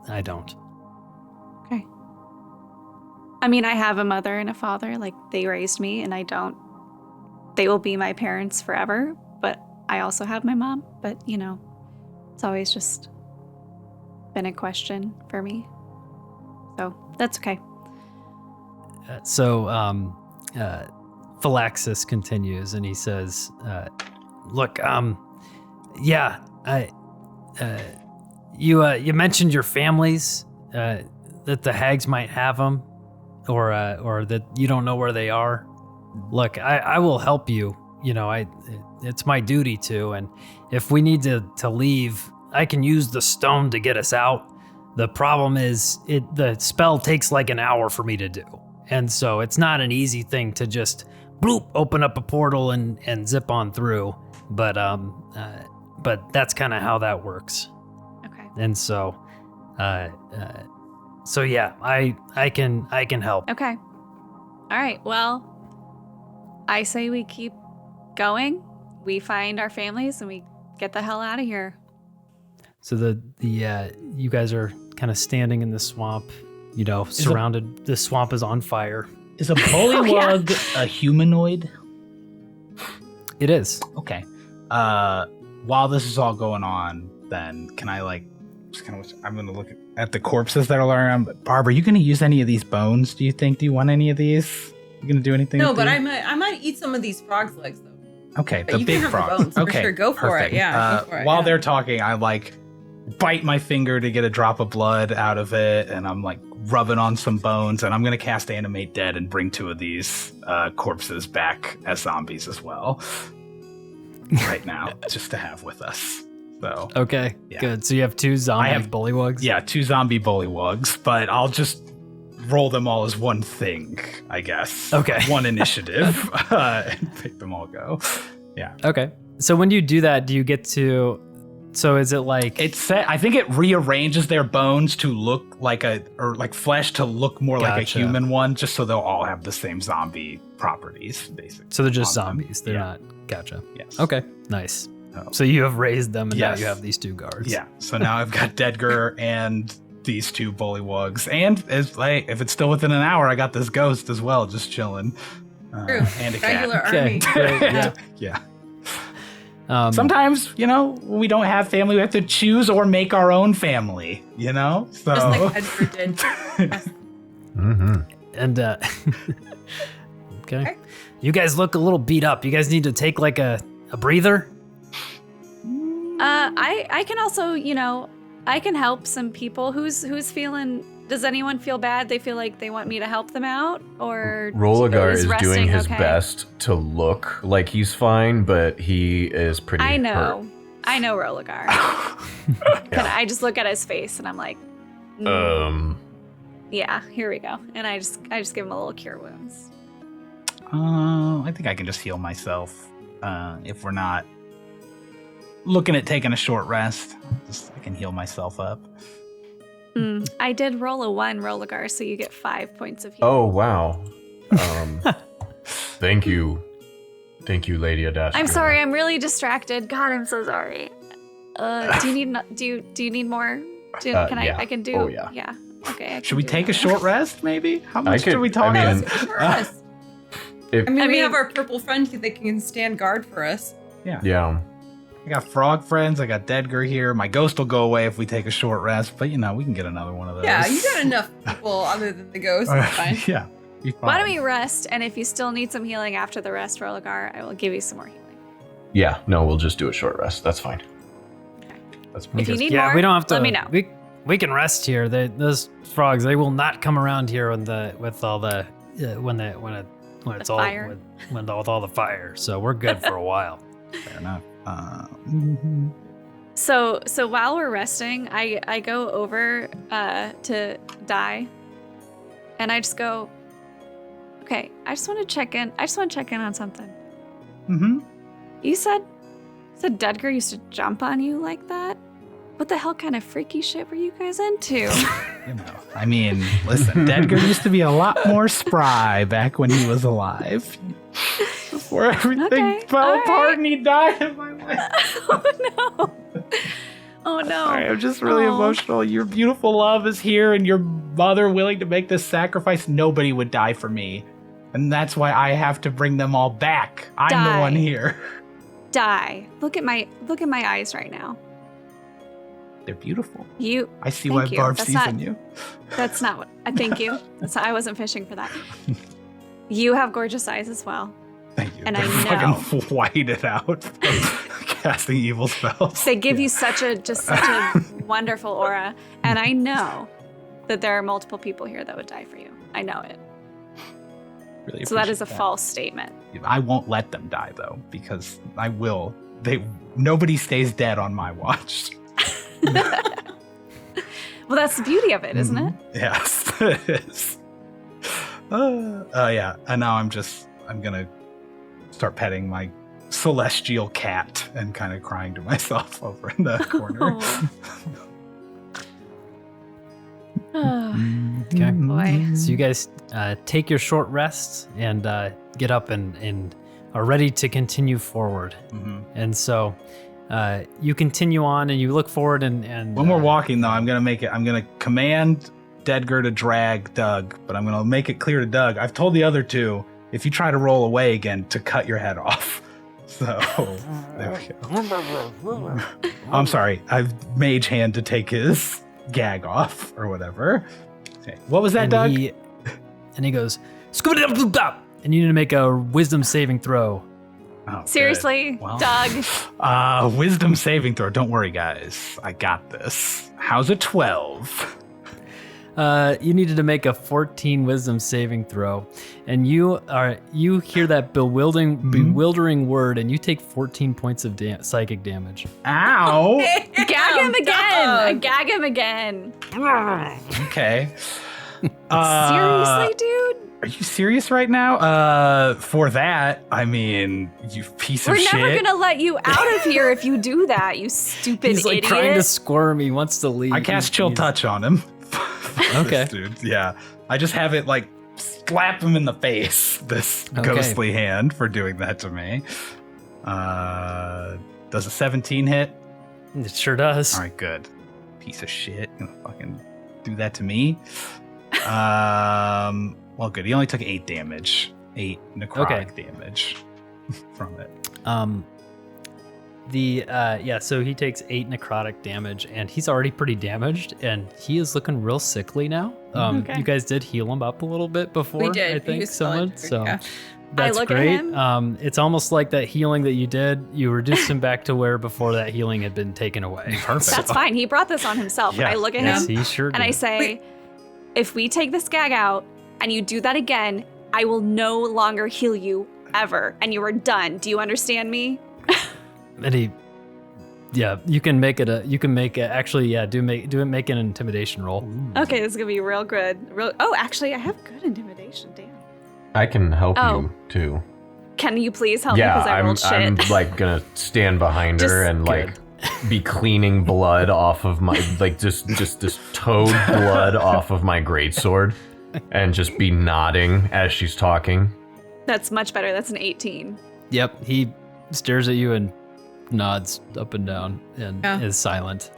I don't. Okay. I mean, I have a mother and a father. Like, they raised me, and they will be my parents forever. But I also have my mom. But, it's always just been a question for me. So that's okay. Phylaxis continues, and he says, look, you mentioned your families, that the hags might have them, or that you don't know where they are. Look, I will help you. It's my duty to, and if we need to leave, I can use the stone to get us out. The problem is, the spell takes like an hour for me to do. And so it's not an easy thing to just bloop, open up a portal and zip on through. But that's kind of how that works. Okay. And so yeah, I can help. Okay. All right. Well, I say we keep going. We find our families and we get the hell out of here. So the you guys are kind of standing in the swamp, surrounded. The swamp is on fire. Is a bullywug a humanoid? It is. Okay. While this is all going on, then can I I'm going to look at the corpses that are lying around. Barb, are you going to use any of these bones? Do you want any of these? You going to do anything? No, but I might eat some of these frogs' legs though. Okay, but the big frogs. Okay, for sure. Go for it. Yeah. Go for it, while they're talking, I bite my finger to get a drop of blood out of it, and I'm rubbing on some bones, and I'm gonna cast Animate Dead and bring 2 of these corpses back as zombies as well. Right now, just to have with us. So Okay, Yeah. good. So you have 2 zombie bullywugs? yeah, 2 zombie bullywugs, but I'll just roll them all as one thing, I guess. Okay. One initiative, and make them all go. Yeah. Okay. So when you do that, do you get to... So is it like... It's set. I think it rearranges their bones to look like flesh to look more like a Gotcha. human one, just so they'll all have the same zombie properties, basically. So they're just on them. zombies. They're Yeah. not... Gotcha. Yes. Okay, nice. Oh. So you have raised them, and now Yes. you have these 2 guards. Yeah. So now I've got Dedgar and these 2 bullywugs, and if it's still within an hour, I got this ghost as well, just chilling. True. And a Regular cat. Okay, army. great, yeah. Yeah. Sometimes... Sometimes, when we don't have family, we have to choose or make our own family, So Just like Edgar did. Mm-hmm. And, okay. You guys look a little beat up. You guys need to take like a breather? I can also, I can help some people. Who's feeling? Does anyone feel bad? They feel like they want me to help them out, or Rollogar is resting doing his okay? best to look like he's fine, but he is pretty I know, hurt. I know Rollogar. And I just look at his face and I'm like, yeah, here we go. And I just give him a little cure wounds. I think I can just heal myself if we're not looking at taking a short rest. I can heal myself up. I did roll a 1, Rollogar, so you get 5 points of healing. Oh, wow. Thank you. Thank you, Lady Adrastia. I'm sorry, I'm really distracted. God, I'm so sorry. Do you need more? Can yeah. I can do? Oh, yeah. Yeah. Okay. Should we take a short rest, maybe? How much could- are we talking? I mean- Us. If, I mean, we mean- have our purple friend that can stand guard for us. yeah. I got frog friends. I got Dedgar here. My ghost will go away if we take a short rest, but we can get another one of those. Yeah, you got enough people other than the ghost. It's fine. Yeah. be Why don't fine. we rest? And if you still need some healing after the rest, Rollogar, I will give you some more healing. Yeah, no, we'll just do a short rest. That's fine. Okay. That's If you need yeah, more, we don't have to. let me know. We can rest here. Those frogs, they will not come around here when it's all fire. with all the fire. So we're good for a while. Fair enough. So while we're resting, I go over to Die, and I just go, okay, I just want to check in. I just want to check in on something. Mm-hmm. You said Dedgar used to jump on you like that? What the hell kind of freaky shit were you guys into? I mean, listen, Dedgar used to be a lot more spry back when he was alive. Before everything Okay, fell all apart right. and he died in my life. Oh no. Sorry, I'm just really Aw. emotional. Your beautiful love is here and your mother willing to make this sacrifice. Nobody would die for me. And that's why I have to bring them all back. I'm Die. the one here. Die. Look at my eyes right now. They're beautiful. You. I see Thank why you. Barb That's sees not- in you. That's not what. I thank you. I wasn't fishing for that. You have gorgeous eyes as well. Thank you. And They're I know. fucking white it out. Casting evil spells. They give you such a wonderful aura, and I know that there are multiple people here that would die for you. I know it. Really So that is a appreciate false statement. I won't let them die though, because I will. Nobody stays dead on my watch. Well, that's the beauty of it, isn't it? Yes, it is. Yeah, and now I'm gonna start petting my celestial cat and kind of crying to myself over in the corner. Okay. Boy. So you guys take your short rest and get up and are ready to continue forward. Mhm. And so you continue on and you look forward and When we're walking though, I'm gonna command Dedgar to drag Doug, but I'm gonna make it clear to Doug, I've told the other two, if you try to roll away again, to cut your head off. So there we go. I'm sorry, I've mage hand to take his gag off or whatever. Okay. What was that, Doug? He goes, "Scoop-a-dub-dub-dub," and you need to make a wisdom saving throw. Oh, good. Seriously, Well, Doug. wisdom saving throw. Don't worry, guys. I got this. How's a 12? You needed to make a 14 wisdom saving throw, and you hear that bewildering word, and you take 14 points of psychic damage. Ow. Gag him again. Gag him again. Okay. Seriously, dude? Are you serious right now? For that, I mean, you piece of shit. We're never gonna let you out of here if you do that, you stupid He's like idiot. trying to squirm. He wants to leave. I cast Chill Touch on him. Okay. This dude. Yeah. I just have it like slap him in the face, this ghostly hand, for doing that to me. Does a 17 hit? It sure does. All right, good. Piece of shit. Gonna fucking do that to me. Well, good. He only took 8 damage. 8 necrotic damage from it. So he takes 8 necrotic damage, and he's already pretty damaged, and he is looking real sickly now. Okay. You guys did heal him up a little bit before, We did. I think, used someone. So yeah. that's I look at great. him. It's almost like that healing that you did. You reduced him back to where before that healing had been taken away. Perfect. That's fine. He brought this on himself. Yeah. I look at Yes, him he sure did. and I say, if we take this gag out and you do that again, I will no longer heal you ever, and you are done. Do you understand me? And he, you can make it make an intimidation roll. Okay, this is gonna be real good. Oh, actually, I have good intimidation. Damn. I can help Oh. you too. Can you please help me because I rolled shit? I'm like gonna stand behind her and like be cleaning blood off of my just this toad blood off of my greatsword, and just be nodding as she's talking. That's much better. That's an 18. Yep, he stares at you and nods up and down and is silent.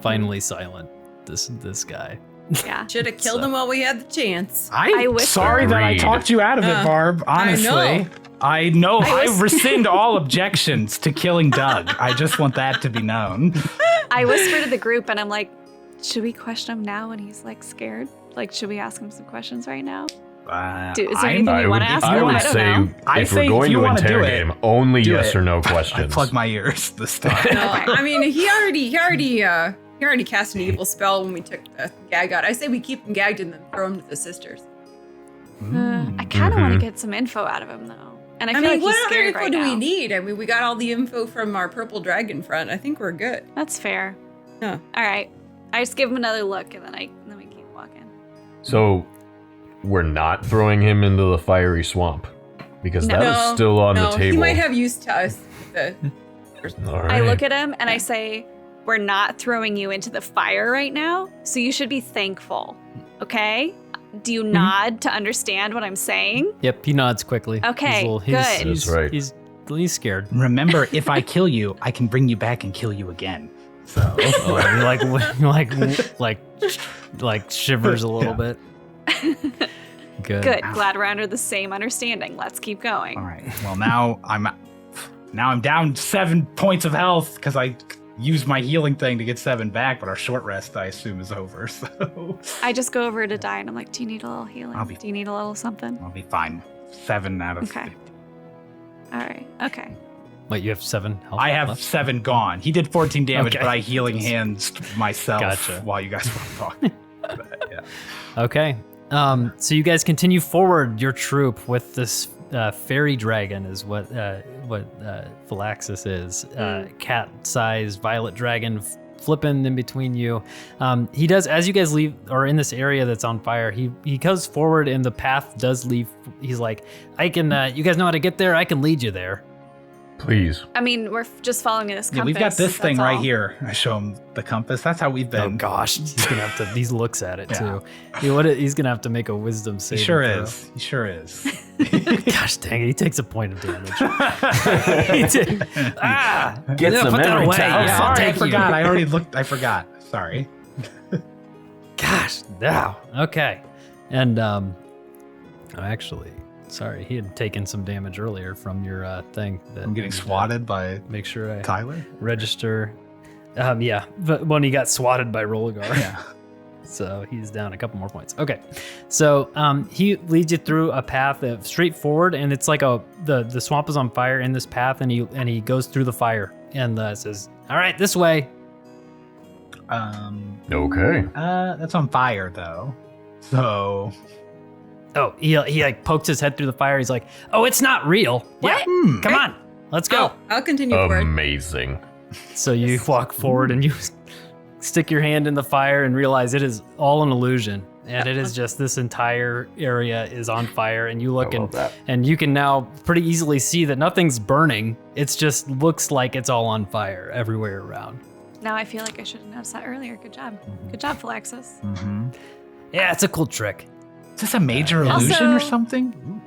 Finally silent. This guy. Yeah. Should have killed him while we had the chance. I I'm whisper. sorry that I talked you out of it, Barb. Honestly. I know. I rescind all objections to killing Doug. I just want that to be known. I whisper to the group and I'm like, should we question him now when he's like scared? Like, should we ask him some questions right now? Dude, is there anything you want to ask him? I would I don't say know. if we're going to interrogate him, only yes or no I questions. plug my ears this time. No, I mean he already cast an evil spell when we took the gag out. I say we keep him gagged and then throw him to the sisters. I kind of want to get some info out of him though, and I feel like what he's other scared info right do now. we need? I mean, we got all the info from our purple dragon front. I think we're good. That's fair. Yeah. All right, I just give him another look and then we keep walking. So we're not throwing him into the fiery swamp because that is still on the table. He might have used to us. All right. I look at him and I say, we're not throwing you into the fire right now, so you should be thankful. Okay? Do you nod to understand what I'm saying? Yep, he nods quickly. Okay, good. That's right. He's scared. Remember, if I kill you, I can bring you back and kill you again. So He like shivers a little bit. Good. Good. Glad we're under the same understanding. Let's keep going. all right. Well, now I'm down 7 points of health because I used my healing thing to get 7 back, but our short rest, I assume, is over. So I just go over to Die and I'm like, do you need a little healing? Do you need a little something? I'll be fine. 7 out of Okay. 50. All right. Okay. Wait, you have 7 health I have left? 7 gone. He did 14 damage, Okay. but I healing hands myself Gotcha. while you guys were talking. But, yeah. Okay. So you guys continue forward your troop with this fairy dragon is what Phylaxis is. Cat-sized violet dragon flipping in between you. He does, as you guys leave or in this area that's on fire, he goes forward and the path does leave. He's like, I can, you guys know how to get there? I can lead you there. Please. I mean, we're just following this compass. Yeah, we've got this thing that's right all. here. I show him the compass. That's how we've been. Oh gosh, he's gonna have to. He looks at it Yeah. too. He's gonna have to make a wisdom He save. sure is. He sure is. Gosh dang it, he takes a point of damage. He did. Gets Yeah, them put that every away. time. Oh, Yeah, sorry, I thank you. forgot. I already looked. I forgot. Sorry. Gosh, now. Okay, and actually, sorry, he had taken some damage earlier from your thing. That I'm getting swatted by Make sure I Tyler. register. Yeah, but when he got swatted by Rollogar. Yeah. So he's down a couple more points. Okay, so he leads you through a path that's straight forward, and it's like the swamp is on fire in this path, and he goes through the fire and says, "All right, this way." Okay. That's on fire though. So Oh, he like pokes his head through the fire. He's like, "Oh, it's not real. What? Yeah, come on, let's go." Oh, I'll continue forward. Amazing. So you walk forward and you stick your hand in the fire and realize it is all an illusion. And it is just this entire area is on fire. And you look I love that. and you can now pretty easily see that nothing's burning. It's just looks like it's all on fire everywhere around. Now I feel like I should have noticed that earlier. Good job. Good job, Philaxis. Yeah, it's a cool trick. is this a major illusion or Also- something?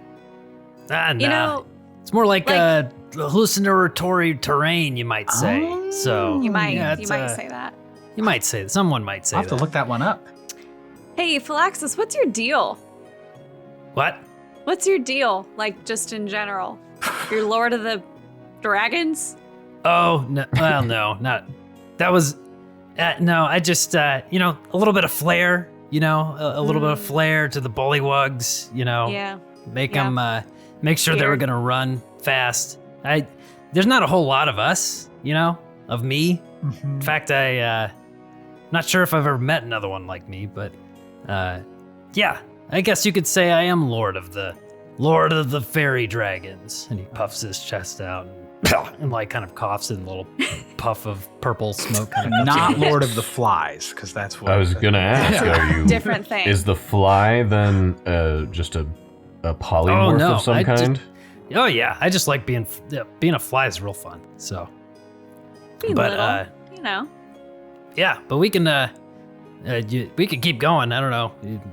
Nah, You know, it's more like a hallucinatory terrain, you might say. Oh. So you might yeah, say that. You might say someone might say I'll have to that. look that one up. Hey, Philaxis, what's your deal? What? What's your deal? Like, just in general? You're Lord of the Dragons? Oh, no, well, no, not. That was, no, I just, a little bit of flair, a little bit of flair to the bullywugs, Yeah. make Yeah. them, make sure they were Weird. going to run fast. There's not a whole lot of us, of me. In fact, not sure if I've ever met another one like me, but, yeah, I guess you could say I am Lord of the fairy dragons. And he puffs his chest out and like kind of coughs in a little puff of purple smoke. Kind of Not Lord of the Flies, because that's what I was gonna ask. Are you? Different thing. Is the fly then just a polymorph no, of some I just- kind? Oh yeah, I just like being a fly is real fun. So Be but, little, yeah, but we can we could keep going. I don't know.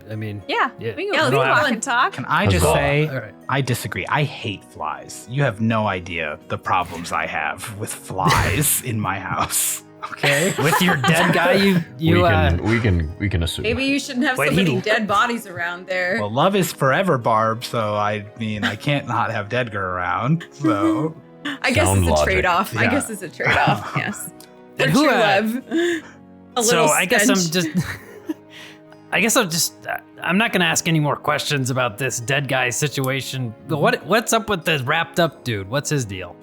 I mean, Yeah, Yeah. we Yeah, can let's walk go. and talk. Can I just Huzzah. say, all right. I disagree. I hate flies. You have no idea the problems I have with flies in my house. Okay? With your dead guy, we can assume. Maybe you shouldn't have Wait, so many he- dead bodies around there. Well, love is forever, Barb, so I mean, I can't not have Dedgar around, so... I guess sound it's a logic. trade-off. I Yeah. guess it's a trade-off. Yes. For And who, true love. A so little I guess stench. I'm not gonna ask any more questions about this dead guy situation. But what's up with the wrapped up dude? What's his deal?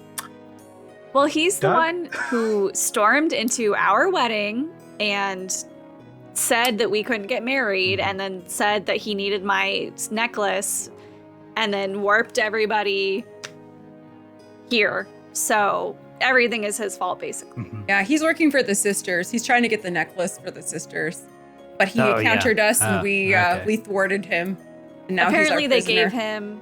Well, he's the Doug? one who stormed into our wedding and said that we couldn't get married, and then said that he needed my necklace, and then warped everybody here. So everything is his fault, basically. Yeah, he's working for the sisters. He's trying to get the necklace for the sisters. But he Oh, yeah. encountered us and okay. we thwarted him. And now Apparently he's they our prisoner. gave him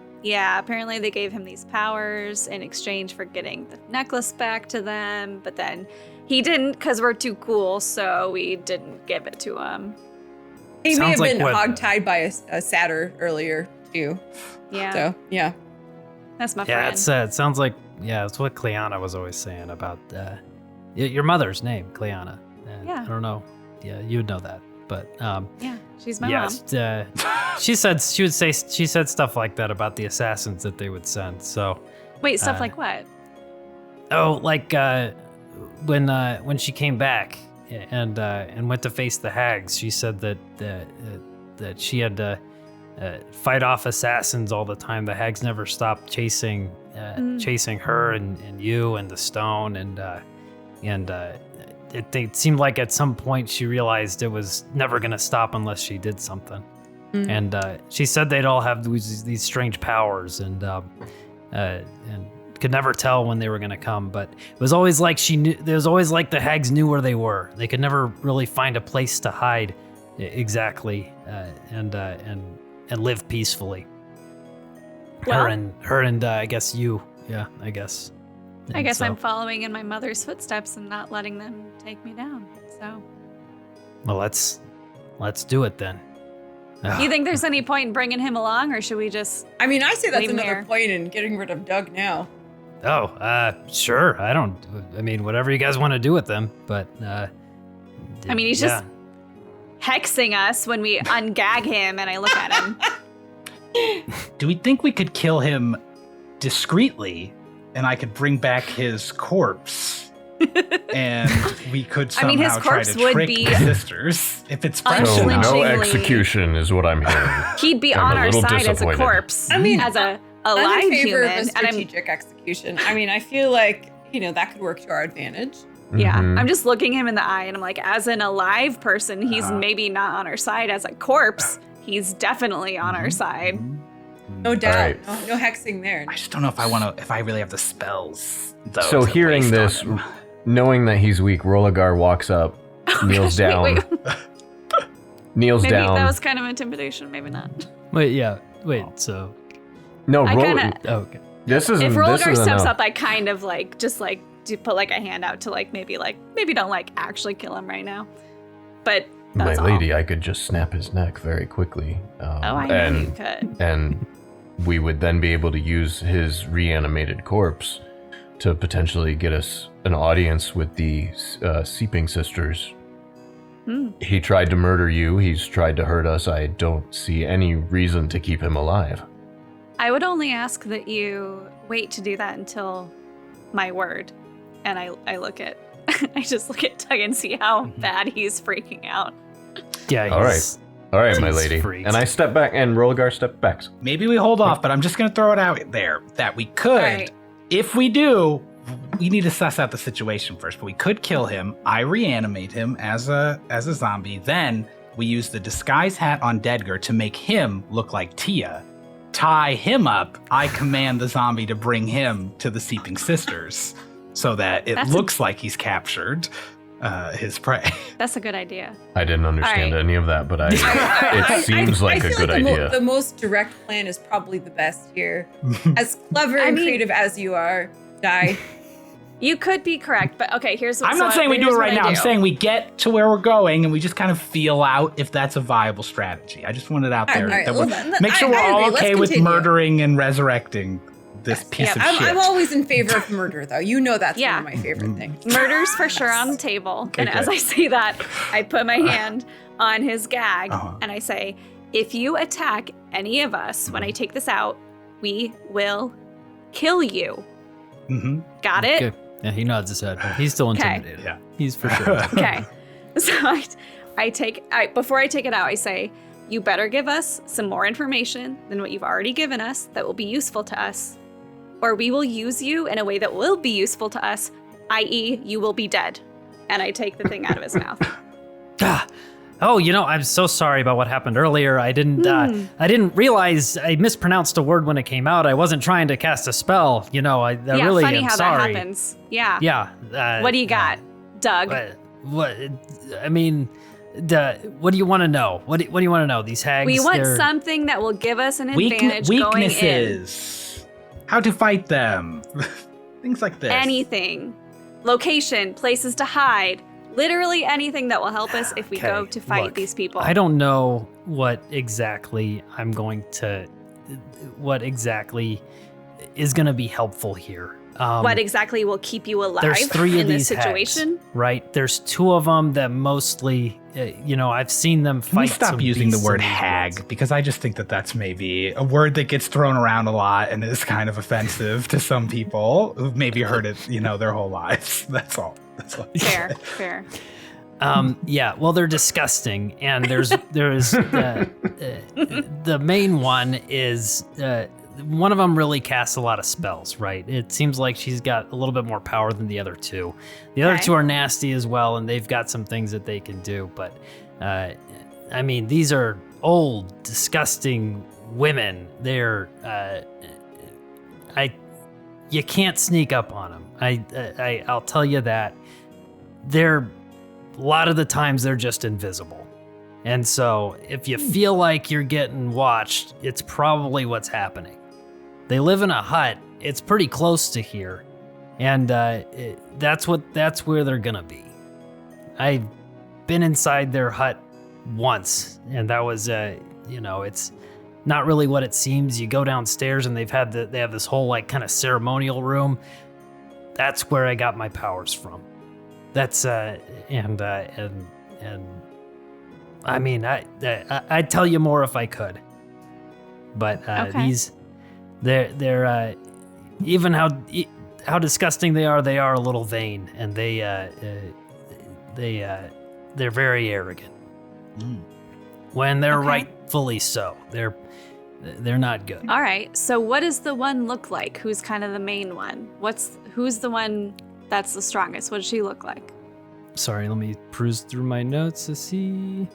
apparently they gave him these powers in exchange for getting the necklace back to them, but then he didn't because we're too cool, so we didn't give it to him. He may Sounds have like been what- hogtied by a satyr earlier too. Yeah, So yeah. that's my Yeah, friend. it sounds like it's what Cleana was always saying about your mother's name, Cleana. Yeah. I don't know. Yeah, you would know that, but Yeah, she's my yeah, mom. she said stuff like that about the assassins that they would send. So, Wait, stuff like what? like when she came back and went to face the hags, she said that she had to fight off assassins all the time. The hags never stopped chasing her and you and the stone and it seemed like at some point she realized it was never going to stop unless she did something. And she said they'd all have these strange powers and could never tell when they were going to come. But it was always like she knew. There was always like the hags knew where they were. They could never really find a place to hide exactly and live peacefully. Well- her and I guess you. Yeah, I guess. I And guess so- I'm following in my mother's footsteps and not letting them take me down. So, Well, let's do it then. you think there's any point in bringing him along, or should we just? I mean, I say that's Leave him another here. point in getting rid of Doug now. Oh, sure. I mean, whatever you guys want to do with them, but I mean, he's just hexing us when we ungag him, and I look at him. Do we think we could kill him discreetly and I could bring back his corpse? And we could I mean, his somehow try corpse to would trick be the sisters if it's fresh So enough. no Unflinchingly- execution is what I'm hearing. He'd be I'm on a our little side as a disappointed. corpse. I mean, as a I'm live in favor human, of a and I'm strategic execution. I mean, I feel like, that could work to our advantage. Yeah, Mhm. I'm just looking him in the eye and I'm like, as an alive person, he's maybe not on our side. As a corpse, he's definitely on our side. No doubt. right. No hexing there. I just don't know if I really have the spells, though. So to hearing waste this, on him. knowing that he's weak, Rollogar walks up, kneels down, Wait. kneels Maybe down. that was kind of intimidation, maybe not. So No, I roll. kinda- oh, okay. This isn't. If this Rollogar isn't steps a- up, I kind of just do put like a hand out to maybe don't actually kill him right now. But My that's all. lady, I could just snap his neck very quickly. I know and, you could. And we would then be able to use his reanimated corpse to potentially get us an audience with the Seeping Sisters. He tried to murder you. He's tried to hurt us. I don't see any reason to keep him alive. I would only ask that you wait to do that until my word. And I just look at Tug and see how bad he's freaking out. Yeah. All right. All right, my He's lady. freaked. And I step back, and Rollogar stepped back. Maybe we hold off, but I'm just going to throw it out there that we could, Right. if we do, we need to suss out the situation first. But we could kill him. I reanimate him as a zombie. Then we use the disguise hat on Dedgar to make him look like Tia. Tie him up. I command the zombie to bring him to the Seeping Sisters, so that it looks like he's captured his prey. That's a good idea. I didn't understand All right. any of that, but it seems like a feel good idea. The most direct plan is probably the best here. As clever and creative as you are, Die. You could be correct, but okay, here's what I'm not saying we do it right now. I'm saying we get to where we're going and we just kind of feel out if that's a viable strategy. I just want it out there. All right, that well, we're, make sure I we're all agree. Let's okay with continue. murdering and resurrecting this piece of shit. I'm always in favor of murder, though. You know that's Yeah. one of my favorite things. Murder's for sure on the table. Okay, And as good. I say that, I put my hand on his gag Uh-huh. and I say, if you attack any of us when I take this out, we will kill you. Mm-hmm. Got it? Good. Yeah, he nods his head. He's still Okay. intimidated. Yeah. He's for sure. Okay. So before I take it out, I say, you better give us some more information than what you've already given us that will be useful to us, or we will use you in a way that will be useful to us, i.e., you will be dead. And I take the thing out of his mouth. Oh, I'm so sorry about what happened earlier. I didn't realize I mispronounced a word when it came out. I wasn't trying to cast a spell. I really funny am how sorry. that happens. Yeah. Yeah. What do you got, Doug? What? I mean, what do you want to know? What do you want to know? These hags. We want they're- something that will give us an advantage going in. Weaknesses. How to fight them. Things like this. Anything. Location, places to hide. Literally anything that will help us if we Okay, go to fight look, these people. I don't know what exactly is going to be helpful here. What exactly will keep you alive There's three in of this these situation? hags, right? There's two of them that mostly, I've seen them Can we fight. stop some using the beasts word in these hag? woods. Because I just think that that's maybe a word that gets thrown around a lot and is kind of offensive to some people who've maybe heard it, their whole lives. That's all. Fair. Yeah, well, they're disgusting, and there's the main one is one of them really casts a lot of spells, right? It seems like she's got a little bit more power than the other two. The other Okay. two are nasty as well, and they've got some things that they can do. But I mean, these are old, disgusting women. They're you can't sneak up on them. I'll tell you that. They're a lot of the times they're just invisible. And so if you feel like you're getting watched, it's probably what's happening. They live in a hut. It's pretty close to here. And that's where they're gonna be. I've been inside their hut once, and that was it's not really what it seems. You go downstairs and they have this whole kind of ceremonial room. That's where I got my powers from. That's and I mean I'd tell you more if I could, but Okay. they're even how disgusting they are a little vain, and they're very arrogant. When they're Okay. rightfully so. They're not good. All right. So what does the one look like? Who's kind of the main one? Who's the one that's the strongest? What does she look like? Sorry, let me peruse through my notes to see.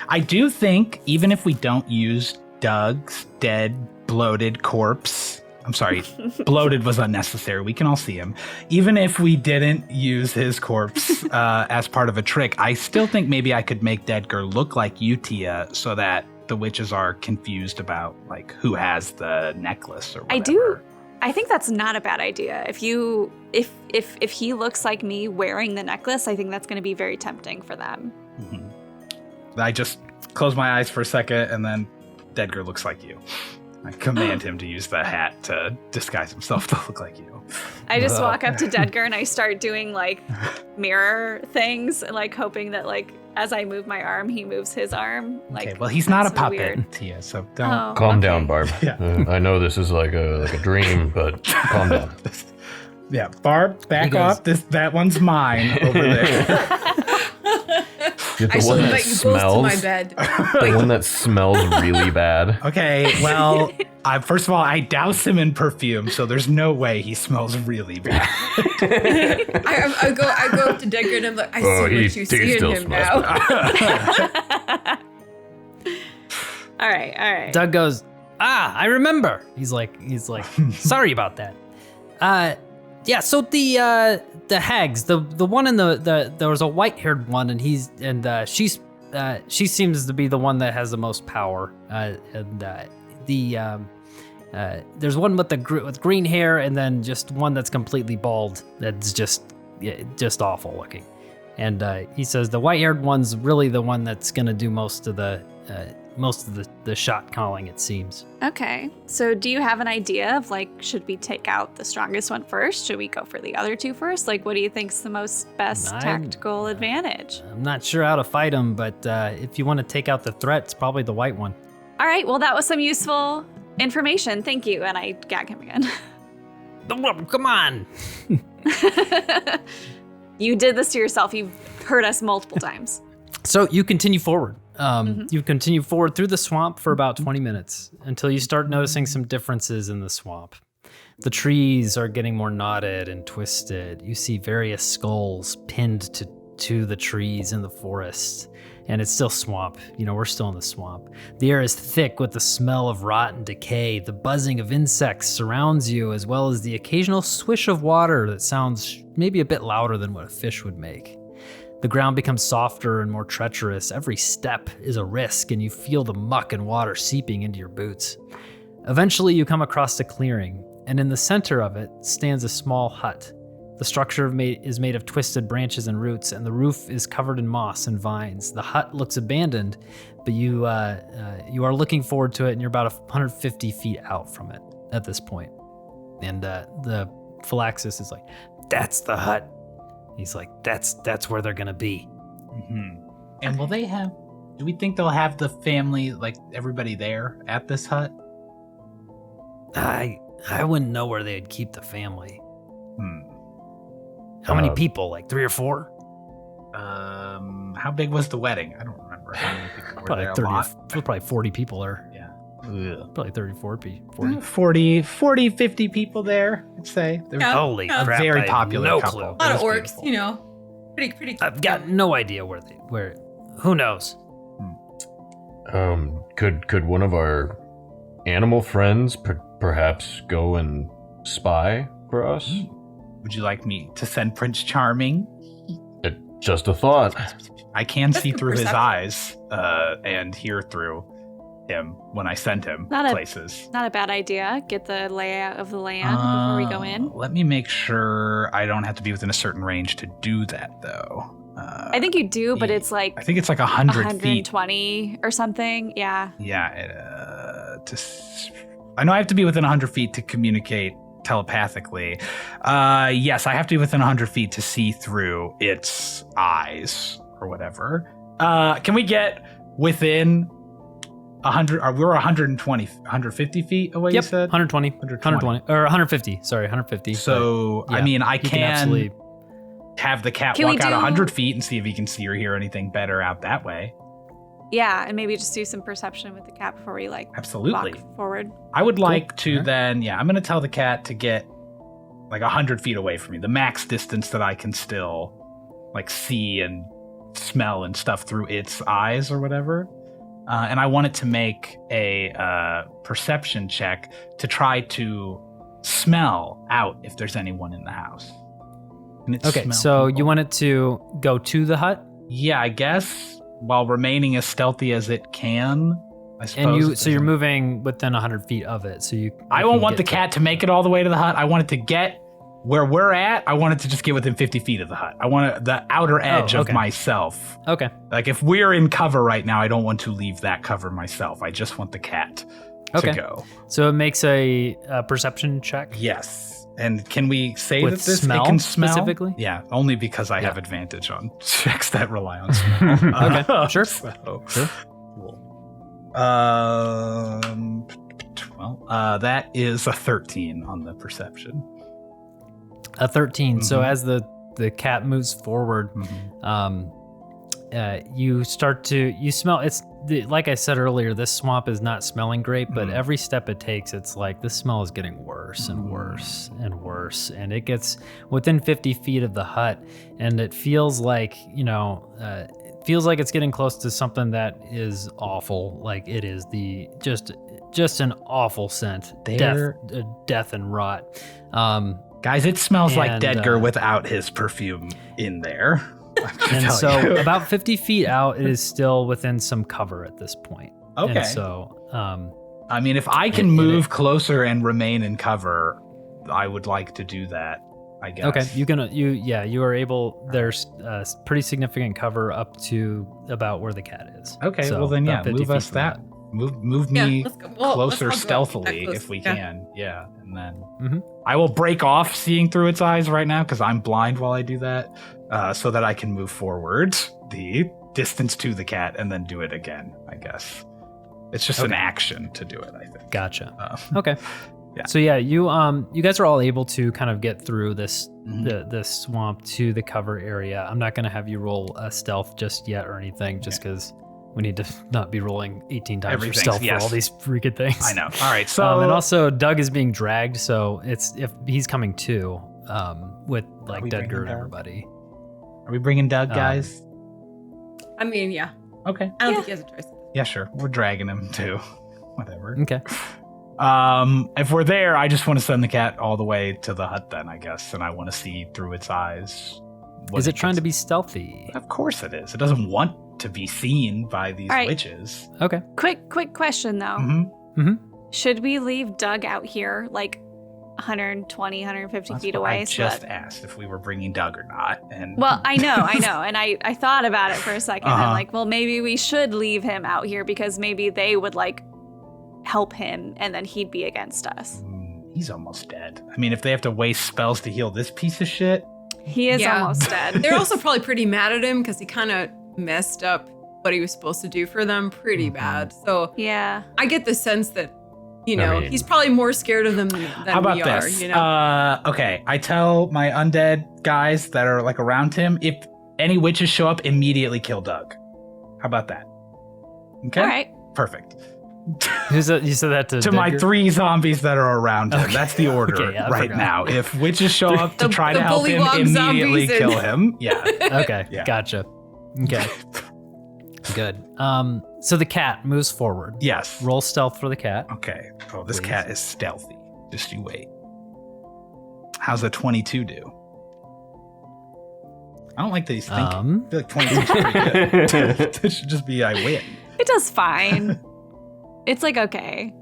I do think even if we don't use Doug's dead, bloated corpse, I'm sorry, bloated was unnecessary. We can all see him. Even if we didn't use his corpse as part of a trick, I still think maybe I could make Dedgar look like you, Tia, so that the witches are confused about like who has the necklace or whatever. I think that's not a bad idea. If he looks like me wearing the necklace, I think that's going to be very tempting for them. Mm-hmm. I just close my eyes for a second, and then Dedgar looks like you. I command him to use the hat to disguise himself to look like you. I just walk up to Dedgar and I start doing like mirror things, like hoping that like as I move my arm, he moves his arm. Like, okay, well, he's not a puppet, weird. Tia, so don't. Calm down, Barb. Yeah. I know this is like a dream, but calm down. Yeah, Barb, back off. That one's mine over there. I shall invite you both to my bed. The one that smells really bad. Okay, well, first of all, I douse him in perfume, so there's no way he smells really bad. I go up to Dedgar and I'm like, I see what you see in him now. All right. Doug goes, I remember. He's like, sorry about that. Yeah, so the hags, the one in there was a white-haired one, and she seems to be the one that has the most power. There's one with green hair, and then just one that's completely bald. That's just awful looking. And he says the white-haired one's really the one that's gonna do most of the shot calling, it seems. Okay. So do you have an idea of like, should we take out the strongest one first? Should we go for the other two first? Like, what do you think's the best tactical advantage? I'm not sure how to fight him, but if you want to take out the threat, it's probably the white one. All right. Well, that was some useful information. Thank you. And I gag him again. Come on. You did this to yourself. You've hurt us multiple times. So you continue forward. You continue forward through the swamp for about 20 minutes until you start noticing some differences in the swamp. The trees are getting more knotted and twisted. You see various skulls pinned to the trees in the forest. And it's still swamp. We're still in the swamp. The air is thick with the smell of rot and decay. The buzzing of insects surrounds you, as well as the occasional swish of water that sounds maybe a bit louder than what a fish would make. The ground becomes softer and more treacherous. Every step is a risk, and you feel the muck and water seeping into your boots. Eventually, you come across a clearing, and in the center of it stands a small hut. The structure is made of twisted branches and roots, and the roof is covered in moss and vines. The hut looks abandoned, but you are looking forward to it, and you're about 150 feet out from it at this point. And the Phylaxis is like, "That's the hut." He's like, that's where they're gonna be. Mm-hmm. And do we think they'll have the family, like everybody there at this hut? I wouldn't know where they'd keep the family. How Uh, many people? Like 3 or 4? How big was the wedding? I don't remember how many people were there. Probably 40 people there. Yeah. Probably 30, 40. 40, 50 people there, I'd say. Holy Yeah. crap, Very I have popular no couple. clue. A lot of It was orcs, beautiful. pretty. I've got no idea where, who knows? Could one of our animal friends perhaps go and spy for us? Would you like me to send Prince Charming? Just a thought. I can see good through his perception. eyes and hear through him when I send him places. Not a bad idea. Get the layout of the land before we go in. Let me make sure I don't have to be within a certain range to do that, though. I think you do, but it's like I think it's like 100 feet. 120 or something. Yeah. Yeah. I know I have to be within 100 feet to communicate telepathically. Yes, I have to be within 100 feet to see through its eyes or whatever. Can we get within 100? We're 150 feet away, Yep, you said? 120, or 150. Sorry, 150. So, but, yeah, I mean, I you can absolutely. have the cat Can we walk out do- 100 feet and see if he can see or hear anything better out that way. Yeah, and maybe just do some perception with the cat before we Absolutely. walk forward. I would like to Alright. then, I'm going to tell the cat to get like 100 feet away from me, the max distance that I can still like see and smell and stuff through its eyes or whatever. And I want it to make a perception check to try to smell out if there's anyone in the house. Okay, so you want it to go to the hut? Yeah, I guess, while remaining as stealthy as it can, I suppose. And you're moving within 100 feet of it, so you... I don't want the cat to make it all the way to the hut. I want it to get where we're at. I want it to just get within 50 feet of the hut. I want the outer edge of myself. Okay. Like, if we're in cover right now, I don't want to leave that cover myself. I just want the cat to go. So it makes a perception check? Yes. And can we say With that it can smell? Specifically? Yeah, only because I have advantage on checks that rely on smell. Okay, sure. Sure. Cool. That is a 13 on the perception. A 13. Mm-hmm. So as the cat moves forward, you start to smell. Like I said earlier, this swamp is not smelling great, but every step it takes, it's like the smell is getting worse and worse and worse, and it gets within 50 feet of the hut, and it feels like it's getting close to something that is awful. Like it is just an awful scent, death and rot. Guys, it smells like Dedgar without his perfume in there. And so about 50 feet out, it is still within some cover at this point. Okay. And so, I mean, if I can move closer and remain in cover, I would like to do that, I guess. Okay. You are able, there's pretty significant cover up to about where the cat is. Okay. So well then, about 50 move feet us from that. Move me closer let's stealthily close. if we can. Yeah. And then Mhm. I will break off seeing through its eyes right now because I'm blind while I do that, so that I can move forward the distance to the cat and then do it again, I guess. It's just an action to do it, I think. Gotcha. Okay. Yeah. So yeah, you guys are all able to kind of get through this swamp to the cover area. I'm not going to have you roll a stealth just yet or anything, just because we need to not be rolling 18 times for stealth for all these freaking things. I know. All right. So and also Doug is being dragged, so if he's coming too, with like Dedgar and everybody. Are we bringing Doug, guys? I mean, yeah. Okay. I don't think he has a choice. Yeah, sure. We're dragging him too. Whatever. Okay. If we're there, I just want to send the cat all the way to the hut then, I guess, and I want to see through its eyes. Is it trying to be stealthy? Of course it is. It doesn't want to be seen by these All right. witches. Okay. Quick question though. Mm-hmm. Should we leave Doug out here like 120, 150 That's feet what away? I just asked if we were bringing Doug or not. And Well, I know. And I thought about it for a second. Uh-huh. I'm like, well, maybe we should leave him out here because maybe they would like help him and then he'd be against us. He's almost dead. I mean, if they have to waste spells to heal this piece of shit. He is almost dead. They're also probably pretty mad at him because he kind of messed up what he was supposed to do for them pretty bad. So Yeah. I get the sense that, I mean- he's probably more scared of them than How about we this? are, Okay, I tell my undead guys that are like around him, if any witches show up, immediately kill Doug. How about that? Okay. All right. Perfect. You said that to My Dedgar? 3 zombies that are around him. Okay. That's the order Okay, I right forgot. now. If witches show up to The- try to the help him, Bullywug immediately zombies kill and- him. Yeah. Okay, Yeah. gotcha. Okay, good. So the cat moves forward. Yes. Roll stealth for the cat. Okay. Oh, this Please. cat is stealthy. Just you wait. How's a 22 do? I don't like that he's thinking. I feel like 22 is pretty good. It should just be I win. It does fine. It's like okay.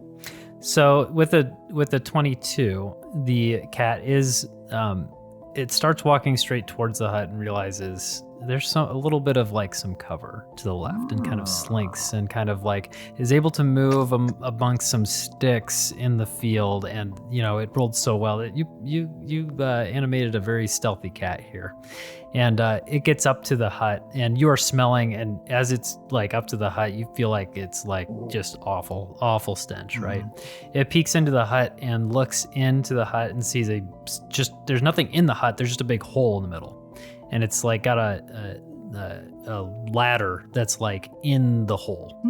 So with the 22, the cat is it starts walking straight towards the hut and realizes there's a little bit of like some cover to the left and kind of slinks and kind of like is able to move amongst some sticks in the field, and it rolled so well that you animated a very stealthy cat here. And it gets up to the hut, and you are smelling, and as it's like up to the hut, you feel like it's like just awful stench, right? It peeks into the hut and looks into the hut and sees there's nothing in the hut, there's just a big hole in the middle. And it's like got a ladder that's like in the hole.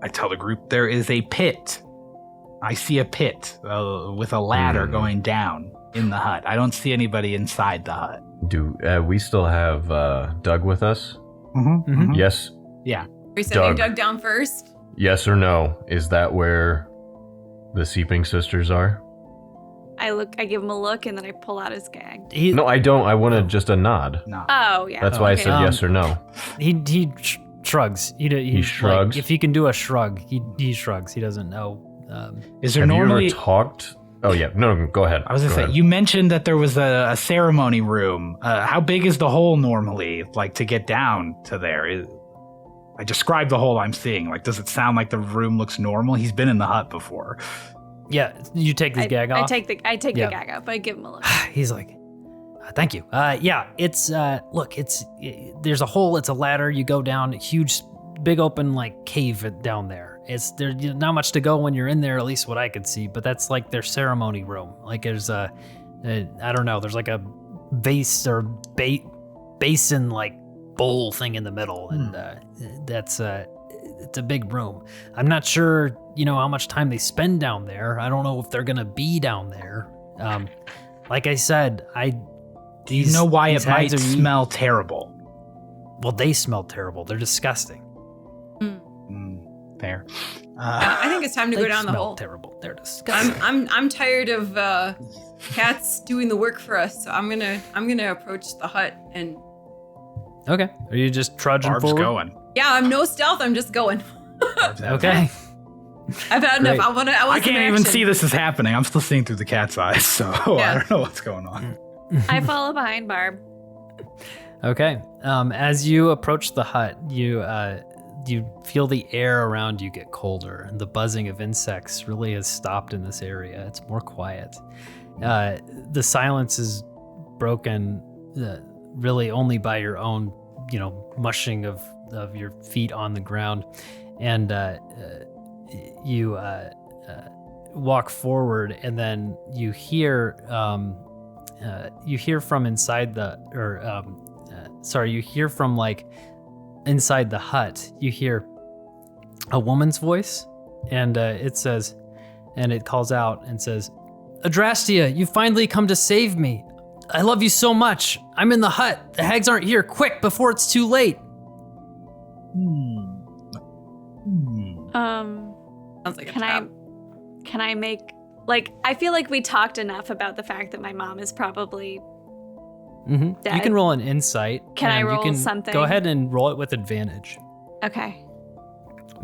I tell the group there is a pit I see a pit with a ladder going down in the hut. I don't see anybody inside the hut. Do we still have Doug with us? Mm-hmm. Yes. Yeah. Are we sending Doug down first? Yes or no? Is that where the Seeping Sisters are? I give him a look, and then I pull out his gag. No, I don't. I wanted just a nod. No. Oh, yeah. That's why I said yes or no. He shrugs. He shrugs? Like, if he can do a shrug, he shrugs. He doesn't know. Is there Have normally... you ever talked? Oh, yeah. No, go ahead. I was going to say, you mentioned that there was a ceremony room. How big is the hole normally, like, to get down to there? I described the hole I'm seeing. Like, does it sound like the room looks normal? He's been in the hut before. Yeah, you take his gag off. I take the gag off. I give him a look. He's like, thank you. Yeah, it's there's a hole. It's a ladder. You go down, huge, big open like cave down there. There's not much to go when you're in there, at least what I could see. But that's like their ceremony room. Like there's I don't know. There's like a vase or basin like bowl thing in the middle, and that's it's a big room. I'm not sure, how much time they spend down there. I don't know if they're gonna be down there. Like I said, Do you know why it might smell terrible? Well, they smell terrible. They're disgusting. Fair. I think it's time to go down the hole. Terrible. They're disgusting. I'm tired of cats doing the work for us, so I'm gonna approach the hut and. Okay. Are you just trudging Barb's forward? going. Yeah, I'm no stealth. I'm just going. Okay. I've had enough. I can't even see this is happening. I'm still seeing through the cat's eyes, so I don't know what's going on. I follow behind Barb. Okay. As you approach the hut, you feel the air around you get colder, and the buzzing of insects really has stopped in this area. It's more quiet. The silence is broken really only by your own, mushing of your feet on the ground, and you walk forward, and then you hear from inside you hear from like inside the hut. You hear a woman's voice, and it calls out and says, "Adrastia, you finally come to save me. I love you so much. I'm in the hut. The hags aren't here. Quick, before it's too late." Sounds like a trap. Can I make, I feel like we talked enough about the fact that my mom is probably dead. You can roll an insight. Can I roll you can something? Go ahead and roll it with advantage, Okay.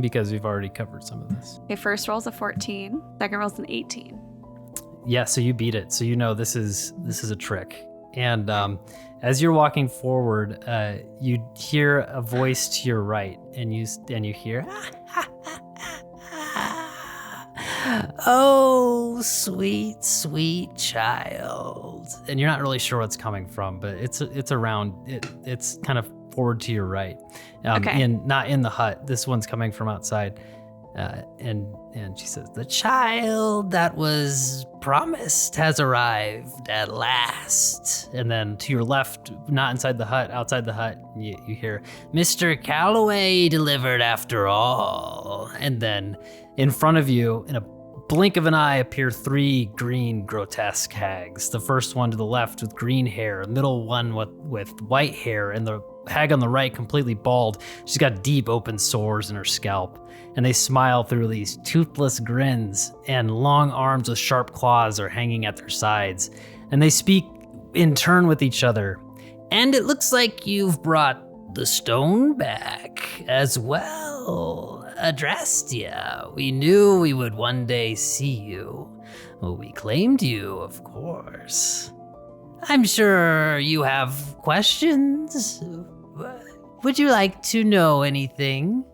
because we've already covered some of this. Okay, first roll's a 14. Second roll's an 18. Yeah, so you beat it. So this is a trick. And as you're walking forward, you hear a voice to your right, and you hear, "Oh, sweet, sweet child." And you're not really sure what's coming from, but it's around. It's kind of forward to your right, Okay. not in the hut. This one's coming from outside. And she says, "The child that was promised has arrived at last." And then to your left, not inside the hut, outside the hut, you hear, "Mr. Calloway delivered after all." And then in front of you, in a blink of an eye, appear 3 green grotesque hags. The first one to the left with green hair, the middle one with white hair, and the hag on the right completely bald. She's got deep open sores in her scalp. And they smile through these toothless grins, and long arms with sharp claws are hanging at their sides. And they speak in turn with each other. "And it looks like you've brought the stone back as well. Adrastia, we knew we would one day see you. Well, we claimed you, of course. I'm sure you have questions. Would you like to know anything?"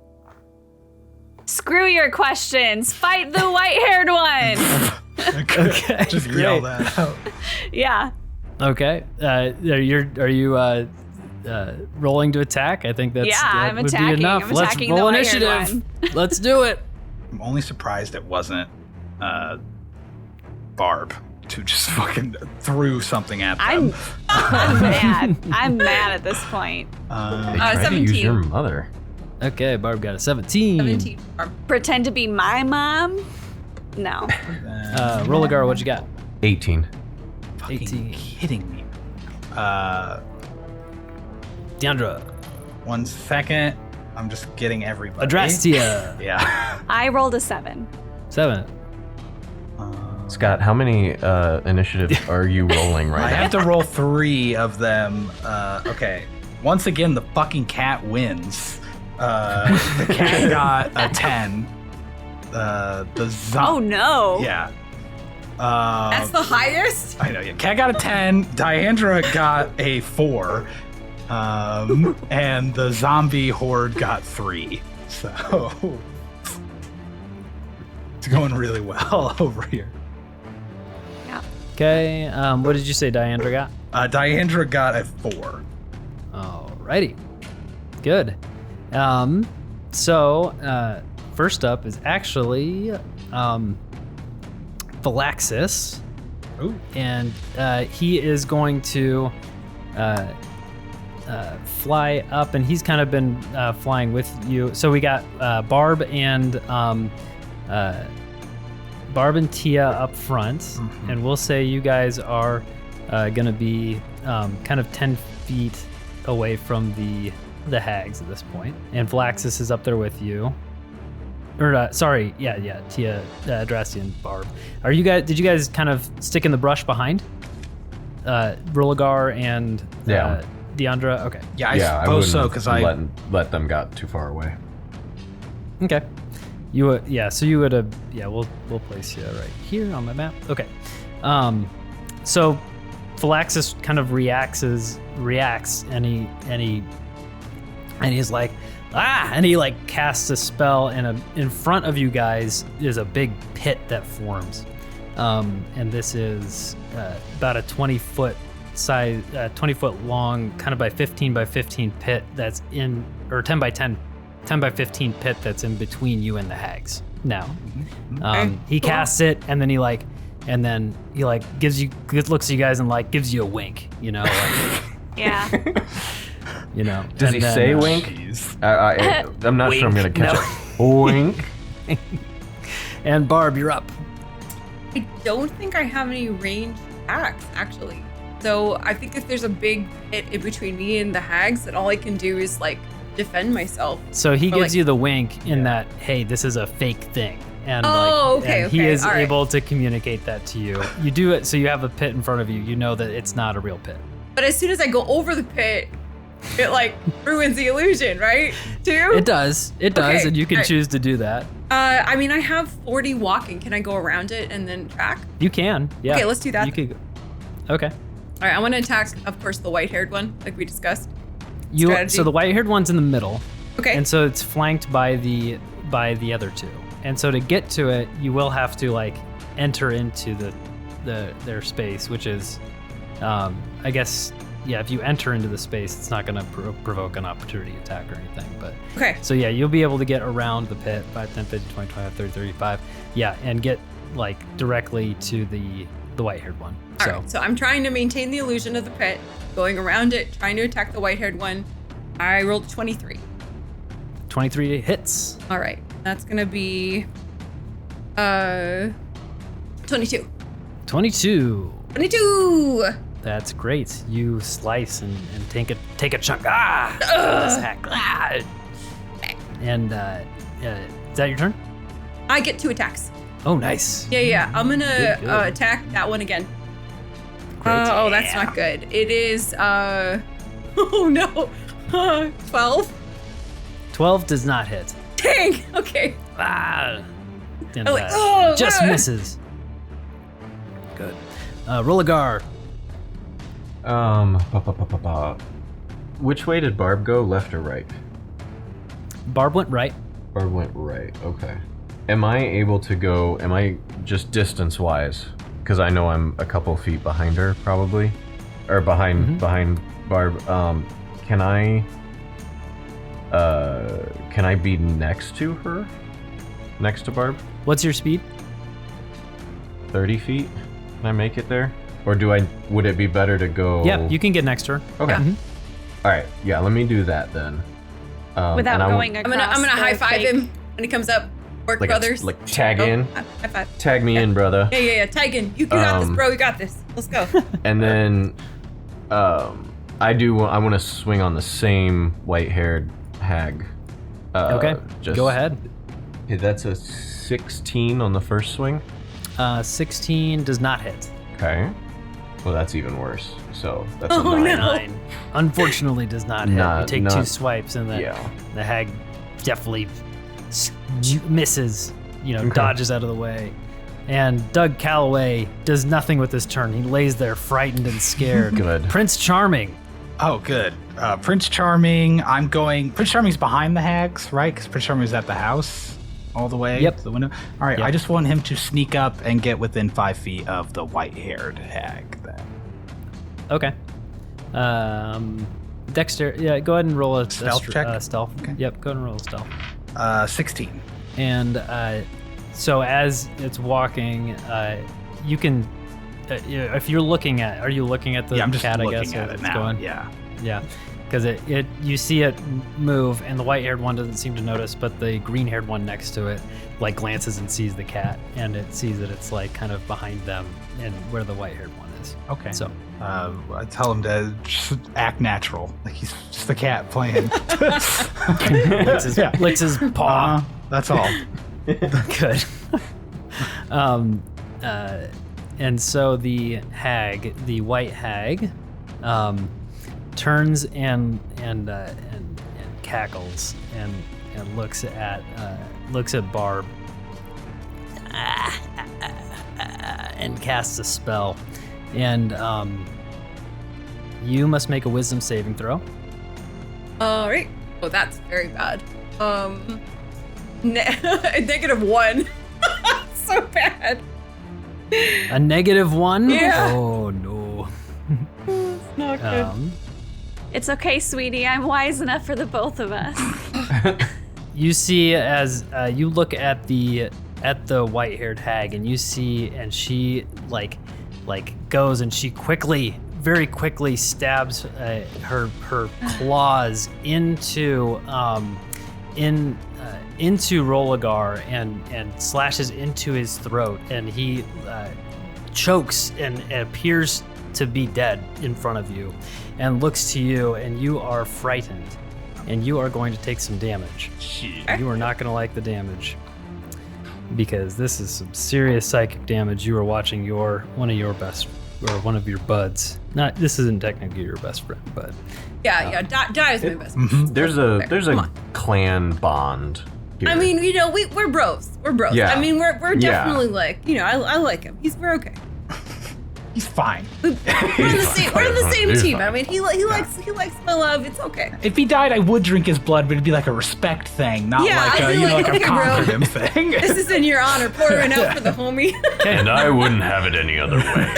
Screw your questions. Fight the white-haired one. Okay. Just yell that out. Yeah. Okay. Are you rolling to attack? I think that I'm would attacking. be enough. I'm Let's attacking roll the white-haired initiative. Let's do it. I'm only surprised it wasn't Barb to just fucking threw something at them. I'm mad. I'm mad at this point. They tried to 17. use your mother. Okay, Barb got a 17. 17. Pretend to be my mom? No. Rollogar, what you got? 18. Fucking 18. kidding me. Diandra. 1 second. I'm just getting everybody. Adrastia. Yeah. I rolled a 7. 7. Scott, how many initiatives are you rolling right I now? have to roll 3 of them. Okay. Once again, the fucking cat wins. The cat got a 10. Oh no. Yeah. That's the highest? I know. Yeah. Cat got a 10. Diandra got a 4. And the zombie horde got 3. So it's going really well over here. Okay. What did you say Diandra got? Diandra got a 4. Alrighty. Good. So first up is actually Valaxis. Ooh. And he is going to fly up, and he's kind of been flying with you. So we got Barb and Tia up front, and we'll say you guys are gonna be kind of 10 feet away from the hags at this point. And Valaxis is up there with you. Or sorry, yeah, Tia, Adrastia, and Barb. Are you guys? Did you guys kind of stick in the brush behind Rollogar and Diandra? Okay. Yeah, I suppose so, because I let them got too far away. Okay. So you would have, we'll place you right here on my map. Okay. So Valaxis kind of reacts and he's like, and he like casts a spell, and in front of you guys is a big pit that forms. And this is about a 20-foot size, 20-foot long, kind of by 15 by 15 pit that's in, or 10 by 10 by 15 pit that's in between you and the hags. Now, he casts it, and then he looks at you guys and like gives you a wink, you know. Like, Yeah. you know. Does he say wink? I'm not sure I'm gonna catch it. Wink. And Barb, you're up. I don't think I have any ranged attacks, actually. So I think if there's a big pit in between me and the hags, then all I can do is like defend myself. So he Or, gives like- you the wink in that, hey, this is a fake thing. And okay, he is all right. able to communicate that to you. You do it, so you have a pit in front of you. You know that it's not a real pit. But as soon as I go over the pit, it like ruins the illusion, right? Too? It does, Okay, and you can alright. choose to do that. I mean, I have 40 walking. Can I go around it and then track? You can, yeah. Okay, let's do that. You could. Okay. All right, I want to attack, of course, the white-haired one, like we discussed. So Strategy. the white-haired one's in the middle. Okay. And so it's flanked by the other two. And so to get to it, you will have to like enter into their space, which is, I guess, if you enter into the space, it's not going to provoke an opportunity attack or anything. But Okay. so yeah, you'll be able to get around the pit 5, 10, 15, 20, 25, 30, 35. Yeah, and get like directly to the white-haired one. All So right, so I'm trying to maintain the illusion of the pit, going around it, trying to attack the white-haired one. I rolled 23. 23 hits. All right, that's gonna be 22. 22. 22. That's great. You slice and take a chunk. Sack. And is that your turn? I get 2 attacks. Oh, nice. Yeah. I'm gonna Good. attack that one again. Great. Oh, that's not good. It is oh no, 12. 12 does not hit. Dang. Okay. And I'm like, oh, just ah. misses. Good. Rollogar. Which way did Barb go? Left or right? Barb went right. Barb went right. Okay. Am I just distance-wise? Because I know I'm a couple feet behind her, probably, or behind Barb. Can I be next to her? Next to Barb? What's your speed? 30 feet? Can I make it there? Or would it be better to go? Yeah, you can get next to her. Okay. Mhm. All right. Yeah, let me do that then. Without going I'm across gonna high the five fake- him when he comes up, Work brothers. Like tag Oh, in. high five. Tag me in, brother. Yeah. Tag in. You got this, bro. You got this. Let's go. And then I want to swing on the same white-haired hag. Okay, go ahead. Okay, that's a 16 on the first swing. 16 does not hit. Okay. Well, that's even worse. So that's a Oh, 9. no. 9. Unfortunately, does not hit. You take 2 swipes, and the hag definitely misses. Dodges out of the way. And Doug Calloway does nothing with his turn. He lays there frightened and scared. Good. Prince Charming. Oh, good. Prince Charming, Prince Charming's behind the hags, right? Because Prince Charming's at the house all the way to the window. All right, Yep. I just want him to sneak up and get within 5 feet of the white-haired hag then. Okay. Dexter, go ahead and roll a Stealth check? Stealth. Okay. Yep, go ahead and roll a stealth. 16. And so as it's walking, you can, if you're looking at, are you looking at the I'm just cat? I looking guess at as it it's now. going? Yeah, because you see it move, and the white-haired one doesn't seem to notice, but the green-haired one next to it like glances and sees the cat, and it sees that it's like kind of behind them and where the white-haired one is. Okay. So I tell him to just act natural, like he's just a cat playing. licks his paw. That's all. Good. And so the hag, the white hag, turns and cackles and looks at Barb and casts a spell, and you must make a wisdom saving throw. All right. Oh, that's very bad. -1. So bad. A -1? Yeah. Oh no. It's not good. It's okay, sweetie. I'm wise enough for the both of us. You see as you look at the white-haired hag, and you see, and she like goes, and she very quickly stabs her claws into Rollogar and slashes into his throat, and he chokes and appears to be dead in front of you, and looks to you, and you are frightened, and you are going to take some damage. You are not going to like the damage, because this is some serious psychic damage. You are watching one of your buds. This isn't technically your best friend, but Yeah. Die is my best friend. There's Come a on. clan bond here. I mean, we're bros. We're bros. Yeah. I mean, we're Yeah. definitely I like him. We're okay. He's fine. We're the same He's team. fine. I mean, he likes my love. It's okay. If he died, I would drink his blood, but it'd be like a respect thing, not Yeah, like I'd a, be like, a okay, bro. conquered him thing. This is in your honor. Pouring out for the homie. And I wouldn't have it any other way.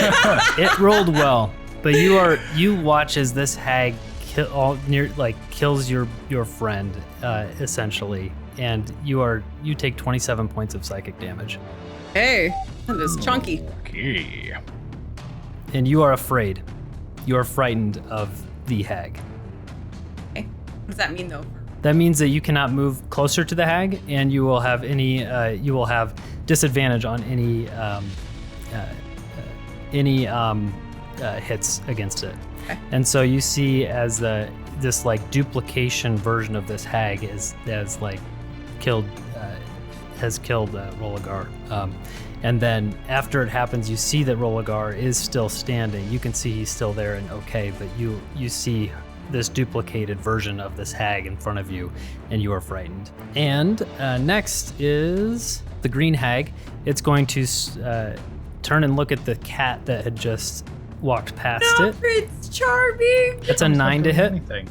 it rolled well. But you watch as this hag kills your friend essentially, and you take 27 points of psychic damage, Hey, that is chunky. Okay. and you are afraid. You are frightened of the hag. Okay. What does that mean though? That means that you cannot move closer to the hag, and you will have disadvantage on any hits against it. Okay. And so you see as this like duplication version of this hag has killed Rollogar. And then after it happens, you see that Rollogar is still standing. You can see he's still there and okay, but you see this duplicated version of this hag in front of you, and you are frightened. And next is the green hag. It's going to turn and look at the cat that had just walked past it. Prince Charming. It's a 9 to hit. Anything.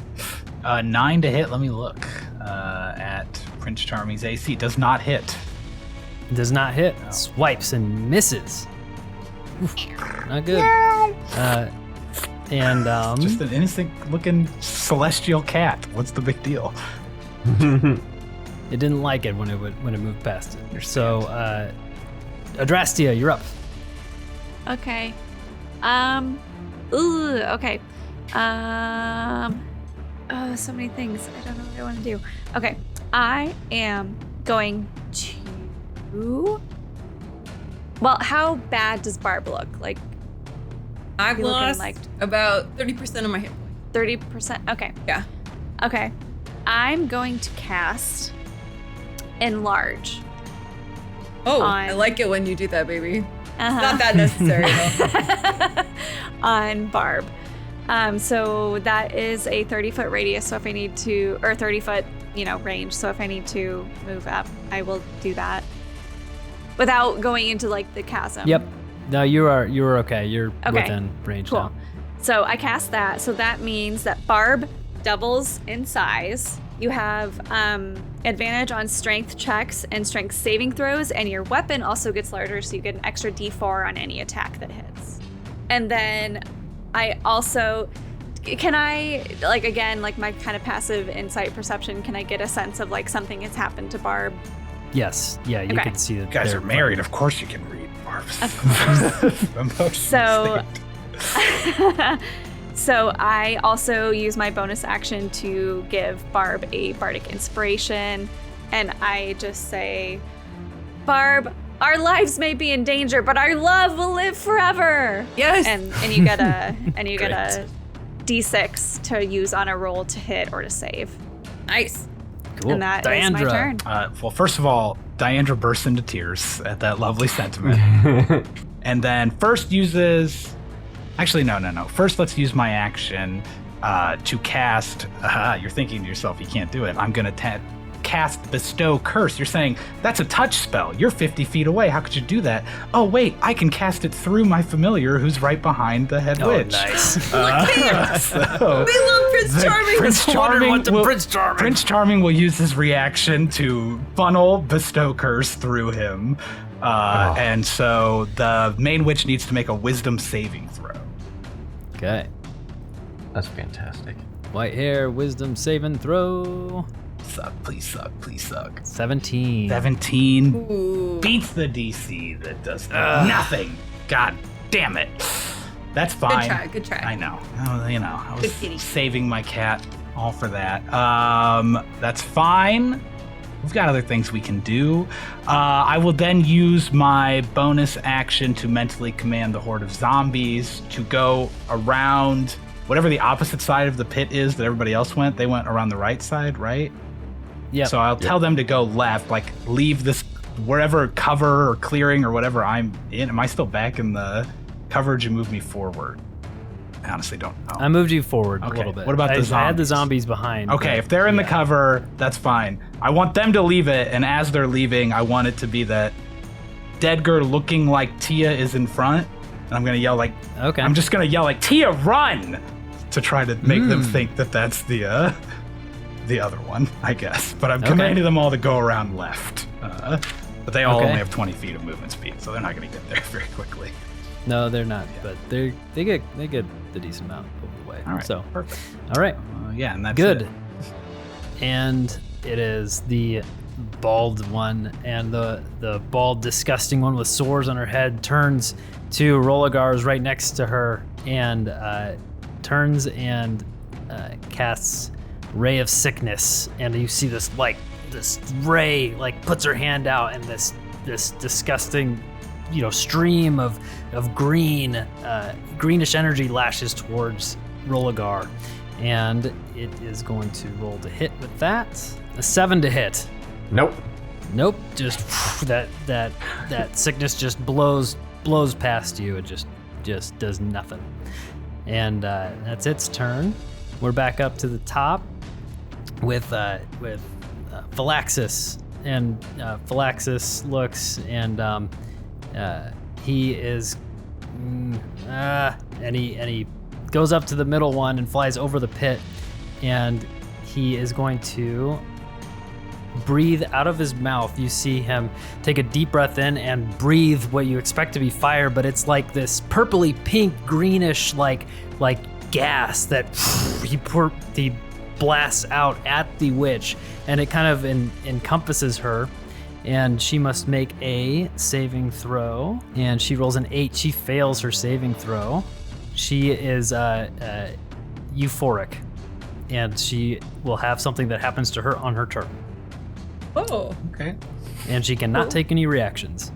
9 to hit. Let me look at Prince Charming's AC. Does not hit. Does not hit. Swipes and misses. Oof, not good. Just an innocent-looking celestial cat. What's the big deal? It didn't like it when it moved past it. So, Adrastia, you're up. Okay. Okay. Oh, so many things. I don't know what I want to do. Okay. I am going to Ooh. Well, how bad does Barb look? Like, I've you looking lost like about 30% of my hit points. 30%? Okay. Yeah. Okay. I'm going to cast Enlarge. Oh, On- I like it when you do that, baby. Uh-huh. Not that necessary, though. On Barb. So that is a 30-foot radius. So if I need to, or 30-foot, range. So if I need to move up, I will do that without going into like the chasm. Yep. No, you're okay. You're Okay. within range Cool. now. So I cast that. So that means that Barb doubles in size. You have advantage on strength checks and strength saving throws, and your weapon also gets larger, so you get an extra D4 on any attack that hits. And then I also, can I, like, again, like my kind of passive insight perception, can I get a sense of like something has happened to Barb? Yes. Yeah, you Okay. can see that. You guys they're are married. Of course you can read Barb's emotions. So, so I also use my bonus action to give Barb a bardic inspiration, and I just say, Barb, our lives may be in danger, but our love will live forever. Yes. And you get a D6 to use on a roll to hit or to save. Nice. Cool. And that is my Diandra. turn. Well, first of all, Diandra bursts into tears at that lovely sentiment. And then first uses... Actually, no. First, let's use my action to cast... you're thinking to yourself, you can't do it. I'm going to cast Bestow Curse. You're saying, that's a touch spell. You're 50 feet away. How could you do that? Oh, wait, I can cast it through my familiar who's right behind the head witch. Nice. So, We love Prince Charming. Prince Prince Charming will use his reaction to funnel Bestow Curse through him. And so the main witch needs to make a wisdom saving throw. Okay. That's fantastic. White hair, wisdom saving throw. Suck, please suck, please suck. 17. 17 Ooh. beats the DC that does nothing. God damn it. That's fine. Good try. I know. I Good kitty. was saving my cat all for that. That's fine. We've got other things we can do. I will then use my bonus action to mentally command the horde of zombies to go around whatever the opposite side of the pit is that everybody else went. They went around the right side, right? Yeah. So I'll tell them to go left, like leave this wherever cover or clearing or whatever I'm in. Am I still back in the coverage and move me forward? I honestly don't know. I moved you forward Okay, a little bit. what about the I had the zombies? zombies behind. Okay, but if they're in the yeah. cover, that's fine. I want them to leave it, and as they're leaving, I want it to be that Dedgar looking like Tia is in front, and I'm gonna yell like, Okay. I'm just gonna yell like, Tia, run! To try to make them think that that's the other one, I guess. But I'm commanding them all to go around left. But they all Okay. only have 20 feet of movement speed, so they're not gonna get there very quickly. No, they're not, but they get the decent amount over the way. All right, So, perfect. all right, Yeah, and that's good. it. And it is the bald one, and the bald, disgusting one with sores on her head turns to Rollogar, who's right next to her, and turns and casts Ray of Sickness, and you see this ray puts her hand out, and this disgusting stream of greenish energy lashes towards Rollogar, and it is going to roll to hit with that. A 7 to hit. Nope. Nope. Just that sickness just blows past you. It just does nothing. And that's its turn. We're back up to the top with Phylaxis, and Phylaxis looks, and he is, and he goes up to the middle one and flies over the pit, and he is going to breathe out of his mouth. You see him take a deep breath in and breathe what you expect to be fire, but it's like this purpley pink greenish like gas that he blasts out at the witch, and it kind of encompasses her, and she must make a saving throw, and she rolls an 8. She fails her saving throw. She is euphoric, and she will have something that happens to her on her turn. Oh. Okay. and she cannot take any reactions.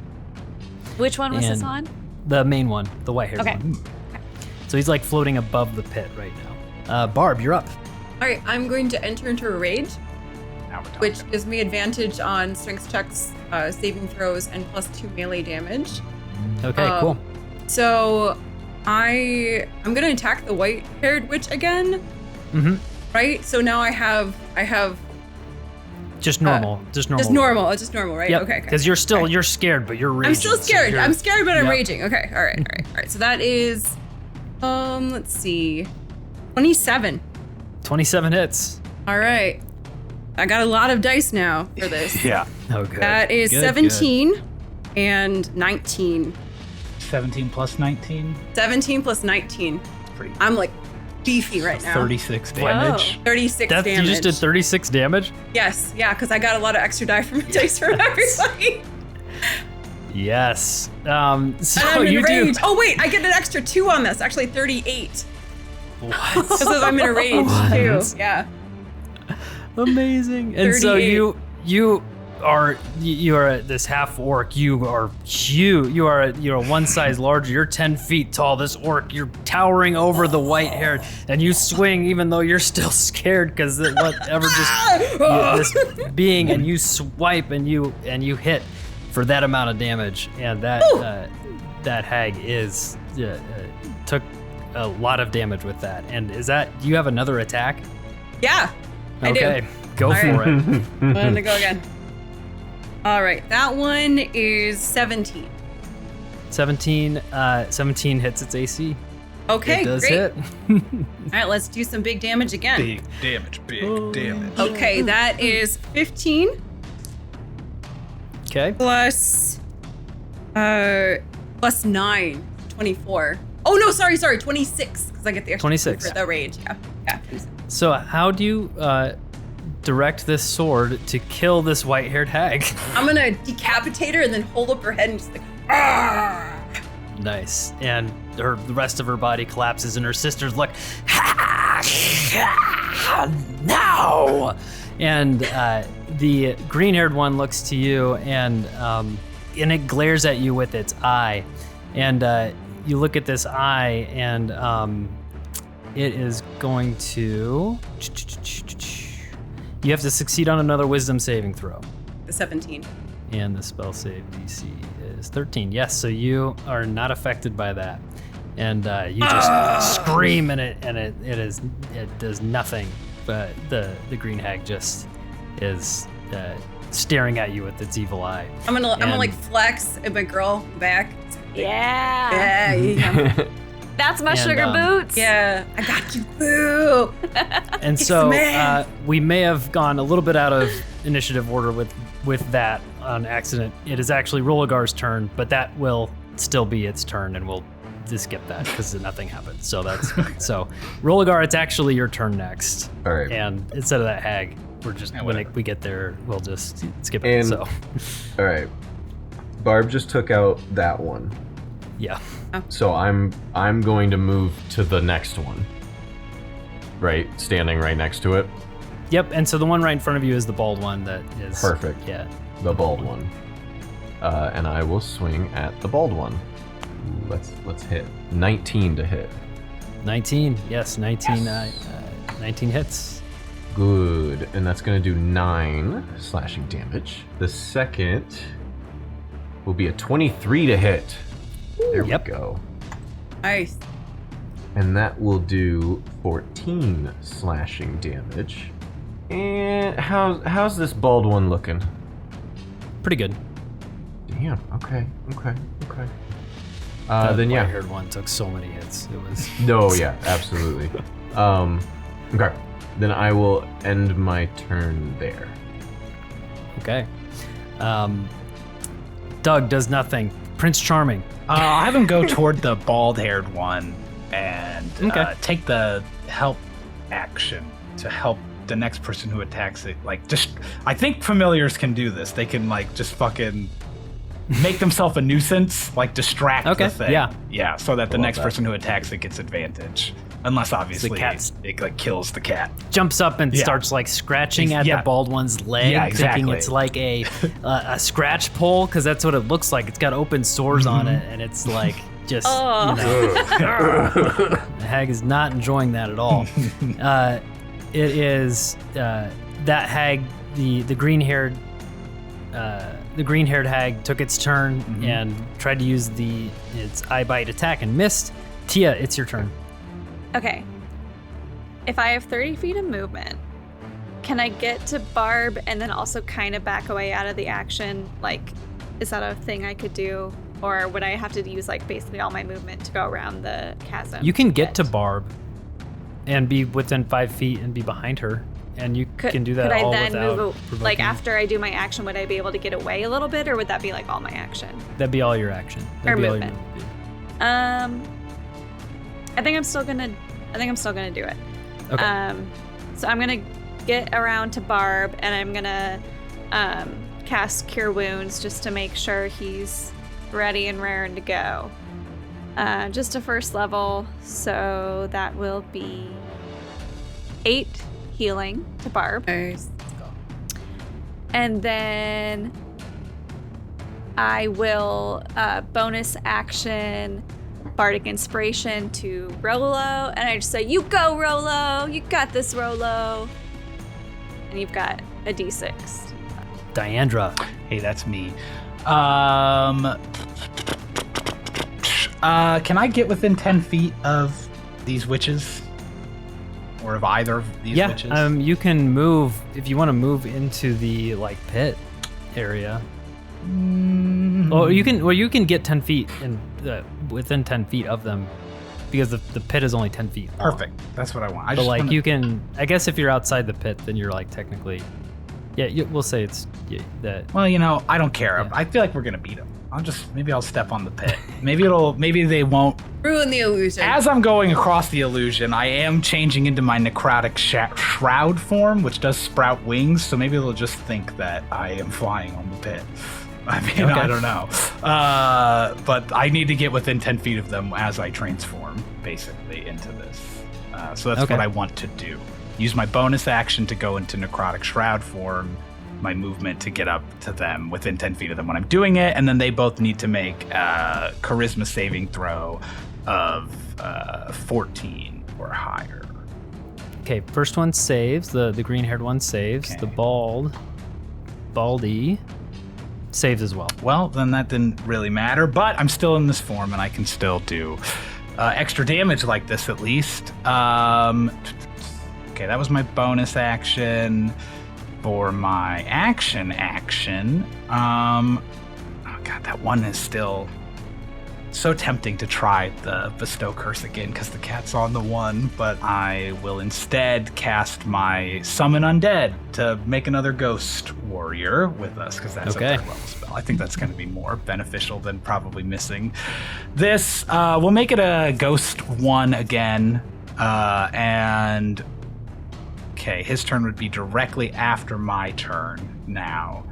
Which one was this And- on? The main one, the white-haired Okay. one. So he's like floating above the pit right now. Barb, you're up. All right, I'm going to enter into a rage, Now we're talking. which gives me advantage on strength checks, saving throws, and +2 melee damage. Okay, cool. So I'm gonna attack the white-haired witch again. Mm-hmm. Right. So now I have Just normal. Just normal. just normal, right? Yep. Okay. Because you're scared, but you're raging. I'm still scared. So you're- I'm scared, but I'm Yep. raging. Okay. All right. So that is, let's see, 27. 27 hits. All right. I got a lot of dice now for this. Yeah. Oh, good. That is Good, 17 and 19. 17 plus 19. 17 plus 19. Pretty. I'm like beefy right now. 36 damage. 36 Good. damage. You just did 36 damage? Yes. Yeah. Because I got a lot of extra die from dice from everybody. Yes. So And I'm in you do. rage. Oh wait, I get an extra 2 on this. Actually, 38. What? Because I'm in a rage too. Yeah. Amazing. And so 38. you are this half orc. You are huge. You're one size larger. You're 10 feet tall. This orc. You're towering over the white hair, and you swing even though you're still scared because whatever this being, and you swipe and you hit for that amount of damage, and that hag is took a lot of damage with that. And do you have another attack? Yeah. I do. Okay, go All for it. I'm gonna go again. All right, that one is 17. 17 hits its AC. Okay, It does great. hit. All right, let's do some big damage again. Big damage. Big damage. Okay, that is 15 Okay. plus 9, 24. Oh no, sorry, 26, because I get the extra 26. 2 for the rage. Yeah. So how do you direct this sword to kill this white-haired hag? I'm gonna decapitate her and then hold up her head and just like, ah! Nice. And the rest of her body collapses, and her sisters look, no! And the green-haired one looks to you, and it glares at you with its eye. And you look at this eye, and it is going to. You have to succeed on another wisdom saving throw. 17. And the spell save DC is 13. Yes, so you are not affected by that. And you just scream, and it does nothing. But the green hag just is staring at you with its evil eye. I'm gonna And- like flex at my girl back. Yeah. Yeah. That's my And, sugar boots. Yeah, I got you, boo. And It's so the man. we may have gone a little bit out of initiative order with that on accident. It is actually Rollogar's turn, but that will still be its turn, and we'll just skip that because nothing happened. So that's so Rollogar, it's actually your turn next. All right. And instead of that hag, we're just when whatever. we get there, we'll just skip it. And- So All right. Barb just took out that one. yeah. So I'm going to move to the next one. Right? Standing right next to it. Yep. And so the one right in front of you is the bald one that is Perfect. Yeah. The bald one. And I will swing at the bald one. Ooh, let's hit. 19 to hit. 19. Yes, 19. 19 hits. Good. And that's going to do 9 slashing damage. The second will be a 23 to hit. There Yep. we go. Nice. And that will do 14 slashing damage. And how's this bald one looking? Pretty good. Damn. Okay. Then yeah. White-haired one took so many hits. It was No, yeah, absolutely. Okay. Then I will end my turn there. okay. Doug does nothing. Prince Charming. I'll have him go toward the bald-haired one and Okay. take the help action to help the next person who attacks it. Like, just I think familiars can do this. They can like just fucking make themselves a nuisance, like distract Okay, the thing. yeah. Yeah, so that the love next that. person who attacks it gets advantage. Unless obviously The cat's- it like kills the cat. Jumps up and Yeah. starts like scratching at Yeah. the bald one's leg, Yeah, exactly. thinking it's like a scratch pole, because that's what it looks like. It's got open sores on it, and it's like just Oh. the hag is not enjoying that at all. It is that hag, the green-haired hag took its turn and tried to use its eye bite attack and missed. Tia, it's your turn. Okay. If I have 30 feet of movement, can I get to Barb and then also kind of back away out of the action? Like, is that a thing I could do? Or would I have to use like basically all my movement to go around the chasm? You can get to Barb and be within 5 feet and be behind her, and you can do that could all I then without move like provoking. after I do my action, would I be able to get away a little bit, or would that be like all my action? That'd be all your action. Or That'd be all your movement. movement. I think I'm still gonna do it. Okay. So I'm gonna get around to Barb and I'm gonna cast Cure Wounds just to make sure he's ready and raring to go. Just a first level, so that will be 8 healing to Barb. Nice. Let's go. And then I will bonus action Bardic Inspiration to Rollo, and I just say, "You go, Rollo! You got this, Rollo!" And you've got a D6. Diandra. Hey, that's me. Can I get within 10 feet of these witches? Or of either of these Yeah, witches? you can move if you want to move into the like pit area. Or you can get 10 feet and within 10 feet of them, because the pit is only 10 feet long. Perfect. That's what I want. But like you can, I guess if you're outside the pit, then you're like technically, we'll say it's that. Well, I don't care. Yeah. I feel like we're gonna beat them. Maybe I'll step on the pit. Maybe they won't. Ruin the illusion. As I'm going across the illusion, I am changing into my necrotic shroud form, which does sprout wings. So maybe they'll just think that I am flying on the pit. I mean, Okay. I don't know. But I need to get within 10 feet of them as I transform, basically, into this. So that's Okay. what I want to do. Use my bonus action to go into necrotic shroud form, my movement to get up to them within 10 feet of them when I'm doing it, and then they both need to make a charisma saving throw of 14 or higher. Okay, first one saves. The green-haired one saves. Okay. The baldy saves as well. Well, then that didn't really matter, but I'm still in this form and I can still do extra damage like this at least. Okay, that was my bonus action. For my action, oh god, that one is still so tempting to try the Bestow Curse again because the cat's on the one, but I will instead cast my Summon Undead to make another Ghost Warrior with us, because that's Okay. a third level spell. I think that's going to be more beneficial than probably missing this. We'll make it a Ghost 1 again, and okay, his turn would be directly after my turn now.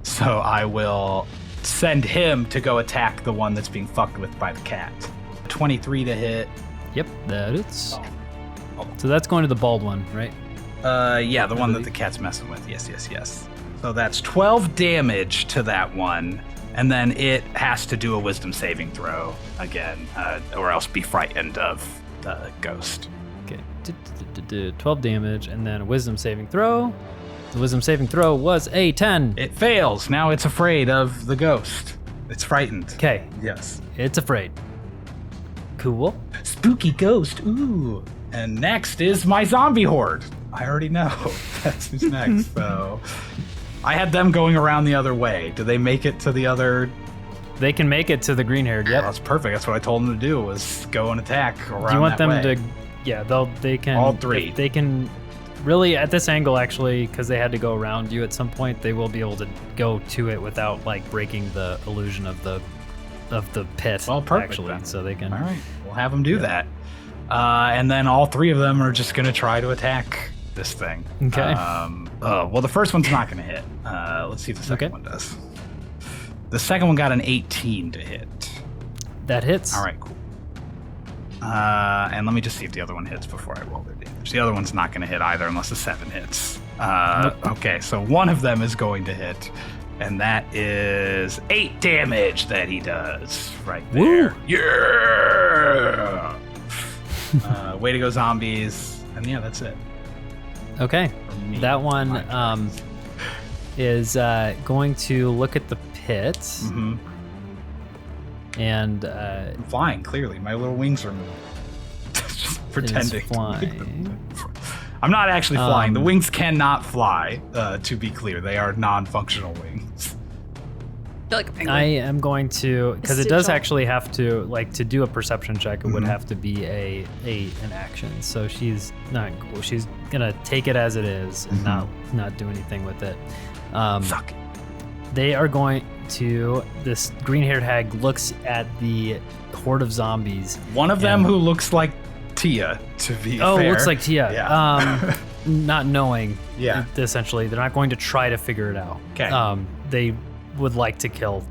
So I will send him to go attack the one that's being fucked with by the cat. 23 to hit. Yep, that is. So that's going to the bald one, right? Yeah, the one that the cat's messing with. Yes. So that's 12 damage to that one. And then it has to do a wisdom saving throw again, or else be frightened of the ghost. Okay, 12 damage, and then a wisdom saving throw. The wisdom saving throw was a 10. It fails. Now it's afraid of the ghost. It's frightened. Okay, Yes. it's afraid. Cool. Spooky ghost. Ooh. And next is my zombie horde. I already know. That's who's next. So I had them going around the other way. Do they make it to the other? They can make it to the green-haired. Yep. That's perfect. That's what I told them to do, was go and attack around. Do you want that them way. to? Yeah, they can. All three. They can. Really, at this angle, actually, because they had to go around you at some point, they will be able to go to it without like breaking the illusion of the pit. Well, perfect, actually, then. so they can. All right, we'll have them do that. And then all three of them are just going to try to attack this thing. Okay. Well, the first one's not going to hit. Let's see if the second one does. The second one got an 18 to hit. That hits. All right, cool. And let me just see if the other one hits before I roll their damage. The other one's not going to hit either unless a 7 hits. Okay, so one of them is going to hit, and that is 8 damage that he does right there. Woo. Yeah! Way to go, zombies. And yeah, that's it. Okay. For me, That one my turn. is going to look at the pit Mhm. and I'm flying, clearly. My little wings are moving. Just pretending. is flying. I'm not actually flying. The wings cannot fly, to be clear. They are non-functional wings. I feel like a penguin. I am going to, because it does Vestigial. actually have to, like, to do a perception check, it would have to be an action. So she's gonna take it as it is and not do anything with it. Fuck. They are going to, this green-haired hag looks at the horde of zombies. One of them who looks like Tia, to be Oh, fair. looks like Tia. Yeah. Not knowing. Yeah. Essentially, they're not going to try to figure it out. Okay. They would like to kill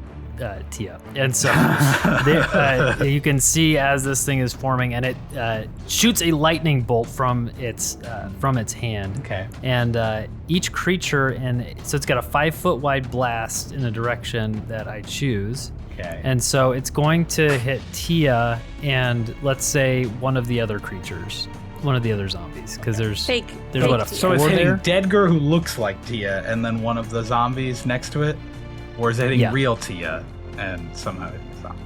Tia, and so you can see as this thing is forming, and it shoots a lightning bolt from its hand. Okay. And each creature, and so it's got a 5-foot wide blast in a direction that I choose. Okay. And so it's going to hit Tia and let's say one of the other creatures, one of the other zombies, because there's Fake. what a So it's 4 hitting there. Dedgar, who looks like Tia, and then one of the zombies next to it? Or is it hitting Yeah. real Tia and somehow hitting the zombie?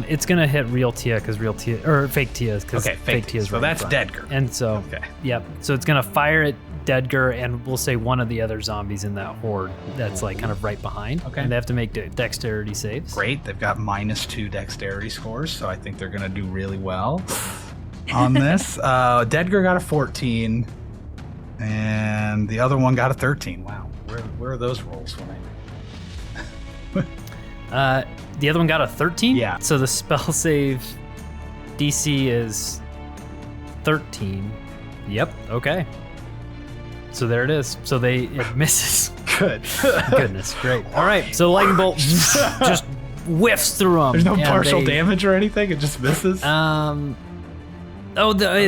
It's gonna hit real Tia because real Tia or fake Tia because Okay, fake Tia is Tia. So right that's in front. Dedgar. And so Okay. yep. So it's gonna fire at Dedgar and we'll say one of the other zombies in that horde that's like kind of right behind. Okay. And they have to make dexterity saves. Great. They've got -2 dexterity scores, so I think they're going to do really well on this. Dedgar got a 14, and the other one got a 13. Wow. Where are those rolls when The other one got a 13. Yeah. So the spell save DC is 13. Yep. Okay. So there it is. So it misses. Good. Goodness, great. All right. So lightning bolt just whiffs through them. There's no partial damage or anything? It just misses? It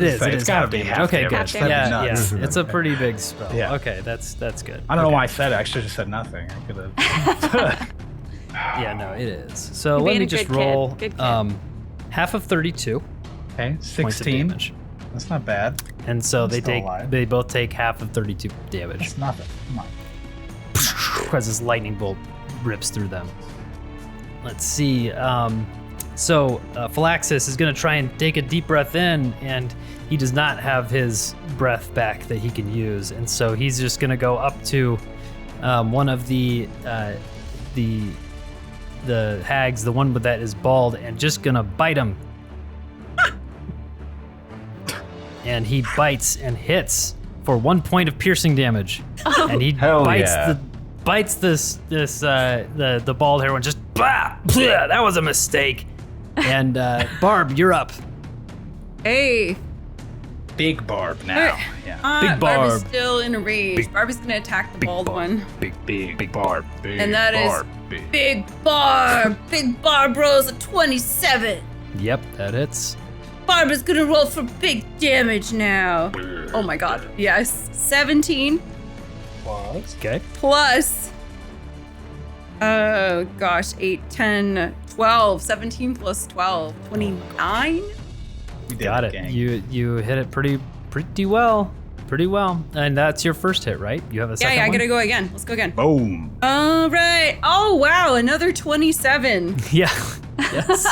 is. It's gotta be half Okay, damage. good. That'd be Yeah, nuts. yeah. It's a pretty big spell. Yeah. Okay, that's good. I don't know why I said it. I should have said nothing. I could have. Yeah, no, it is. So You're let being me a just good kid. roll Good kid. half of 32 Okay, points of 16. damage. That's not bad. And so still alive. they both take half of 32 damage That's nothing. Come on. as this lightning bolt rips through them. Let's see. So Phylaxis is going to try and take a deep breath in, and he does not have his breath back that he can use, and so he's just going to go up to one of the hags, the one that is bald, and just going to bite him. And he bites and hits for 1 point of piercing damage, and he Hell bites yeah. the bald hair one. Just bah, bleh, that was a mistake. And Barb, you're up. Hey. Big Barb now. Alright. Yeah. Big Barb is Barb. still in a rage. Barb is gonna attack the bald one. Big Barb. Big And that is Barb. Big. Big Barb. Big Barb rolls a 27. Yep, that hits. Barb is gonna roll for big damage now. Oh my god. Yes. 17 Okay. plus. Oh gosh. 8, 10, 12. 17 plus 12. 29? We did Got it. gang. You hit it pretty well. Pretty well. And that's your first hit, right? You have a second Yeah, I one? gotta go again. Let's go again. Boom. All right. Oh wow, another 27. Yeah. Yes.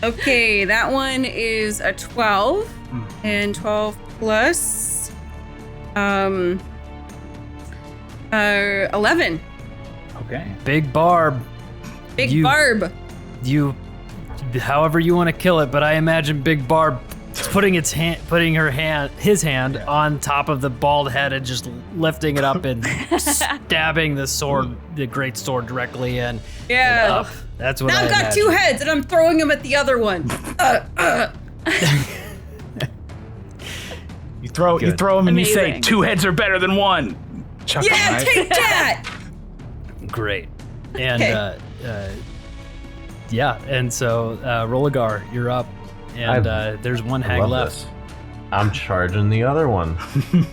Okay, that one is a 12, and 12 plus 11. Okay. Big Barb. Big You- Barb. You, however you want to kill it, but I imagine Big Barb putting his hand on top of the bald head and just lifting it up and stabbing the great sword directly in. Yeah. And up. That's what Now I I've got imagine. two heads, and I'm throwing them at the other one. You throw Good. them and you say Amazing. 2 heads are better than 1. Chuck 'em, Yeah, right? take that. Great. And Okay. Yeah, and so Rollogar, you're up, and there's one hag love left. this. I'm charging the other one.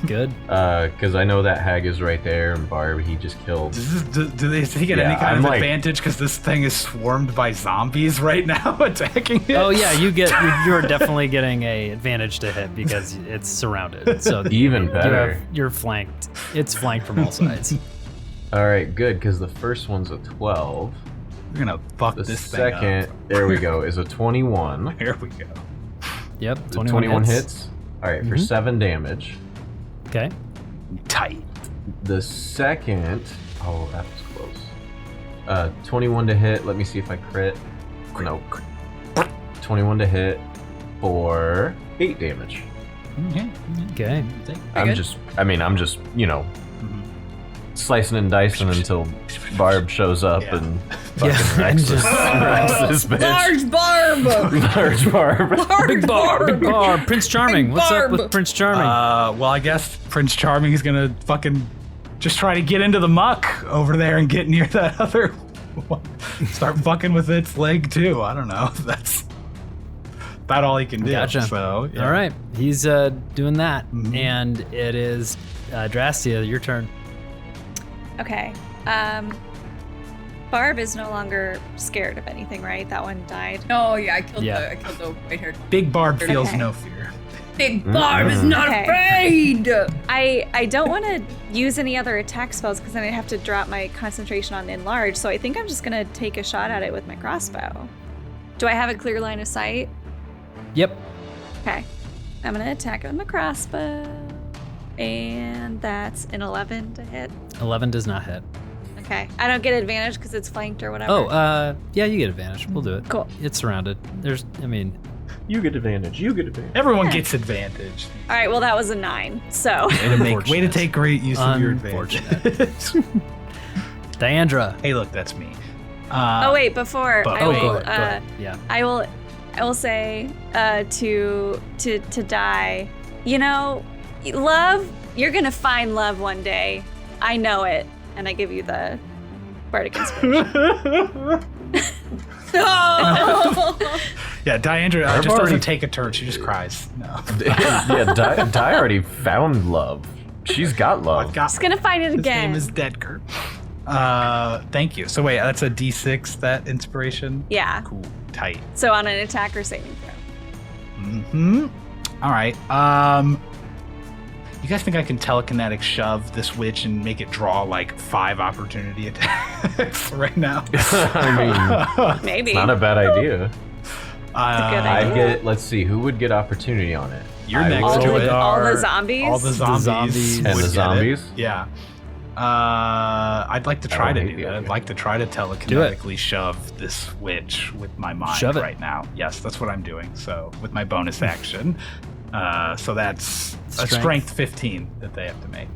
Good. Because I know that hag is right there, and Barb, he just killed. Does he get any kind of advantage because this thing is swarmed by zombies right now attacking it? Oh yeah, you're definitely getting a advantage to hit because it's surrounded. So Even better. You're flanked. It's flanked from all sides. All right, good, because the first one's a 12. We're gonna fuck The this thing second, up. there we go, is a 21. Here we go. Yep, 21 hits. All right, for 7 damage. Okay. Tight. The second, oh, that was close. 21 to hit. Let me see if I crit. Nope. 21 to hit for 8 damage. Okay. I'm just, slicing and dicing until Barb shows up and fucking wrecks this bitch. Large Barb! Large Barb. Big Barb. Big Barb. Prince Charming. Big What's up Barb. with Prince Charming? Well, I guess Prince Charming is gonna fucking just try to get into the muck over there and get near that other one. Start fucking with its leg too. I don't know. That's about all he can do. Gotcha. So, yeah. All right. He's doing that. And it is Adrastia, your turn. Okay. Barb is no longer scared of anything, right? That one died. Oh yeah, I killed Yeah. the white-haired one. Big Barb feels Okay. no fear. Big Barb is not Okay. afraid! I don't want to use any other attack spells because then I'd have to drop my concentration on enlarge. So I think I'm just gonna take a shot at it with my crossbow. Do I have a clear line of sight? Yep. Okay. I'm gonna attack it with my crossbow. And that's an 11 to hit. 11 does not hit. Okay. I don't get advantage because it's flanked or whatever. Oh, yeah, you get advantage. We'll do it. Cool. It's surrounded. You get advantage. Everyone gets advantage. All right. Well, that was a 9. So Way to take great use of your advantage. Diandra. Hey, look, that's me. oh wait, before but- I will, Go ahead. Go ahead. Yeah. I will say to die. You know, love. You're gonna find love one day. I know it, and I give you the bardic inspiration. Yeah, Diandra I've just already- doesn't take a turn. She just cries. No. Yeah, Di already found love. She's got love. Just gonna find it His again. name is Dead Kurt. Thank you. So wait, that's a D6, that inspiration? Yeah. Cool. Tight. So on an attacker saving throw. Mm-hmm. All right. You guys think I can telekinetic shove this witch and make it draw like 5 opportunity attacks right now? I mean, Maybe. not a bad idea. good I'd idea. get, let's see, who would get opportunity on it? You're I next will- to it. all the zombies. All the zombies. zombies. And would the get zombies? it. Yeah. I'd like to try I to hate do the that. I'd idea. like to try to telekinetically shove this witch with my mind Shove it. right now. Yes, that's what I'm doing. So with my bonus action. So that's a strength 15 that they have to make.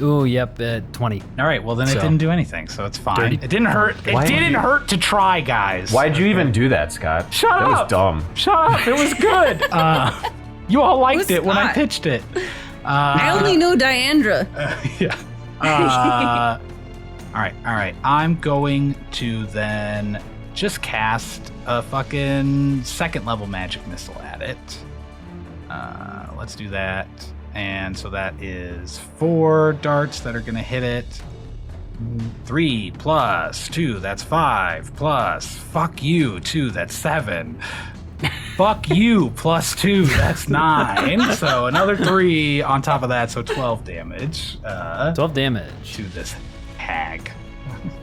Ooh, yep, 20. All right, well then it So- didn't do anything, so it's fine. Dirty. It didn't hurt. Why It did didn't you- hurt to try, guys. Why'd you even do that, Scott? Shut that up. was dumb. Shut up! It was good. You all liked Who's it when I Scott? pitched it. I only know Diandra. Yeah. All right. I'm going to then just cast a fucking 2nd level magic missile at it. Let's do that. And so that is 4 darts that are going to hit it. 3 plus 2, that's 5 plus fuck you 2, that's 7. Fuck you plus 2, that's 9. So another 3 on top of that, so 12 damage 12 damage. to this hag.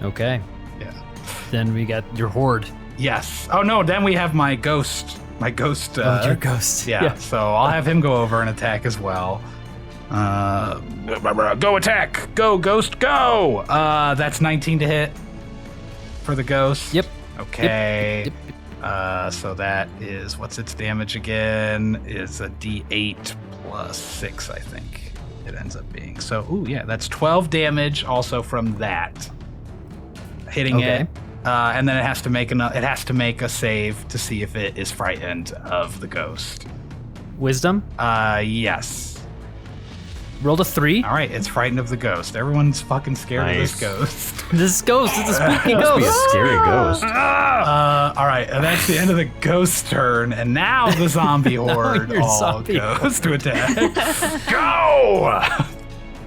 Okay. Yeah. Then we got your horde. Yes. Oh no, then we have my ghost. My ghost. Your ghost. Yeah. So I'll have him go over and attack as well. Go attack! Go ghost! Go! That's 19 to hit for the ghost. Yep. Okay. Yep. So that is, what's its damage again? Is a D8 plus 6, I think it ends up being. So, ooh, yeah, that's 12 damage also from that. Hitting Okay. it. And then it has to make a save to see if it is frightened of the ghost. Wisdom? Yes. rolled a 3. All right, it's frightened of the ghost. Everyone's fucking scared of this ghost. This ghost, it's a spooky Must be a ghost. scary ghost. All right, and that's the end of the ghost turn, and now the zombie horde your all zombie goes to attack. Go!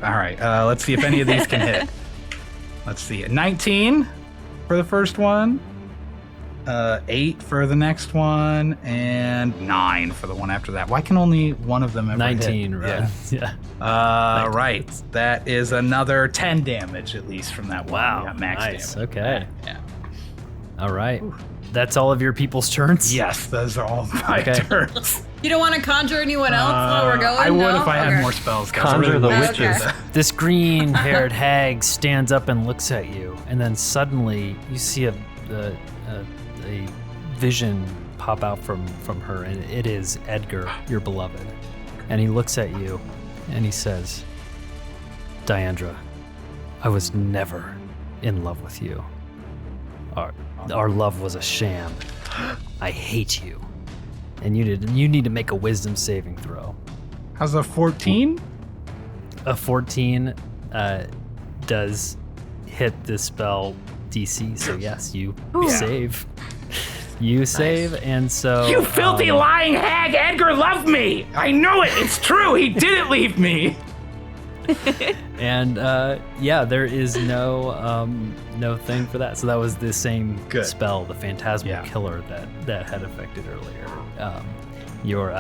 All right, let's see if any of these can hit. Let's see, 19 for the first one, 8 for the next one, and 9 for the one after that. Why can only one of them ever 19, hit? right? Yeah. Right, that is another 10 damage at least from that one. Wow, We got max nice, damage. okay. Yeah. All right. That's all of your people's turns? Yes, those are all my Okay. turns. You don't want to conjure anyone else while we're going? I would no? if I had Okay. more spells. Guys. Conjure I really the would. witches. Okay. This green-haired hag stands up and looks at you, and then suddenly you see a vision pop out from her, and it is Edgar, your beloved. And he looks at you, and he says, Diandra, I was never in love with you. Our love was a sham. I hate you. And you need to make a wisdom saving throw. How's a 14? A 14 does hit the spell DC, so yes, you save. You save, and so... You filthy lying hag! Edgar loved me! I know it! It's true! He didn't leave me! And yeah, there is no thing for that. So that was the same Good. spell, the Phantasmal Yeah. Killer that had affected earlier. Your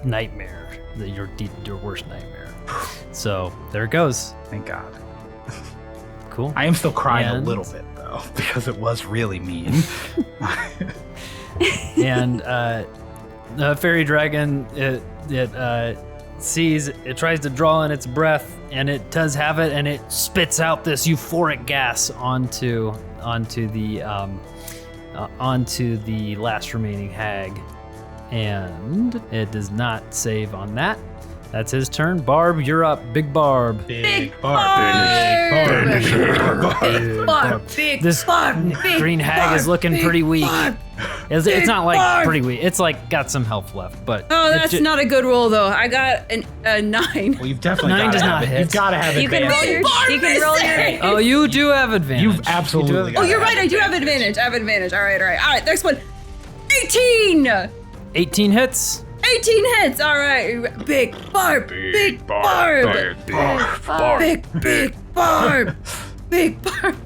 nightmare, your worst nightmare. So there it goes. Thank God. Cool. I am still crying And- a little bit, though, because it was really mean. And the fairy dragon, it sees, it tries to draw in its breath, and it does have it, and it spits out this euphoric gas onto the last remaining hag, and it does not save on that. That's his turn. Barb, you're up. Big Barb. Big Barb. Big Barb. Big This Barb. Big green hag Barb, is looking big pretty weak. Barb. It's not like Barb. pretty weak. It's like got some health left, but Oh, it that's ju- not a good roll, though. I got a 9. Well, you've definitely 9 got does to not have it. hit. You've got to have You can roll advantage. your. Barb You can roll your. missing. Oh, you do have advantage. You've absolutely You do have- got Oh, you're right. I do have advantage. I have advantage. All right. All right, next one. 18. 18 hits. 18 hits. All right. Big Barb. Big Barb. Big Barb. Big Barb.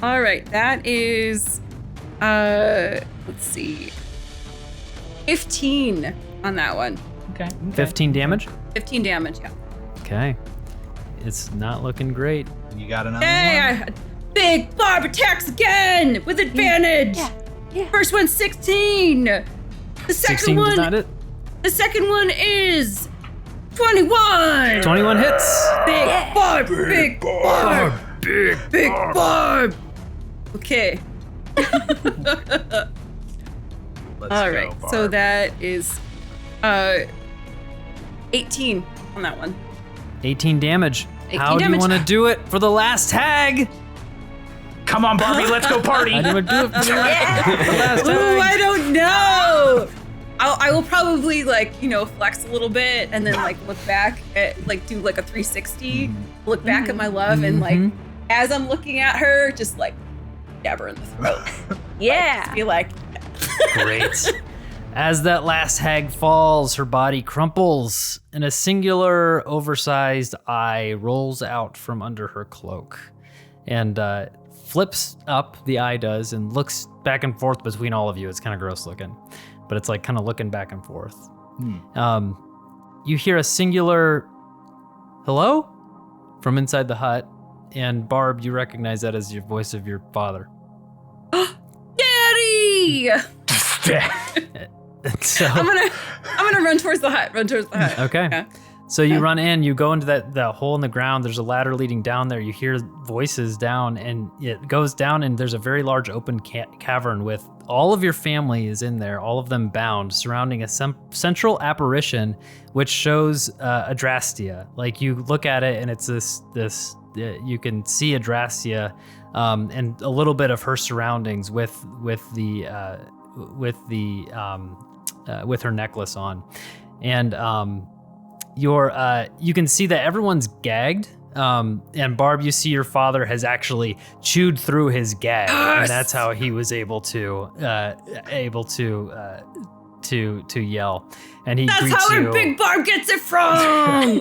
All right. That is, let's see, 15 on that one. Okay. 15 damage. 15 damage. Yeah. Okay. It's not looking great. You got another one? Hey, Big Barb attacks again with advantage. Yeah. First one's 16. The 16 second does one. not hit. The second one is 21. 21 hits. Big Barb. Big Barb. Big Barb. Okay. Let's All go, right. Barb. So that is 18 on that one. 18 damage. 18 How do you damage. want to do it for the last hag? Come on, Barbie, let's go party. How do you want to do it for the last Ooh, hag? I don't know. I will probably flex a little bit and then look back at do a 360, look back at my love and as I'm looking at her, just stab her in the throat. Yeah. Be like, Great. As that last hag falls, her body crumples, and a singular, oversized eye rolls out from under her cloak, and flips up. The eye does, and looks back and forth between all of you. It's kind of gross looking, but it's kind of looking back and forth. You hear a singular hello from inside the hut, and Barb, you recognize that as your voice of your father. Daddy! So, I'm gonna run towards the hut. okay. Yeah. So you run in, you go into that hole in the ground. There's a ladder leading down there. You hear voices down, and it goes down, and there's a very large open cavern with all of your family is in there, all of them bound, surrounding a central apparition, which shows Adrastia. You look at it, and it's this you can see Adrastia, and a little bit of her surroundings with her necklace on, and you can see that everyone's gagged. And Barb, you see your father has actually chewed through his gag, and that's how he was able to yell. And he That's greets how you. Big Barb gets it from.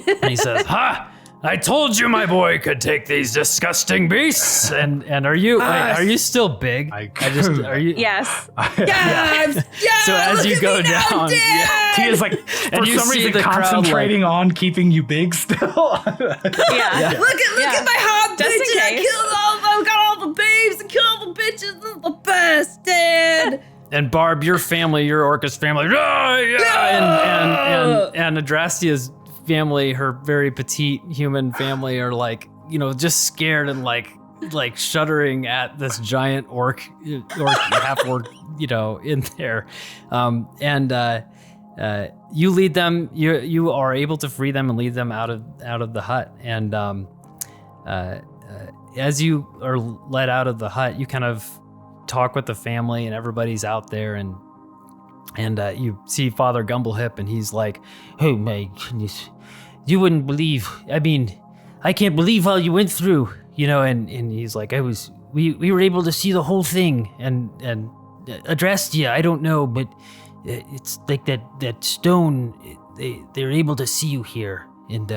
And he says, "Ha! I told you my boy could take these disgusting beasts." And are you still big? Are you? Yes. Yes. So as you go down, He is like, for you some see reason, the crowd, concentrating on keeping you big still. Yeah. Look at my hot Just in bitches. I case. killed all of them. Got all the babes and killed all the bitches. This is the best, Dad. And Barb, your family, your Orcus family, and Adrastia's family, her very petite human family, are like, just scared and like shuddering at this giant orc half orc, in there. You lead them. You are able to free them and lead them out of the hut. And as you are led out of the hut, you kind of talk with the family, and everybody's out there, and you see Father Gumblehip, and he's like, "Oh my goodness, you wouldn't believe. I mean, I can't believe all you went through, And he's like, we were able to see the whole thing, and Adrastia, I don't know, but it's like that stone. They're able to see you here, and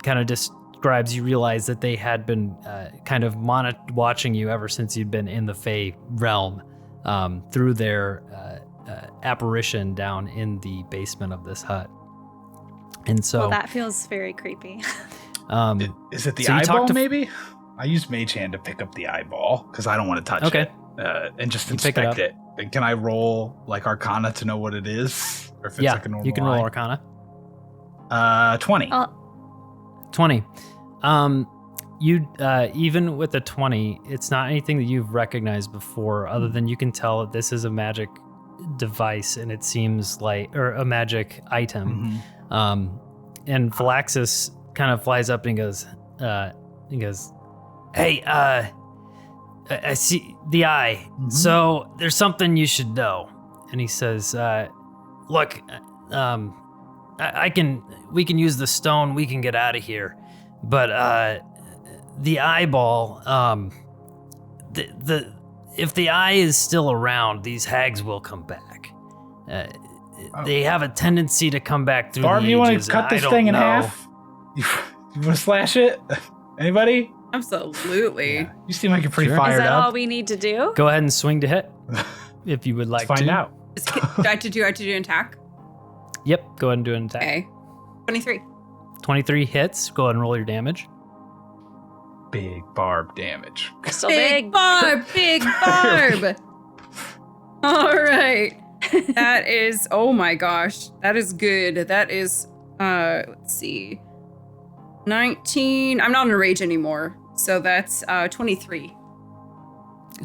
kind of describes. You realize that they had been kind of watching you ever since you'd been in the Fey realm, through their apparition down in the basement of this hut. And so that feels very creepy. Is it the So you eyeball, talked to- maybe? I use Mage Hand to pick up the eyeball, because I don't want to touch Okay. it. And just You pick it inspect it. And can I roll, like, Arcana to know what it is? Or if it's like a normal you can roll eye? Arcana. 20. 20. You even with a 20, it's not anything that you've recognized before, other than you can tell that this is a magic device, and it seems like, or a magic item. Mhm. And Phylaxis kind of flies up and goes, "Hey, I see the eye. Mhm. So there's something you should know." And he says, "Look, we can use the stone. We can get out of here. But the eyeball, if the eye is still around, these hags will come back. They have a tendency to come back through Barb, the you want ages, to cut and I this don't thing in know." half? You want to slash it? Anybody? Absolutely. You seem like you're pretty Sure. Is fired that all up. we need to do? Go ahead and swing to hit, if you would like Let's find to. out. Do I have to do an attack? Yep, go ahead and do an attack. Okay. 23. 23 hits. Go ahead and roll your damage. Big Barb damage. So Big big. Barb, Big Barb. All right. That is, oh my gosh, that is good. That is, let's see, 19. I'm not in a rage anymore, so that's 23.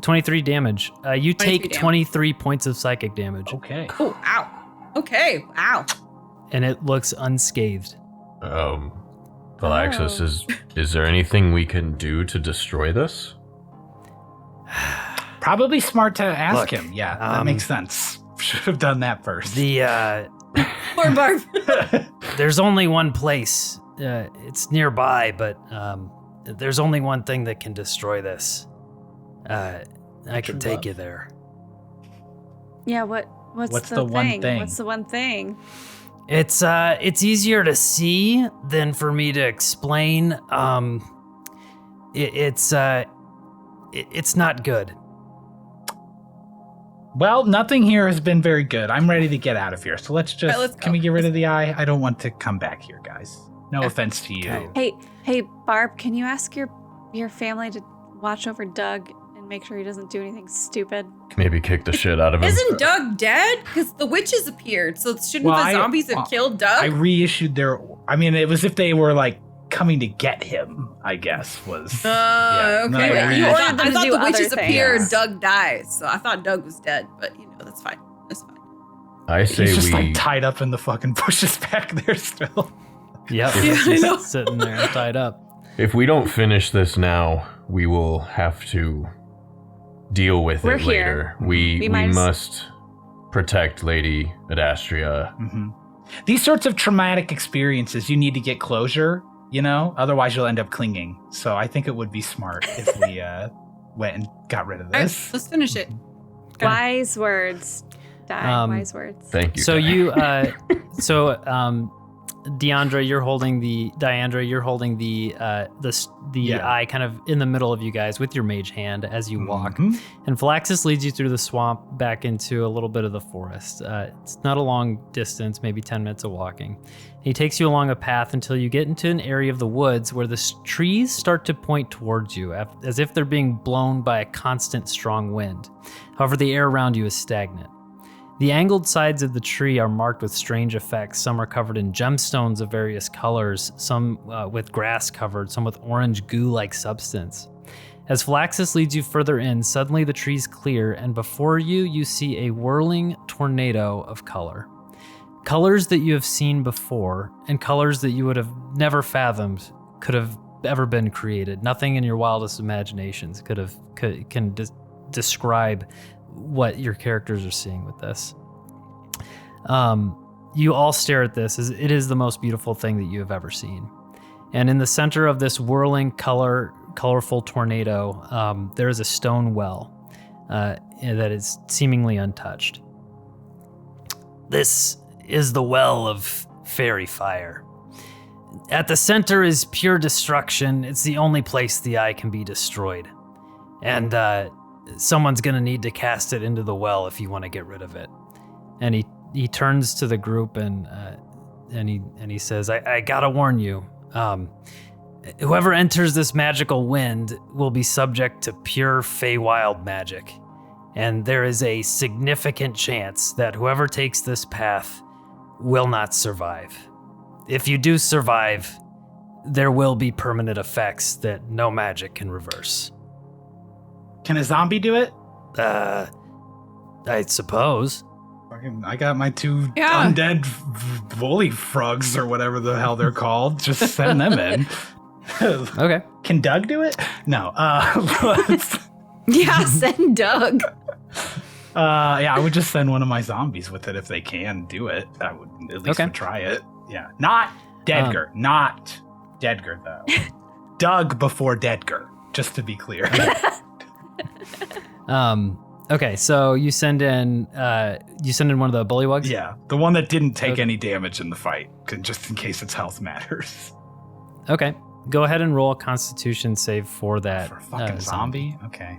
23 damage. You 23 take damage. 23 points of psychic damage, Okay. Oh, ow. Okay, ow. and it looks unscathed. Phylaxis, is there anything we can do to destroy this? Probably smart to ask Look, him. Yeah, that makes sense. Should have done that first. Poor Barb. There's only one place. It's nearby, but there's only one thing that can destroy this. I can take you there. Yeah, what's the one thing? What's the one thing? It's easier to see than for me to explain. It's not good. Well, nothing here has been very good. I'm ready to get out of here. So let's just, All right, let's go. can we get rid of the eye? I don't want to come back here, guys. No offense to you. Okay. Hey, Barb, can you ask your family to watch over Doug and make sure he doesn't do anything stupid? Maybe kick the shit out of him. Isn't Doug dead? Because the witches appeared, so shouldn't Well, the zombies have killed Doug? I reissued their, I mean, it was if they were like coming to get him, I guess, was. Yeah, okay. no, I Wait, you I ordered thought, them to do the other witches appeared, things. Doug dies. So I thought Doug was dead, but that's fine. That's fine. I say He's just we. like tied up in the fucking bushes back there still. Yep, Yeah, it's I know. just sitting there tied up. If we don't finish this now, we will have to deal with We're it here. later. We might as- must protect Lady Adrastia. Mm-hmm. These sorts of traumatic experiences, you need to get closure, you know? Otherwise, you'll end up clinging. So I think it would be smart if we went and got rid of All right, this. let's finish it. Wise words. Wise words. Thank you. So guys. you, Diandra, you're holding the eye kind of in the middle of you guys with your mage hand as you walk. Mhm. And Flaxus leads you through the swamp back into a little bit of the forest. It's not a long distance, maybe 10 minutes of walking. He takes you along a path until you get into an area of the woods where the trees start to point towards you, as if they're being blown by a constant strong wind. However, the air around you is stagnant. The angled sides of the tree are marked with strange effects. Some are covered in gemstones of various colors, some with grass covered, some with orange goo-like substance. As Flaxus leads you further in, suddenly the trees clear, and before you, you see a whirling tornado of color. Colors that you have seen before, and colors that you would have never fathomed could have ever been created. Nothing in your wildest imaginations can describe what your characters are seeing with this. You all stare at this as it is the most beautiful thing that you have ever seen. And in the center of this whirling colorful tornado, there is a stone well that is seemingly untouched. This is the well of fairy fire. At the center is pure destruction. It's the only place the eye can be destroyed. And someone's gonna need to cast it into the well if you want to get rid of it. And he turns to the group and he says, I gotta warn you, whoever enters this magical wind will be subject to pure Fey Wild magic. And there is a significant chance that whoever takes this path will not survive. If you do survive, there will be permanent effects that no magic can reverse. Can a zombie do it? I suppose. I got my two undead bully frogs or whatever the hell they're called. Just send them in. Okay. Can Doug do it? No. Yeah, send Doug. Yeah, I would just send one of my zombies with it if they can do it. I would at least would try it. Yeah. Not Dedgar. Not Dedgar, though. Doug before Dedgar, just to be clear. Okay, so you send in one of the bullywugs? Yeah, the one that didn't take any damage in the fight, just in case its health matters. Okay, go ahead and roll a Constitution save for that. For a fucking zombie? Okay.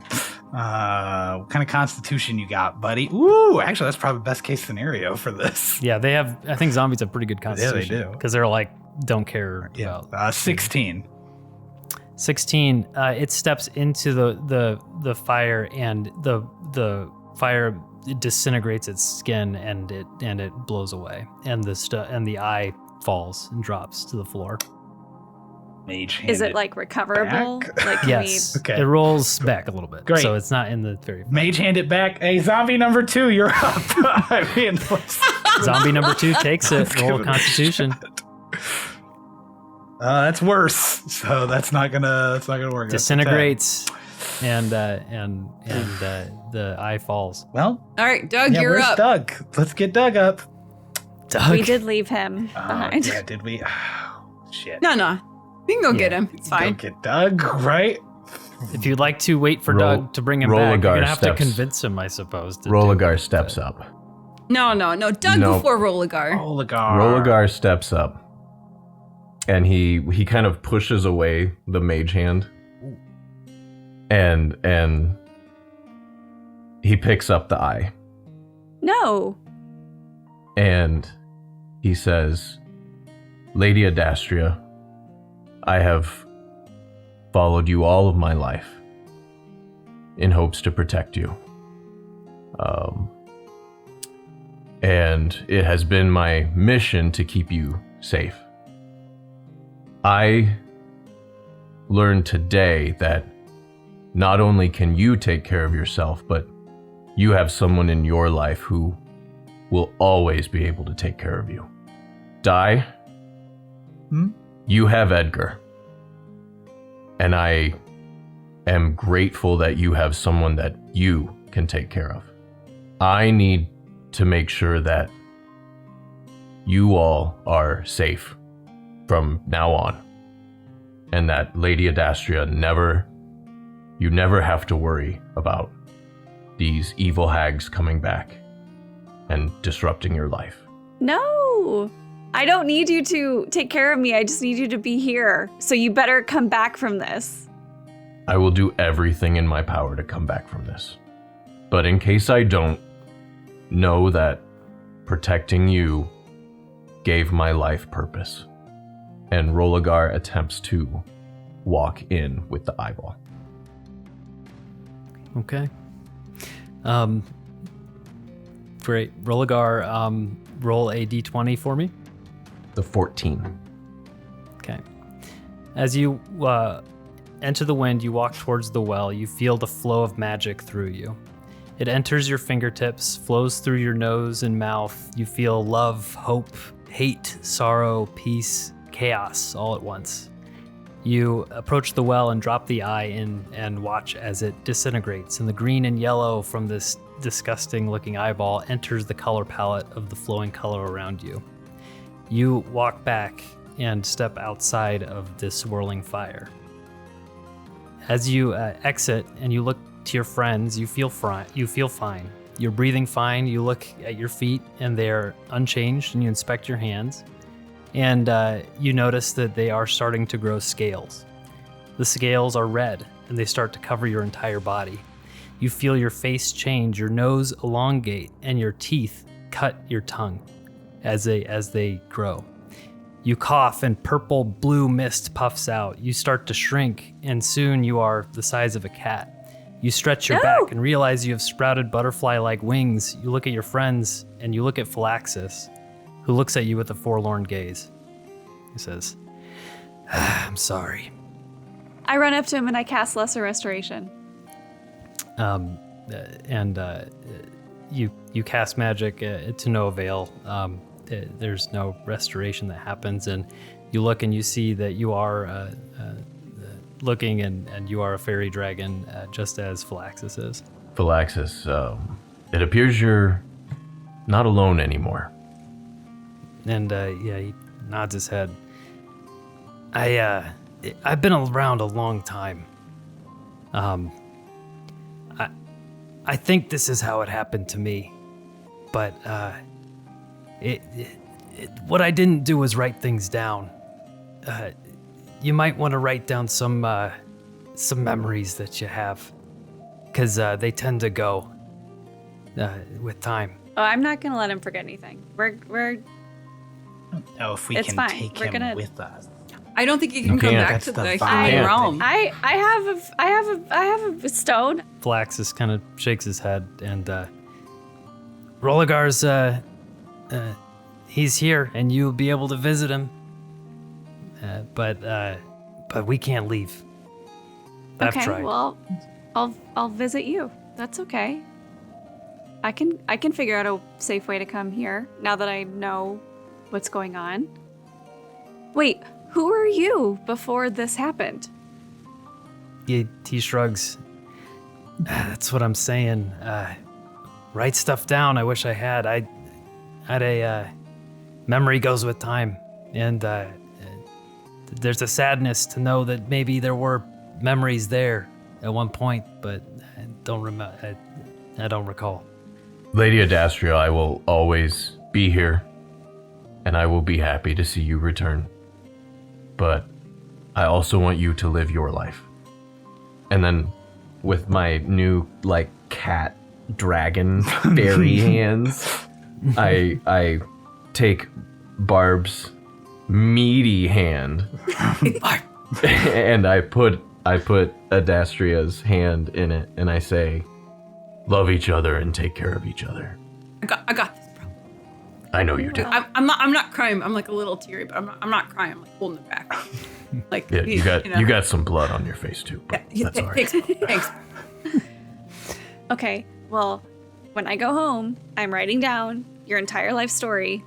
What kind of Constitution you got, buddy? Ooh, actually, that's probably best case scenario for this. Yeah, they have. I think zombies have pretty good Constitution. Yeah, they do. Because they're like don't care about. 16. 16. It steps into the fire, and the fire disintegrates its skin, and it blows away, and the eye falls and drops to the floor. Mage Is it like recoverable? back? Like Yes. Okay. It rolls back a little bit. Great. So it's not in the very. Mage hand it back. Hey, zombie number 2, you're up. I mean, Zombie number 2 takes it. Let's Roll give a it Constitution. That's worse. So that's not gonna work. Disintegrates, and the eye falls. Well, All right, Doug, you're where's up. Doug? Let's get Doug up. Doug. we did leave him behind. Yeah, did we? Oh, shit. No. We can go get him. It's Go fine. get Doug, right? If you'd like to wait for Doug to bring him back, Rollogar you're gonna have to steps- convince him, I suppose. to do Rollogar it, steps but- up. No. Doug No. before Rollogar. Rollogar. Rollogar steps up, and he kind of pushes away the mage hand, and he picks up the eye, No. and he says, "Lady Adrastia, I have followed you all of my life in hopes to protect you. And it has been my mission to keep you safe. I learned today that not only can you take care of yourself, but you have someone in your life who will always be able to take care of you. Di, you have Edgar. And I am grateful that you have someone that you can take care of. I need to make sure that you all are safe from now on. And that Lady Adrastia you never have to worry about these evil hags coming back and disrupting your life. No, I don't need you to take care of me. I just need you to be here. So you better come back from this. I will do everything in my power to come back from this. But in case I don't, know that protecting you gave my life purpose. And Rollogar attempts to walk in with the eyeball. Okay. Great. Rollogar, roll a d20 for me. The 14. Okay. As you enter the wind, you walk towards the well. You feel the flow of magic through you. It enters your fingertips, flows through your nose and mouth. You feel love, hope, hate, sorrow, peace, chaos all at once. You approach the well and drop the eye in and watch as it disintegrates, and the green and yellow from this disgusting looking eyeball enters the color palette of the flowing color around you. You walk back and step outside of this swirling fire. As you exit and you look to your friends, you feel fine. You're breathing fine. You look at your feet and they're unchanged, and you inspect your hands. And you notice that they are starting to grow scales. The scales are red, and they start to cover your entire body. You feel your face change, your nose elongate, and your teeth cut your tongue as they grow. You cough, and purple-blue mist puffs out. You start to shrink, and soon you are the size of a cat. You stretch your back and realize you have sprouted butterfly-like wings. You look at your friends, and you look at Phylaxis, who looks at you with a forlorn gaze. He says, I'm sorry. I run up to him and I cast Lesser Restoration. You cast magic to no avail. There's no restoration that happens, and you look and you see that you are looking and you are a fairy dragon, just as Phylaxis is. Phylaxis, it appears you're not alone anymore. And he nods his head. I've been around a long time. I think this is how it happened to me, but what I didn't do was write things down. You might want to write down some memories that you have, because they tend to go with time. Oh, I'm not gonna let him forget anything. We're I don't know if we It's can fine. take We're him gonna- with us. I don't think you can You come can't. back That's to the the vibe. human realm. I have a stone. Phylaxis kind of shakes his head, and Rollogar's, he's here, and you'll be able to visit him. But we can't leave. I've Okay, tried. well, I'll visit you. That's okay. I can figure out a safe way to come here now that I know what's going on. Wait, who were you before this happened? He shrugs. That's what I'm saying. Write stuff down. I wish I had. I had a memory goes with time, and there's a sadness to know that maybe there were memories there at one point, but I don't remember. I don't recall. Lady Adrastia, I will always be here, and I will be happy to see you return. But I also want you to live your life. And then with my new, cat dragon fairy hands, I take Barb's meaty hand and I put Adrastia's hand in it, and I say, love each other and take care of each other. I got this, bro. I know you do. I'm not crying. I'm like a little teary, but I'm not crying. I'm like holding it back. Like Yeah, you got some blood on your face too. But that's all right. Thanks. Okay, well, when I go home, I'm writing down your entire life story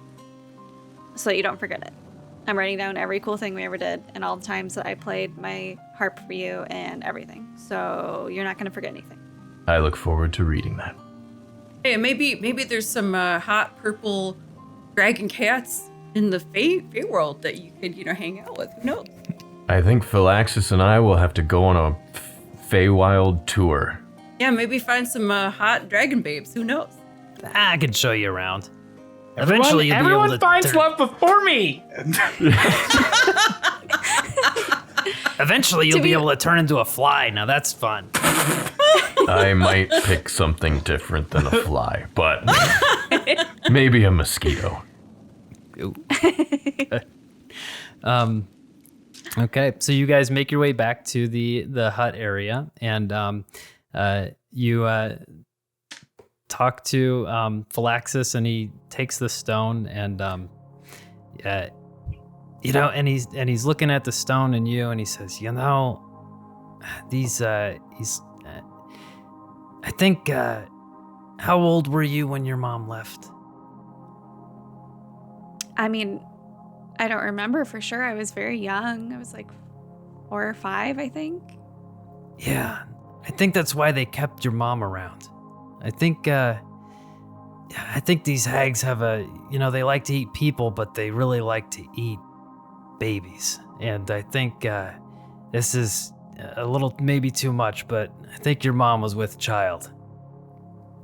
so that you don't forget it. I'm writing down every cool thing we ever did and all the times that I played my harp for you and everything. So you're not going to forget anything. I look forward to reading that. Hey, maybe there's some hot purple dragon cats in the Fey world that you could, hang out with. Who knows? I think Philaxis and I will have to go on a Fey Wild tour. Yeah, maybe find some hot dragon babes. Who knows? I can show you around. Eventually, you'll be everyone able to finds love before me. Eventually, you'll be able to turn into a fly. Now that's fun. I might pick something different than a fly, but maybe a mosquito. Okay, so you guys make your way back to the hut area, and you talk to Philaxis, and he takes the stone, and and he's looking at the stone and you, and he says, these I think how old were you when your mom left? I mean, I don't remember for sure. I was very young. I was like 4 or 5, I think. Yeah, I think that's why they kept your mom around. I think these hags have they like to eat people, but they really like to eat babies. And I think this is a little, maybe too much, but I think your mom was with child.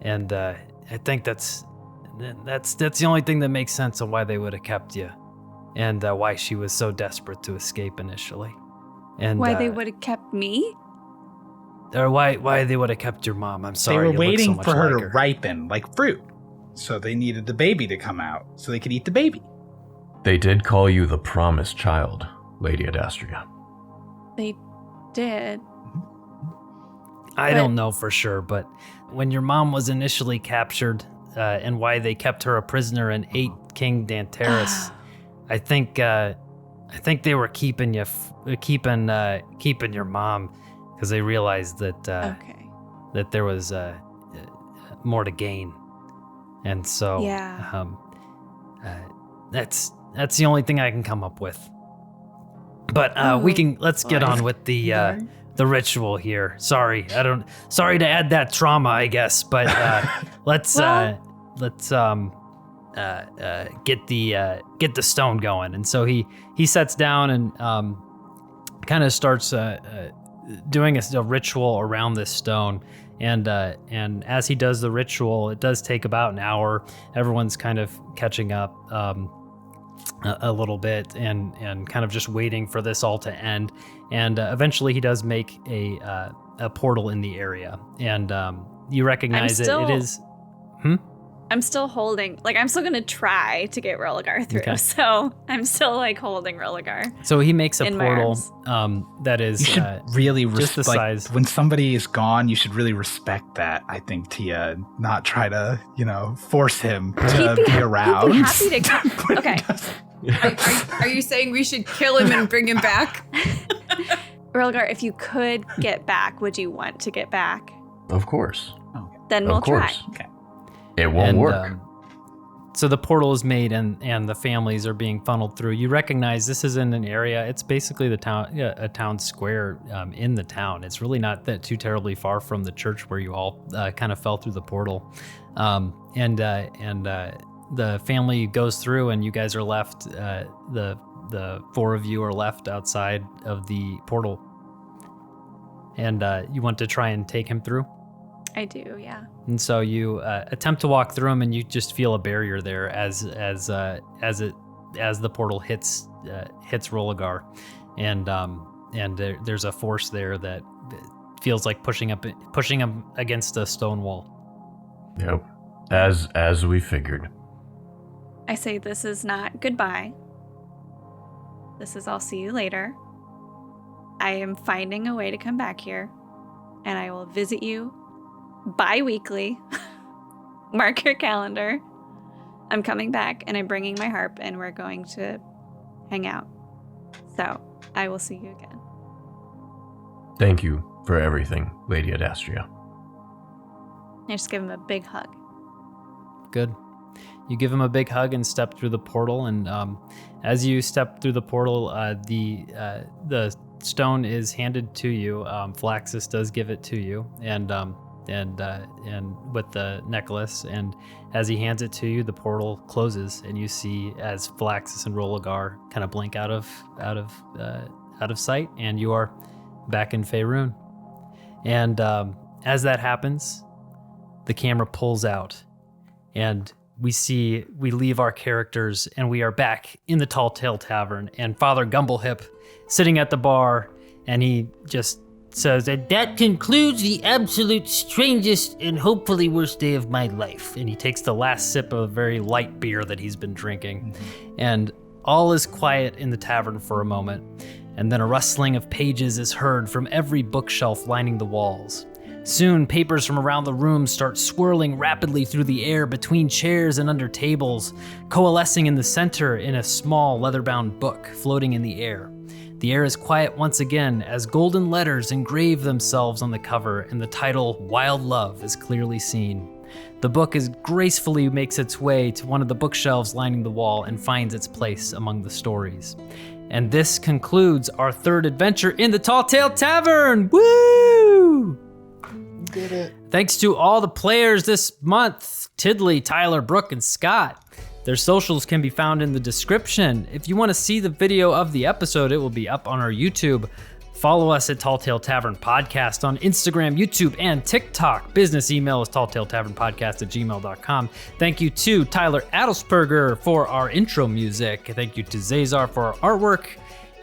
And I think that's the only thing that makes sense on why they would have kept you, and why she was so desperate to escape initially. And why they would have kept me? Or why they would have kept your mom. I'm sorry. They were you look so waiting much for her like to ripen like fruit. So they needed the baby to come out so they could eat the baby. They did call you the promised child, Lady Adrastia. They did. I don't know for sure, but when your mom was initially captured, and why they kept her a prisoner and ate King Danteris, I think they were keeping your mom because they realized that that there was more to gain, and so that's the only thing I can come up with. But let's get on with the ritual here. Sorry to add that trauma, I guess, but let's get the stone going. And so he sets down and kind of starts doing a ritual around this stone. And as he does the ritual, it does take about an hour. Everyone's kind of catching up a little bit and kind of just waiting for this all to end. And eventually he does make a portal in the area. And you recognize it is... I'm still holding, I'm still going to try to get Rollogar through. Okay. So I'm still holding Rollogar. So he makes a portal that is you should really just the size. When somebody is gone, you should really respect that, I think, Tia. Not try to, force him to be around. He'd be happy to come. Okay. Are you saying we should kill him and bring him back? Rollogar, if you could get back, would you want to get back? Of course. Okay. Then we'll try. Okay. It won't work. So the portal is made and the families are being funneled through. You recognize this is in an area. It's basically a town square in the town. It's really not that too terribly far from the church where you all kind of fell through the portal. And the family goes through and you guys are left. The 4 of you are left outside of the portal. And you want to try and take him through? I do, yeah. And so you attempt to walk through them, and you just feel a barrier there as the portal hits Rollogar, and there's a force there that feels like pushing him against a stone wall. Yep, as we figured. I say this is not goodbye. This is I'll see you later. I am finding a way to come back here, and I will visit you bi-weekly. Mark your calendar. I'm coming back and I'm bringing my harp and we're going to hang out. So I will see you again. Thank you for everything, Lady Adrastia. I just give him a big hug. Good. You give him a big hug and step through the portal, and as you step through the portal, the stone is handed to you. Philaxis does give it to you, and and with the necklace. And as he hands it to you, the portal closes, and you see as Flaxus and Rollogar kind of blink out of sight, and you are back in Faerun. And as that happens, the camera pulls out, and we leave our characters, and we are back in the Tall Tale Tavern, and Father Gumblehip sitting at the bar, and he just says, "That concludes the absolute strangest and hopefully worst day of my life." And he takes the last sip of a very light beer that he's been drinking. And all is quiet in the tavern for a moment, and then a rustling of pages is heard from every bookshelf lining the walls. Soon, papers from around the room start swirling rapidly through the air between chairs and under tables, coalescing in the center in a small leather-bound book floating in the air. The air is quiet once again as golden letters engrave themselves on the cover, and the title Wild Love is clearly seen. The book gracefully makes its way to one of the bookshelves lining the wall and finds its place among the stories. And this concludes our third adventure in the Tall Tale Tavern! Woo! Did it. Thanks to all the players this month, Tiddly, Tyler, Brooke, and Scott. Their socials can be found in the description. If you want to see the video of the episode, it will be up on our YouTube. Follow us at Tall Tale Tavern Podcast on Instagram, YouTube, and TikTok. Business email is talltaletavernpodcast@gmail.com. Thank you to Tyler Adelsperger for our intro music. Thank you to Zazar for our artwork.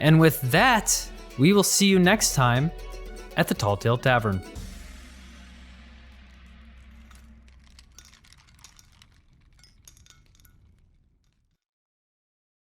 And with that, we will see you next time at the Tall Tale Tavern.